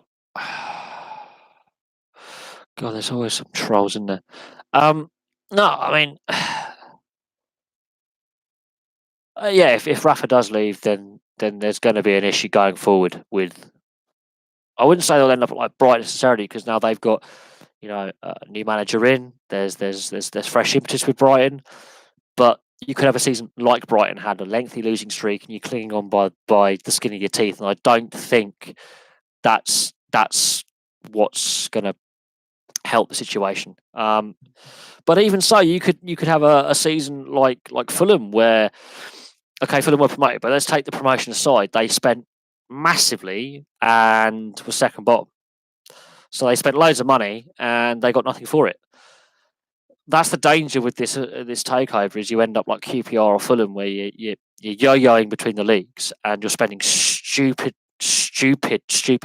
God, there's always some trolls in there. No, I mean, yeah, if Rafa does leave, then there's going to be an issue going forward with. I wouldn't say they'll end up like Brighton necessarily, because now they've got a new manager in. There's fresh impetus with Brighton, but you could have a season like Brighton had, a lengthy losing streak, and you're clinging on by the skin of your teeth. And I don't think that's what's going to help the situation. But even so, you could have a season like Fulham, where Fulham were promoted, but let's take the promotion aside. They spent massively and were second bottom. So they spent loads of money and they got nothing for it. That's the danger with this takeover, is you end up like QPR or Fulham, where you're yo-yoing between the leagues and you're spending stupid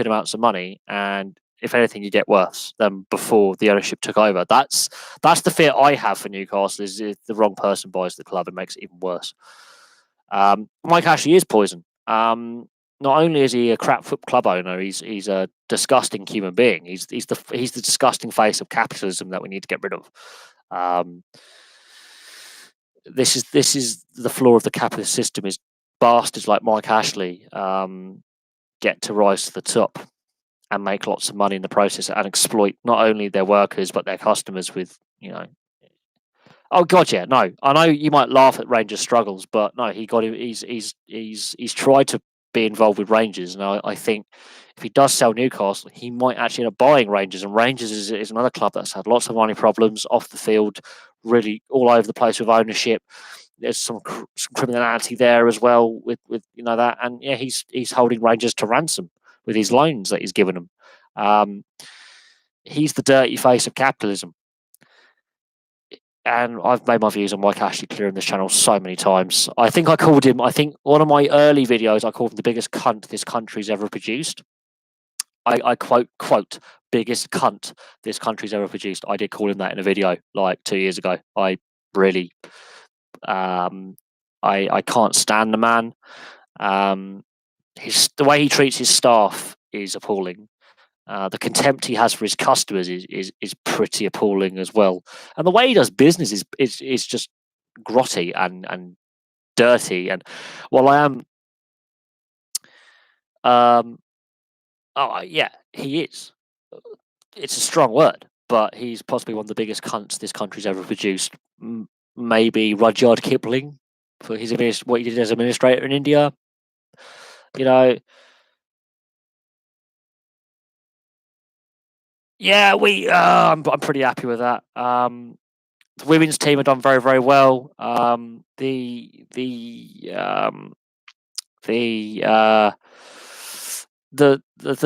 amounts of money, and if anything, you get worse than before the ownership took over. That's the fear I have for Newcastle, is if the wrong person buys the club, it makes it even worse. Mike Ashley is poison. Not only is he a crap club owner, he's a disgusting human being. He's the disgusting face of capitalism that we need to get rid of. This is the flaw of the capitalist system: is bastards like Mike Ashley get to rise to the top and make lots of money in the process, and exploit not only their workers but their customers with Oh God, yeah, no. I know you might laugh at Rangers' struggles, but no, he got him. He's tried to be involved with Rangers, and I think if he does sell Newcastle, he might actually end up buying Rangers. And Rangers is another club that's had lots of money problems off the field, really all over the place with ownership. There's some criminality there as well with that, and yeah, he's holding Rangers to ransom with his loans that he's given them. Um, he's the dirty face of capitalism. And I've made my views on Mike Ashley clear on this channel so many times. I think I think one of my early videos, I called him the biggest cunt this country's ever produced. I quote, biggest cunt this country's ever produced. I did call him that in a video like 2 years ago. I really, I can't stand the man. The way he treats his staff is appalling. The contempt he has for his customers is pretty appalling as well, and the way he does business is just grotty and dirty. And while I am, yeah, he is. It's a strong word, but he's possibly one of the biggest cunts this country's ever produced. Maybe Rudyard Kipling for what he did as administrator in India. You know, yeah, I'm pretty happy with that. The women's team have done very, very well. The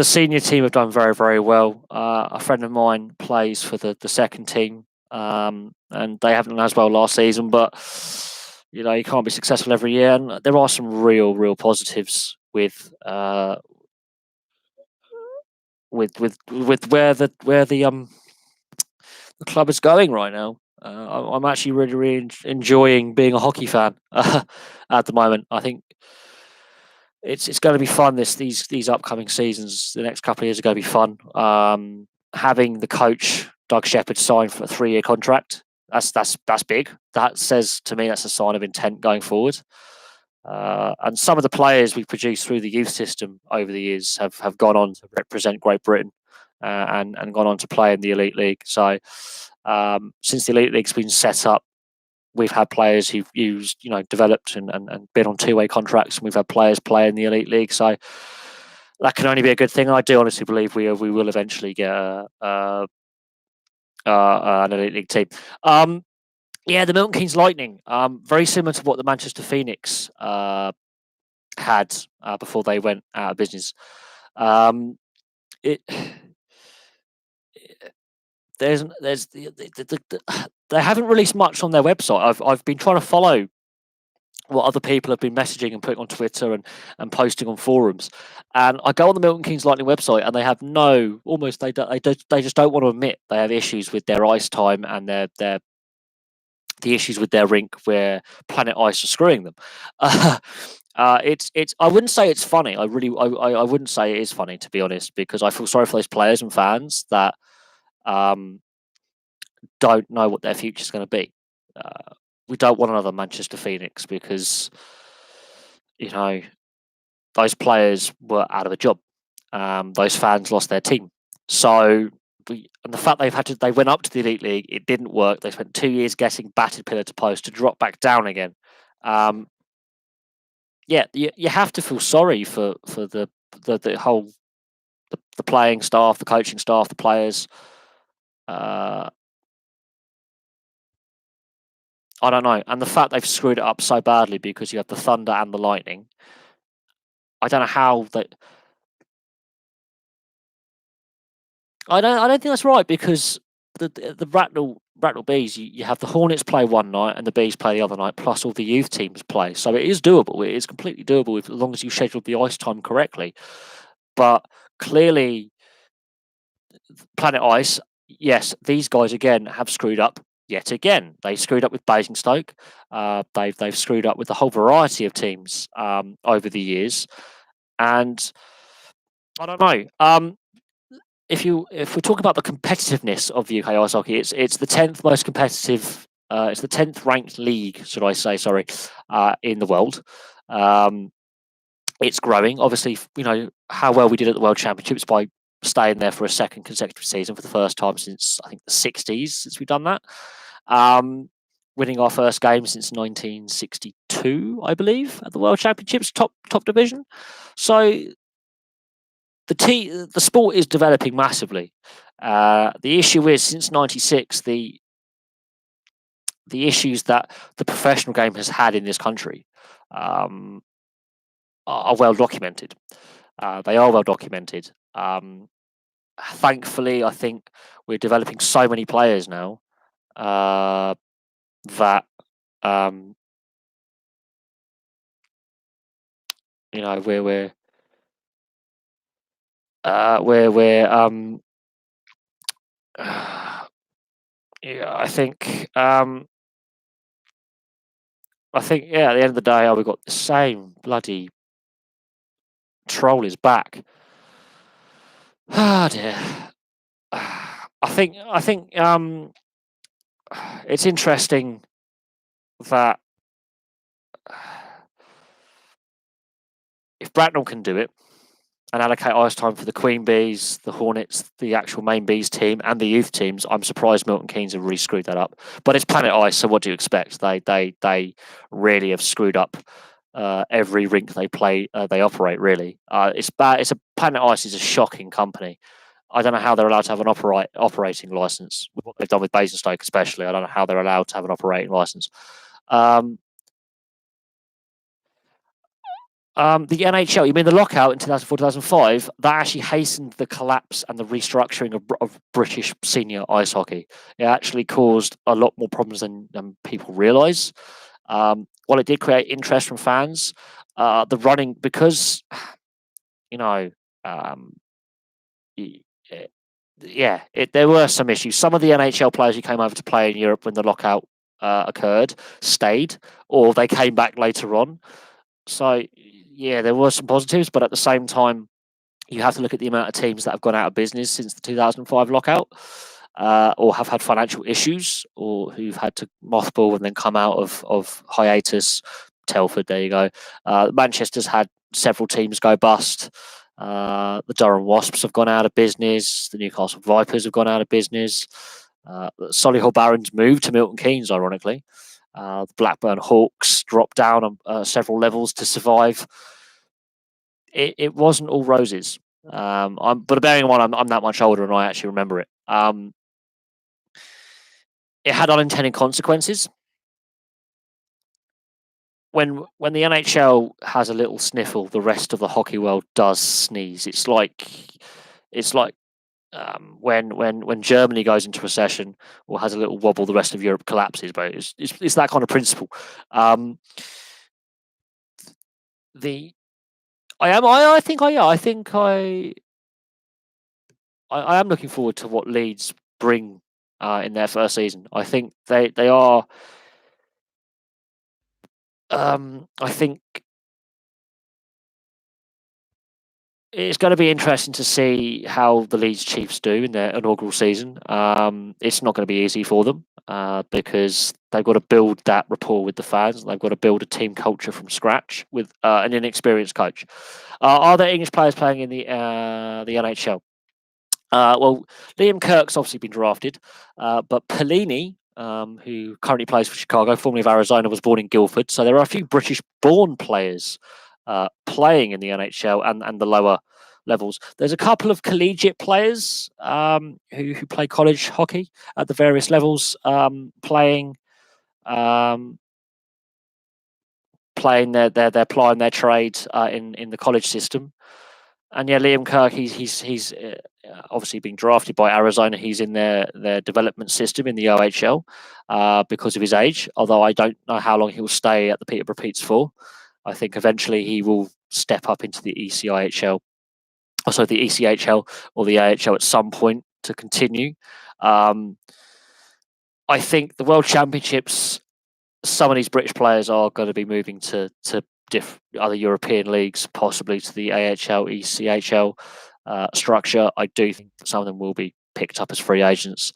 senior team have done very, very well. A friend of mine plays for the second team, and they haven't done as well last season. But you can't be successful every year, and there are some real positives with where the club is going right now. I'm actually really enjoying being a hockey fan at the moment. I think it's going to be fun. These upcoming seasons, the next couple of years are going to be fun. Having the coach Doug Shepherd sign for a 3-year contract, that's big. That says to me that's a sign of intent going forward. And some of the players we've produced through the youth system over the years have gone on to represent Great Britain and gone on to play in the Elite League. So since the Elite League's been set up, we've had players who've developed and been on 2-way contracts, and we've had players play in the Elite League. So that can only be a good thing. And I do honestly believe we will eventually get an Elite League team. Yeah, the Milton Keynes Lightning, very similar to what the Manchester Phoenix had before they went out of business. They haven't released much on their website. I've been trying to follow what other people have been messaging and putting on Twitter and posting on forums, and I go on the Milton Keynes Lightning website, and they have they just don't want to admit they have issues with their ice time and the issues with their rink where Planet Ice are screwing them. It's I wouldn't say it's funny. I wouldn't say it is funny, to be honest, because I feel sorry for those players and fans that don't know what their future is going to be. We don't want another Manchester Phoenix because those players were out of a job. Those fans lost their team. So and the fact they went up to the Elite League, it didn't work. They spent 2 years getting battered pillar to post to drop back down again. Yeah, you have to feel sorry for the whole the playing staff, the coaching staff, the players. I don't know, and the fact they've screwed it up so badly because you have the Thunder and the Lightning. I don't know how they. I don't think that's right, because the Bracknell Bees, you have the Hornets play one night and the Bees play the other night, plus all the youth teams play. So it is doable. It is completely doable as long as you schedule the ice time correctly. But clearly, Planet Ice, yes, these guys again have screwed up yet again. They screwed up with Basingstoke. They've screwed up with a whole variety of teams over the years, and I don't know. If we talk about the competitiveness of UK ice hockey, it's the 10th most competitive. It's the 10th ranked league, should I say? Sorry, in the world. It's growing. Obviously, how well we did at the World Championships by staying there for a second consecutive season for the first time since I think the 60s since we've done that. winning our first game since 1962, I believe, at the World Championships, top division. So the sport is developing massively. The issue is since '96, the issues that the professional game has had in this country are well documented. They are well documented. Thankfully, I think we're developing so many players now that you know we're yeah, yeah, at the end of the day, we've got the same bloody troll is back. Ah, dear. I think it's interesting that if Bracknell can do it and allocate ice time for the Queen Bees, the Hornets, the actual main Bees team, and the youth teams, I'm surprised Milton Keynes have really screwed that up. But it's Planet Ice, so what do you expect? They really have screwed up every rink they operate. Really, it's bad. Planet Ice is a shocking company. I don't know how they're allowed to have an operating license. What they've done with Basingstoke, especially, I don't know how they're allowed to have an operating license. The NHL, you mean the lockout in 2004-2005, that actually hastened the collapse and the restructuring of British senior ice hockey. It actually caused a lot more problems than people realise. While it did create interest from fans, the running, because, you know, there were some issues. Some of the NHL players who came over to play in Europe when the lockout occurred stayed, or they came back later on. So, yeah, there were some positives, but at the same time, you have to look at the amount of teams that have gone out of business since the 2005 lockout, or have had financial issues, or who've had to mothball and then come out of hiatus. Telford, there you go. Manchester's had several teams go bust. The Durham Wasps have gone out of business. The Newcastle Vipers have gone out of business. Solihull Barons moved to Milton Keynes, ironically. The Blackburn Hawks dropped down on several levels to survive. It wasn't all roses. But bearing in mind, I'm that much older and I actually remember it. It had unintended consequences. When the NHL has a little sniffle, the rest of the hockey world does sneeze. It's like when Germany goes into recession or has a little wobble, the rest of Europe collapses. But it's that kind of principle. I am looking forward to what Leeds bring in their first season. I think they are. I think it's going to be interesting to see how the Leeds Chiefs do in their inaugural season. It's not going to be easy for them because they've got to build that rapport with the fans. They've got to build a team culture from scratch with an inexperienced coach. Are there English players playing in the NHL? Well, Liam Kirk's obviously been drafted, but Pelini, who currently plays for Chicago, formerly of Arizona, was born in Guildford. So there are a few British-born players playing in the NHL and the lower levels. There's a couple of collegiate players who play college hockey at the various levels, playing their trade in the college system. And yeah, Liam Kirk, he's obviously been drafted by Arizona. He's in their development system in the OHL because of his age. Although I don't know how long he'll stay at the Peterborough Petes for. I think eventually he will step up into the ECIHL, also the ECHL or the AHL at some point to continue. I think the World Championships, some of these British players are going to be moving to other European leagues, possibly to the AHL, ECHL structure. I do think that some of them will be picked up as free agents.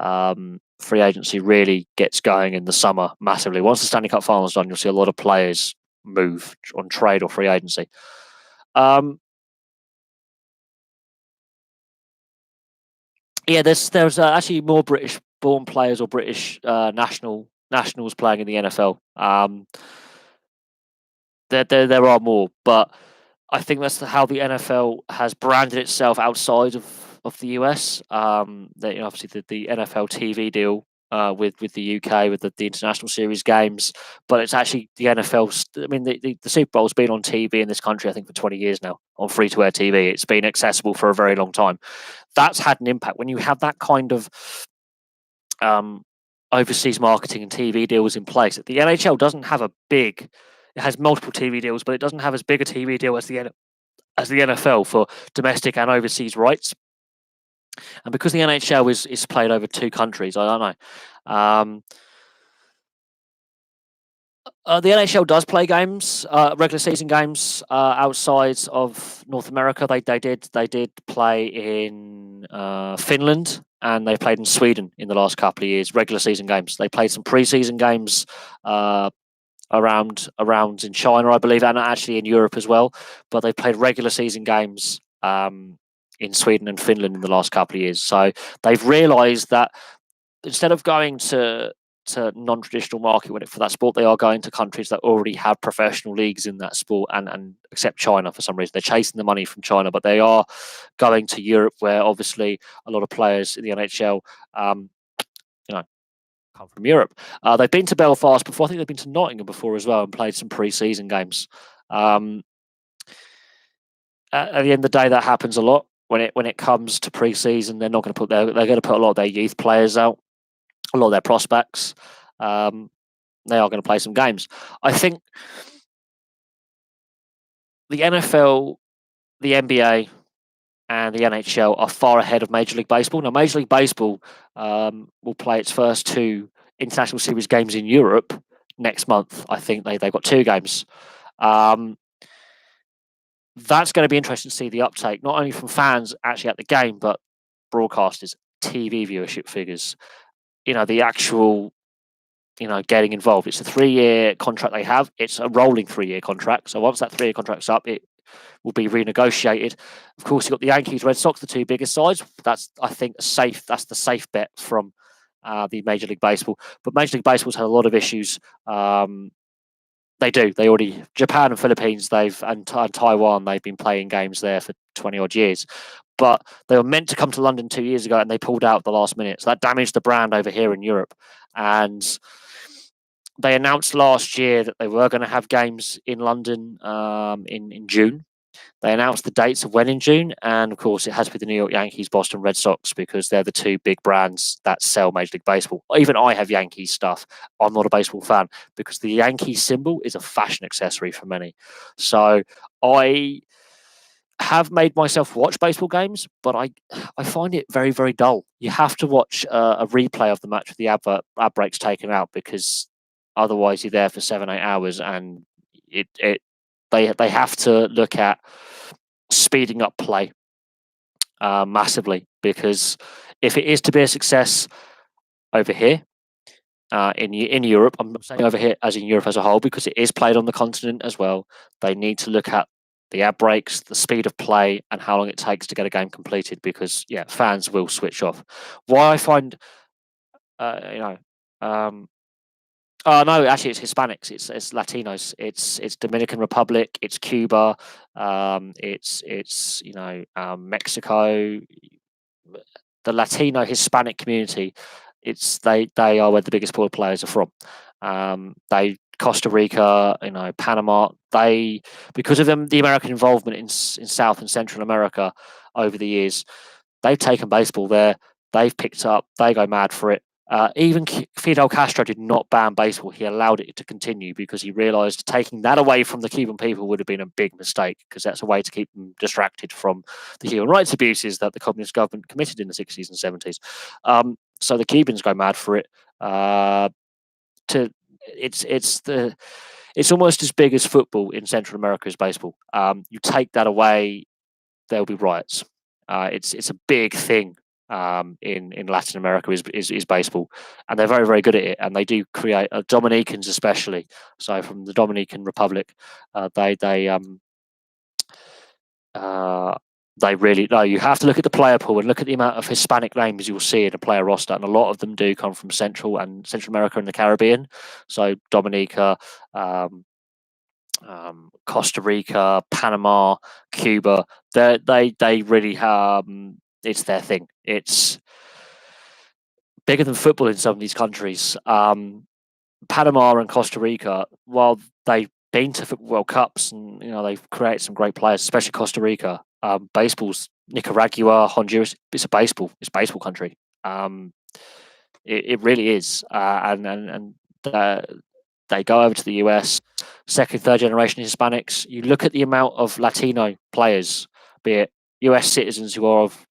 Free agency really gets going in the summer massively. Once the Stanley Cup final is done, you'll see a lot of players move on trade or free agency. There's actually more British-born players or British national nationals playing in the NFL. There are more, but I think that's how the NFL has branded itself outside of the US. Obviously the NFL TV deal with the UK with the international series games, but it's actually the NFL. I mean, the Super Bowl's been on TV in this country, I think, for 20 years now on free to air TV. It's been accessible for a very long time. That's had an impact when you have that kind of overseas marketing and TV deals in place. The NHL doesn't have a big. It has multiple TV deals, but it doesn't have as big a TV deal as the NFL for domestic and overseas rights. And because the NHL is played over two countries, I don't know. The NHL does play games, regular season games outside of North America. They did play in Finland, and they played in Sweden in the last couple of years. Regular season games. They played some preseason games around in China, I believe, and actually in Europe as well. But they played regular season games in Sweden and Finland in the last couple of years. So they've realised that instead of going to non-traditional market for that sport, they are going to countries that already have professional leagues in that sport, and except China for some reason. They're chasing the money from China, but they are going to Europe, where obviously a lot of players in the NHL come from Europe. They've been to Belfast before. I think they've been to Nottingham before as well and played some pre-season games. At the end of the day, that happens a lot when it comes to pre-season. They're not going to put they're going to put a lot of their youth players out, a lot of their prospects. They are going to play some games. I think the NFL, the NBA, and the NHL are far ahead of Major League Baseball. Now, Major League Baseball will play its first two international series games in Europe next month. I think they've got two games. That's going to be interesting to see the uptake, not only from fans actually at the game, but broadcasters, TV viewership figures. The actual, getting involved. It's a 3-year contract they have. It's a rolling 3-year contract. So once that 3-year contract's up, it will be renegotiated. Of course, you've got the Yankees, Red Sox, the two biggest sides. That's, I think, That's the safe bet from the Major League Baseball. But Major League Baseball's had a lot of issues. They do. They already Japan and Philippines. And Taiwan. They've been playing games there for 20 odd years. But they were meant to come to London 2 years ago, and they pulled out at the last minute. So that damaged the brand over here in Europe. And they announced last year that they were going to have games in London in June. They announced the dates of when in June, and of course, it has to be the New York Yankees, Boston Red Sox, because they're the two big brands that sell Major League Baseball. Even I have Yankees stuff. I'm not a baseball fan because the Yankees symbol is a fashion accessory for many. So I have made myself watch baseball games, but I find it very, very dull. You have to watch a replay of the match with the ad breaks taken out, because otherwise you're there for 7-8 hours, and they have to look at speeding up play massively, because if it is to be a success over here in Europe, I'm not saying over here as in Europe as a whole, because it is played on the continent as well, they need to look at the ad breaks, the speed of play, and how long it takes to get a game completed, because fans will switch off. Why I find no, actually, it's Hispanics. It's Latinos. It's Dominican Republic. It's Cuba. It's Mexico. The Latino Hispanic community. They are where the biggest pool players are from. Costa Rica, Panama. Because of the American involvement in South and Central America over the years, they've taken baseball there. They've picked up. They go mad for it. Even Fidel Castro did not ban baseball. He allowed it to continue because he realized taking that away from the Cuban people would have been a big mistake, because that's a way to keep them distracted from the human rights abuses that the communist government committed in the 60s and 70s. So the Cubans go mad for it. It's almost as big as football in Central America as baseball. You take that away, there'll be riots. It's a big thing in Latin America is baseball, and they're very, very good at it, and they do create Dominicans especially. So from the Dominican Republic, they They really no. You have to look at the player pool and look at the amount of Hispanic names you'll see in a player roster, and a lot of them do come from Central America and the Caribbean. So Dominica, Costa Rica, Panama, Cuba. They really it's their thing. It's bigger than football in some of these countries. Panama and Costa Rica, while they've been to football World Cups and they've created some great players, especially Costa Rica. Baseball's Nicaragua, Honduras. It's baseball country. It really is, and they go over to the US, second, third generation Hispanics. You look at the amount of Latino players, be it US citizens who are of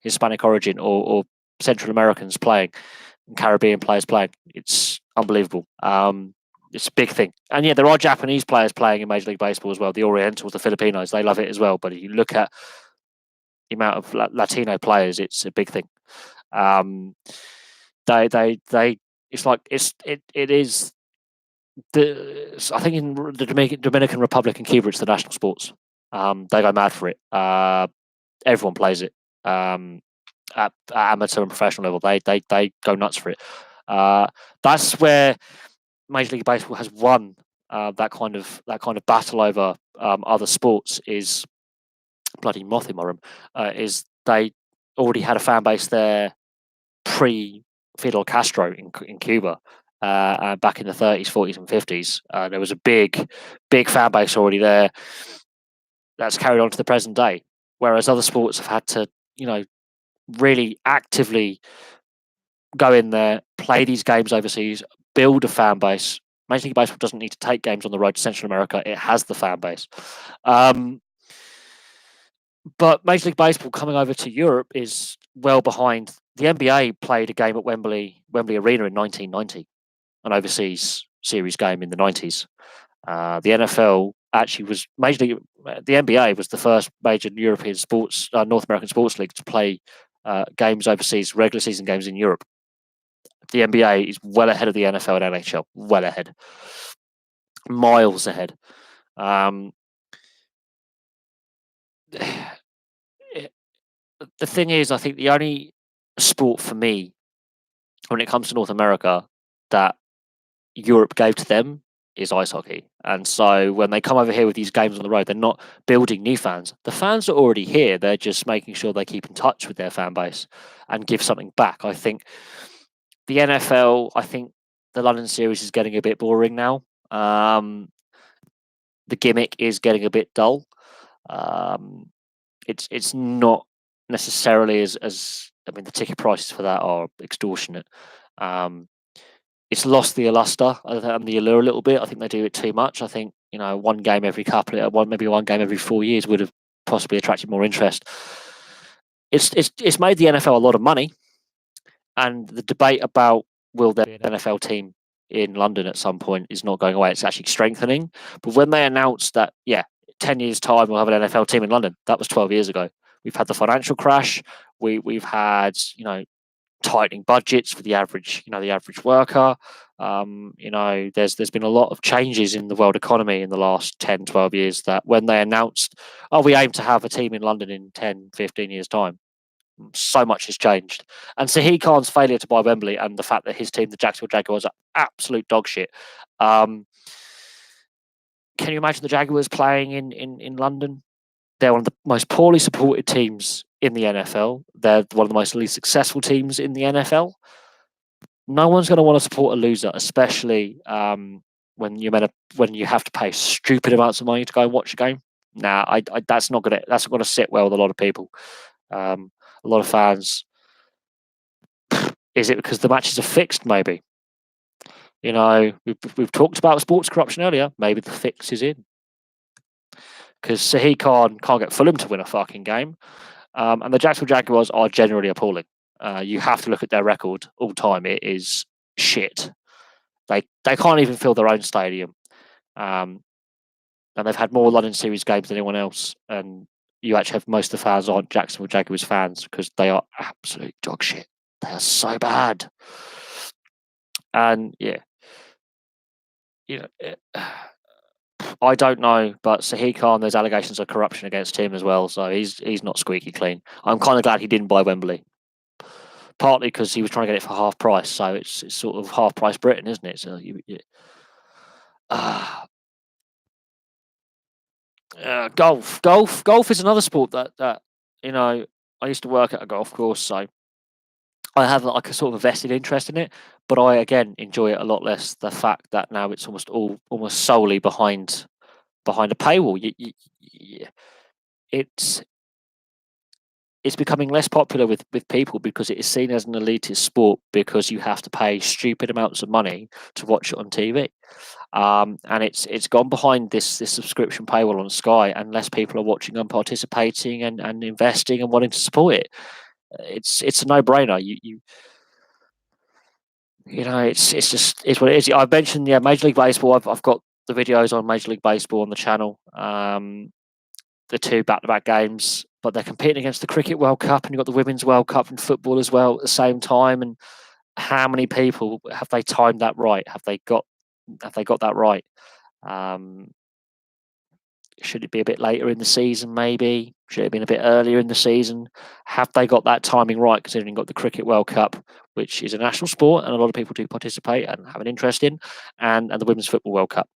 Hispanic origin or Central Americans playing, and Caribbean players playing. It's unbelievable. It's a big thing. And yeah, there are Japanese players playing in Major League Baseball as well. The Orientals, the Filipinos, they love it as well. But if you look at the amount of Latino players, it's a big thing. It is. I think in the Dominican Republic and Cuba, it's the national sports. They go mad for it. Everyone plays it. At amateur and professional level, they go nuts for it. That's where Major League Baseball has won that kind of battle over other sports. Is bloody moth in my room. Is they already had a fan base there pre Fidel Castro in Cuba. Back in the 30s, 40s, and 50s, there was a big fan base already there that's carried on to the present day. Whereas other sports have had to, really actively go in there, play these games overseas, build a fan base. Major League Baseball doesn't need to take games on the road to Central America. It has the fan base. But Major League Baseball coming over to Europe is well behind. The NBA played a game at Wembley Arena in 1990, an overseas series game in the 90s. The NFL actually was the NBA was the first major European sports, North American sports league to play games overseas, regular season games in Europe. The NBA is well ahead of the NFL and NHL, well ahead, miles ahead. The thing is, I think the only sport for me, when it comes to North America, that Europe gave to them is ice hockey. And so when they come over here with these games on the road, they're not building new fans. The fans are already here. They're just making sure they keep in touch with their fan base and give something back. I think the NFL, I think the London series is getting a bit boring now. The gimmick is getting a bit dull. It's not necessarily as the ticket prices for that are extortionate. It's lost the luster and the allure a little bit. I think they do it too much. I think one game every maybe one game every 4 years would have possibly attracted more interest. It's made the NFL a lot of money, and the debate about will there be an NFL team in London at some point is not going away. It's actually strengthening. But when they announced that, 10 years time we'll have an NFL team in London, that was 12 years ago. We've had the financial crash. We've had tightening budgets for the average worker. There's been a lot of changes in the world economy in the last 10, 12 years that when they announced, we aim to have a team in London in 10, 15 years time, so much has changed. And Sahih Khan's failure to buy Wembley and the fact that his team, the Jacksonville Jaguars, are absolute dog shit. Can you imagine the Jaguars playing in London? They're one of the most poorly supported teams in the NFL. They're one of the most least successful teams in the NFL. No one's going to want to support a loser, especially when you have to pay stupid amounts of money to go and watch a game. That's not going to sit well with a lot of people. A lot of fans. Is it because the matches are fixed? Maybe. We've talked about sports corruption earlier. Maybe the fix is in. Because Sahih Khan can't get Fulham to win a fucking game. And the Jacksonville Jaguars are generally appalling. You have to look at their record all time. It is shit. They can't even fill their own stadium. And they've had more London Series games than anyone else. And you actually have most of the fans aren't Jacksonville Jaguars fans because they are absolute dog shit. They are so bad. And I don't know, but Sahih Khan, there's allegations of corruption against him as well, so he's not squeaky clean. I'm kind of glad he didn't buy Wembley, partly because he was trying to get it for half price, so it's sort of half price Britain, isn't it? So golf is another sport that I used to work at a golf course, so I have like a sort of a vested interest in it, but I again enjoy it a lot less. The fact that now it's almost solely behind a paywall. It's it's becoming less popular with people because it is seen as an elitist sport because you have to pay stupid amounts of money to watch it on TV. And it's gone behind this subscription paywall on Sky, and less people are watching and participating and investing and wanting to support it. It's a no brainer. It's what it is. I mentioned Major League Baseball. I've got the videos on Major League Baseball on the channel. The two back-to-back games, but they're competing against the Cricket World Cup, and you've got the Women's World Cup in football as well at the same time. And how many people have they timed that right? Have they got that right? Should it be a bit later in the season, maybe? Should it have been a bit earlier in the season? Have they got that timing right, considering you've got the Cricket World Cup, which is a national sport and a lot of people do participate and have an interest in, and the Women's Football World Cup,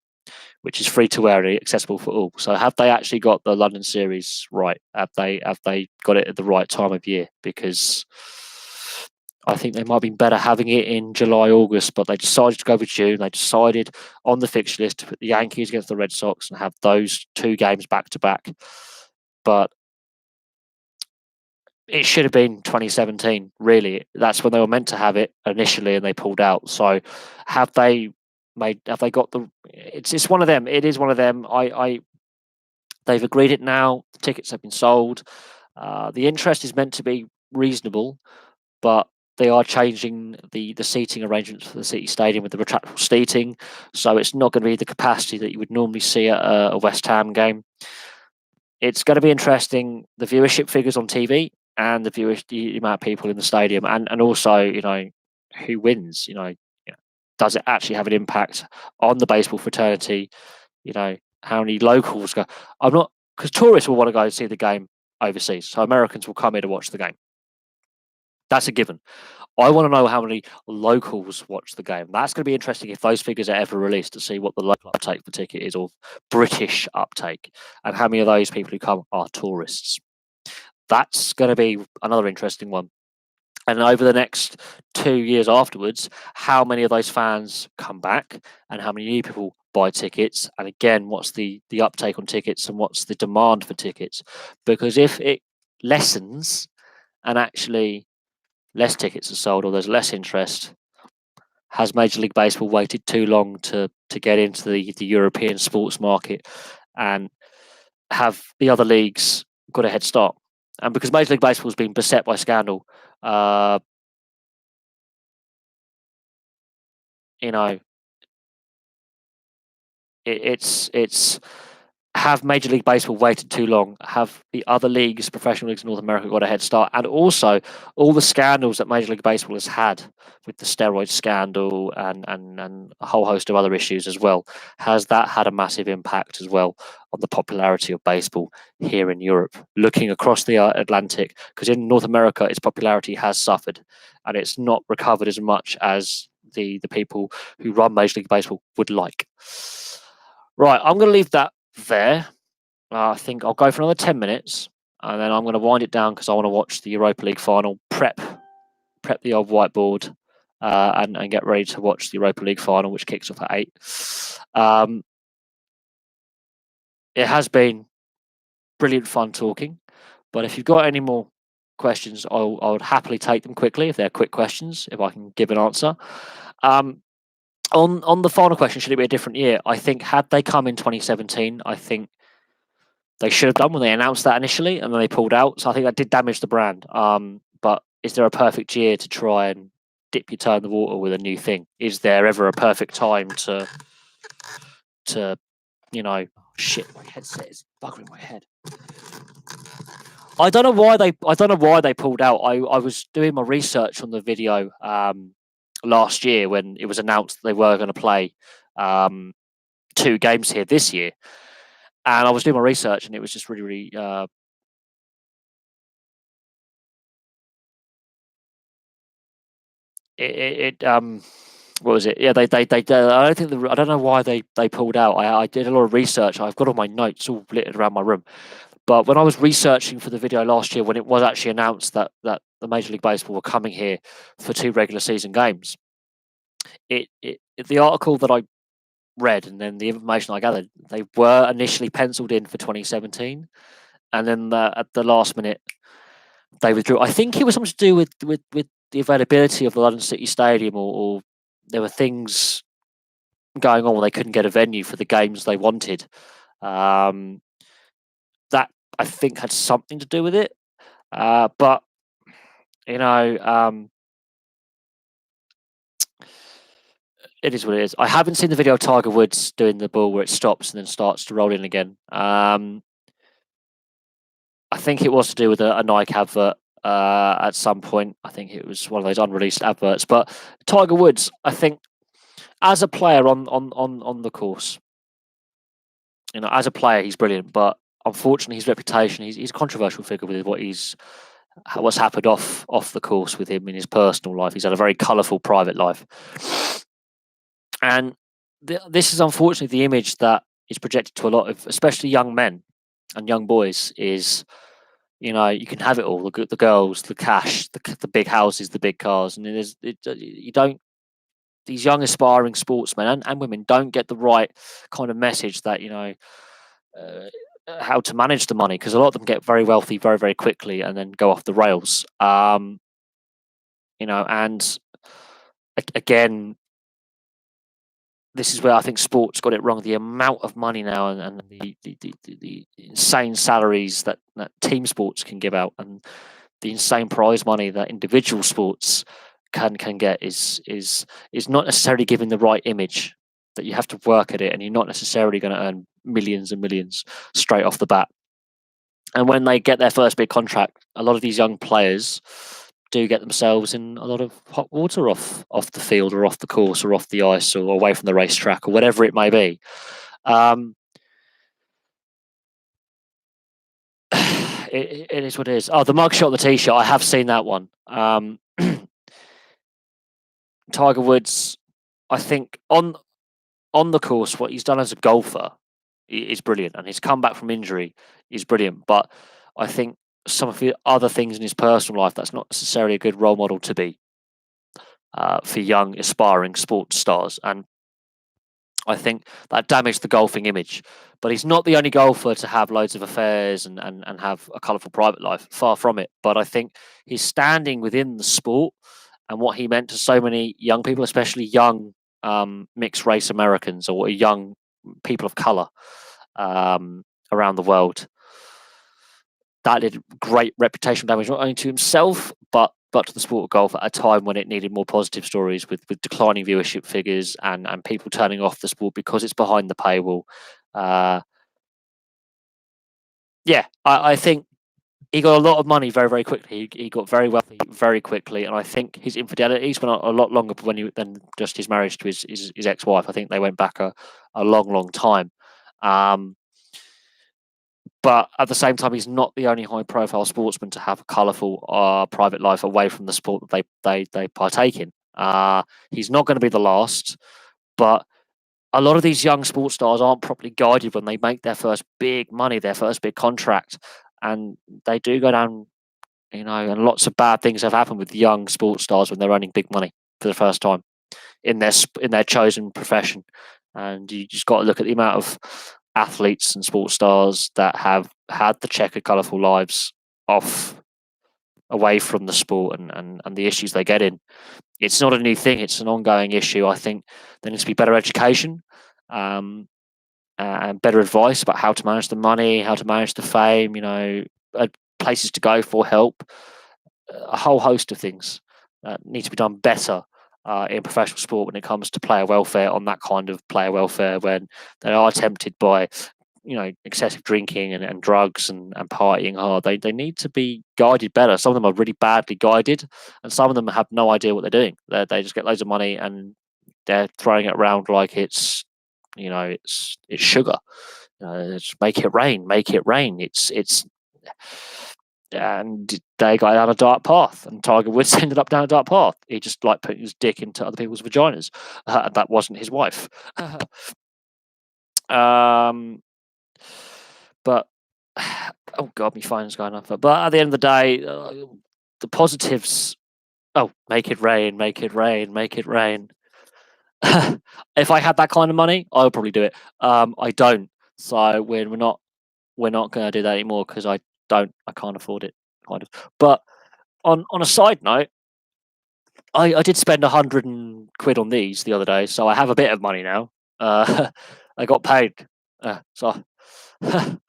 which is free to air and accessible for all. So have they actually got the London series right? Have they got it at the right time of year? Because I think they might be better having it in July, August, but they decided to go with June. They decided on the fixture list to put the Yankees against the Red Sox and have those two games back to back. But it should have been 2017, really. That's when they were meant to have it initially, and they pulled out. So have they got the? It's one of them. It is one of them. They've agreed it now. The tickets have been sold. The interest is meant to be reasonable, but they are changing the seating arrangements for the City Stadium with the retractable seating, so it's not going to be the capacity that you would normally see at a West Ham game. It's going to be interesting, the viewership figures on TV and the amount of people in the stadium, and also who wins. Does it actually have an impact on the baseball fraternity? How many locals go? I'm not, because tourists will want to go and see the game overseas, so Americans will come here to watch the game. That's a given. I want to know how many locals watch the game. That's going to be interesting if those figures are ever released, to see what the local uptake for ticket is, or British uptake, and how many of those people who come are tourists. That's going to be another interesting one. And over the next 2 years afterwards, how many of those fans come back and how many new people buy tickets? And again, what's the uptake on tickets and what's the demand for tickets? Because if it lessens and actually less tickets are sold or there's less interest, has Major League Baseball waited too long to get into the European sports market, and have the other leagues got a head start? And because Major League Baseball has been beset by scandal, it's have Major League Baseball waited too long? Have the other leagues, professional leagues in North America, got a head start? And also, all the scandals that Major League Baseball has had, with the steroid scandal and a whole host of other issues as well, has that had a massive impact as well on the popularity of baseball here in Europe? Looking across the Atlantic, because in North America, its popularity has suffered, and it's not recovered as much as the people who run Major League Baseball would like. Right, I'm going to leave that there. I think I'll go for another 10 minutes, and then I'm going to wind it down because I want to watch the Europa League final, prep the old whiteboard, and get ready to watch the Europa League final, which kicks off at 8. It has been brilliant fun talking, but if you've got any more questions, I would happily take them quickly if they're quick questions, if I can give an answer. On the final question, should it be a different year? I think had they come in 2017, I think they should have done when they announced that initially, and then they pulled out. So I think that did damage the brand. But is there a perfect year to try and dip your toe in the water with a new thing? Is there ever a perfect time to shit, my headset is buggering my head. I don't know why they pulled out. I was doing my research on the video last year when it was announced they were going to play 2 games here this year, and I was doing my research, and it was just really, really. What was it? Yeah, they I don't think I don't know why they pulled out. I did a lot of research. I've got all my notes all littered around my room. But when I was researching for the video last year, when it was actually announced that the Major League Baseball were coming here for 2 regular season games, the article that I read and then the information I gathered, they were initially penciled in for 2017, and then at the last minute they withdrew. I think it was something to do with the availability of the London City Stadium, or there were things going on where they couldn't get a venue for the games they wanted. That I think had something to do with it, but you know, it is what it is. I haven't seen the video of Tiger Woods doing the ball where it stops and then starts to roll in again. I think it was to do with a Nike advert at some point. I think it was one of those unreleased adverts. But Tiger Woods, I think, as a player on the course, as a player, he's brilliant. But unfortunately, his reputation, he's a controversial figure with what's happened off the course with him in his personal life. He's had a very colourful private life, and this is unfortunately the image that is projected to a lot of, especially young men and young boys. Is you can have it all: the girls, the cash, the big houses, the big cars, and you don't. These young aspiring sportsmen and women don't get the right kind of message that how to manage the money, because a lot of them get very wealthy very, very quickly and then go off the rails. And again, this is where I think sports got it wrong. The amount of money now and the insane salaries that team sports can give out, and the insane prize money that individual sports can get is not necessarily giving the right image. That you have to work at it, and you're not necessarily going to earn millions and millions straight off the bat. And when they get their first big contract, a lot of these young players do get themselves in a lot of hot water off the field or off the course or off the ice or away from the racetrack or whatever it may be. It is what it is. Oh, the mugshot, the t-shirt. I have seen that one. Tiger Woods, I think on the course, what he's done as a golfer is brilliant, and his comeback from injury is brilliant. But I think some of the other things in his personal life, that's not necessarily a good role model to be for young aspiring sports stars, and I think that damaged the golfing image. But he's not the only golfer to have loads of affairs and have a colourful private life. Far from it. But I think his standing within the sport and what he meant to so many young people, especially young mixed race Americans or young people of colour around the world, that did great reputational damage, not only to himself, but to the sport of golf at a time when it needed more positive stories with declining viewership figures and people turning off the sport because it's behind the paywall. I think he got a lot of money very, very quickly. He got very wealthy very quickly, and I think his infidelities went on a lot longer than just his marriage to his ex-wife. I think they went back a long, long time. But at the same time, he's not the only high-profile sportsman to have a colourful private life away from the sport that they partake in. He's not going to be the last, but a lot of these young sports stars aren't properly guided when they make their first big money, their first big contract, and they do go down, and lots of bad things have happened with young sports stars when they're earning big money for the first time in their chosen profession. And you just got to look at the amount of athletes and sports stars that have had the checkered, colourful lives away from the sport and the issues they get in. It's not a new thing. It's an ongoing issue. I think there needs to be better education and better advice about how to manage the money, how to manage the fame, places to go for help, a whole host of things that need to be done better in professional sport when it comes to player welfare, on that kind of player welfare, when they are tempted by excessive drinking and drugs and partying hard. They need to be guided better. Some of them are really badly guided, and some of them have no idea what they're doing. They just get loads of money and they're throwing it around like it's It's sugar. It's make it rain, make it rain. It's and they got down a dark path, and Tiger Woods ended up down a dark path. He just like putting his dick into other people's vaginas, and that wasn't his wife. um, but oh god, my phone's going off. But at the end of the day, the positives. Oh, make it rain, make it rain, make it rain. If I had that kind of money, I would probably do it. I don't, so we're not going to do that anymore because I can't afford it, kind of. But on a side note, I did spend 100 quid on these the other day, so I have a bit of money now. I got paid, so. But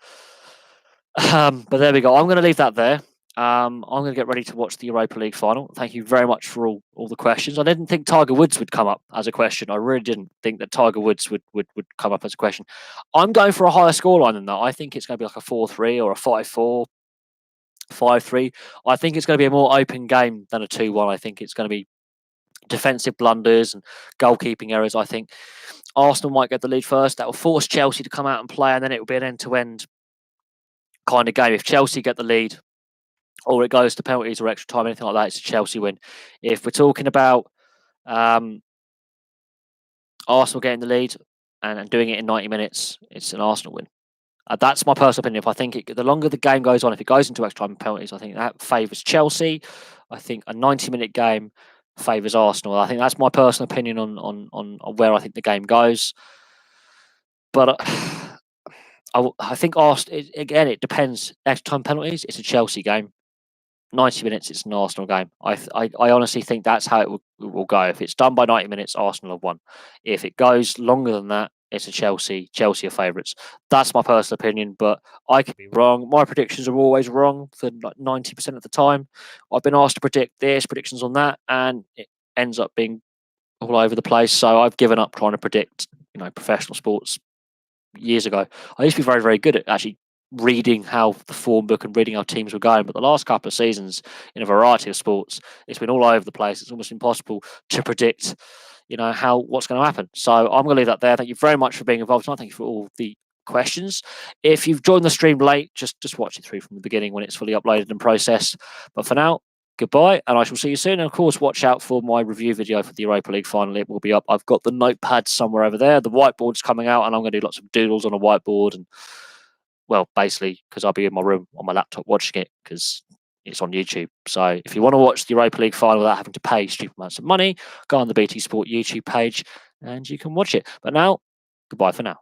there we go. I'm going to leave that there. I'm going to get ready to watch the Europa League final. Thank you very much for all the questions. I didn't think Tiger Woods would come up as a question. I really didn't think that Tiger Woods would come up as a question. I'm going for a higher scoreline than that. I think it's going to be like a 4-3 or a 5-4, 5-3. I think it's going to be a more open game than a 2-1. I think it's going to be defensive blunders and goalkeeping errors. I think Arsenal might get the lead first. That will force Chelsea to come out and play, and then it will be an end-to-end kind of game. If Chelsea get the lead, or it goes to penalties or extra time, anything like that, it's a Chelsea win. If we're talking about Arsenal getting the lead and doing it in 90 minutes, it's an Arsenal win. That's my personal opinion. If I think the longer the game goes on, if it goes into extra time and penalties, I think that favours Chelsea. I think a 90-minute game favours Arsenal. I think that's my personal opinion on where I think the game goes. But I think Arsenal, again, it depends. Extra time penalties, it's a Chelsea game. 90 minutes, it's an Arsenal game. I honestly think that's how it will go. If it's done by 90 minutes, Arsenal have won. If it goes longer than that, it's a Chelsea. Chelsea are favourites. That's my personal opinion, but I could be wrong. My predictions are always wrong for 90% of the time. I've been asked to predict this, predictions on that, and it ends up being all over the place. So I've given up trying to predict, professional sports years ago. I used to be very, very good at actually reading how the form book and reading how teams were going. But the last couple of seasons in a variety of sports, it's been all over the place. It's almost impossible to predict, what's going to happen. So I'm going to leave that there. Thank you very much for being involved tonight. Thank you for all the questions. If you've joined the stream late, just watch it through from the beginning when it's fully uploaded and processed. But for now, goodbye, and I shall see you soon. And of course, watch out for my review video for the Europa League final. It will be up. I've got the notepad somewhere over there. The whiteboard's coming out, and I'm going to do lots of doodles on a whiteboard. And, well, basically, because I'll be in my room on my laptop watching it because it's on YouTube. So if you want to watch the Europa League final without having to pay stupid amounts of money, go on the BT Sport YouTube page and you can watch it. But now, goodbye for now.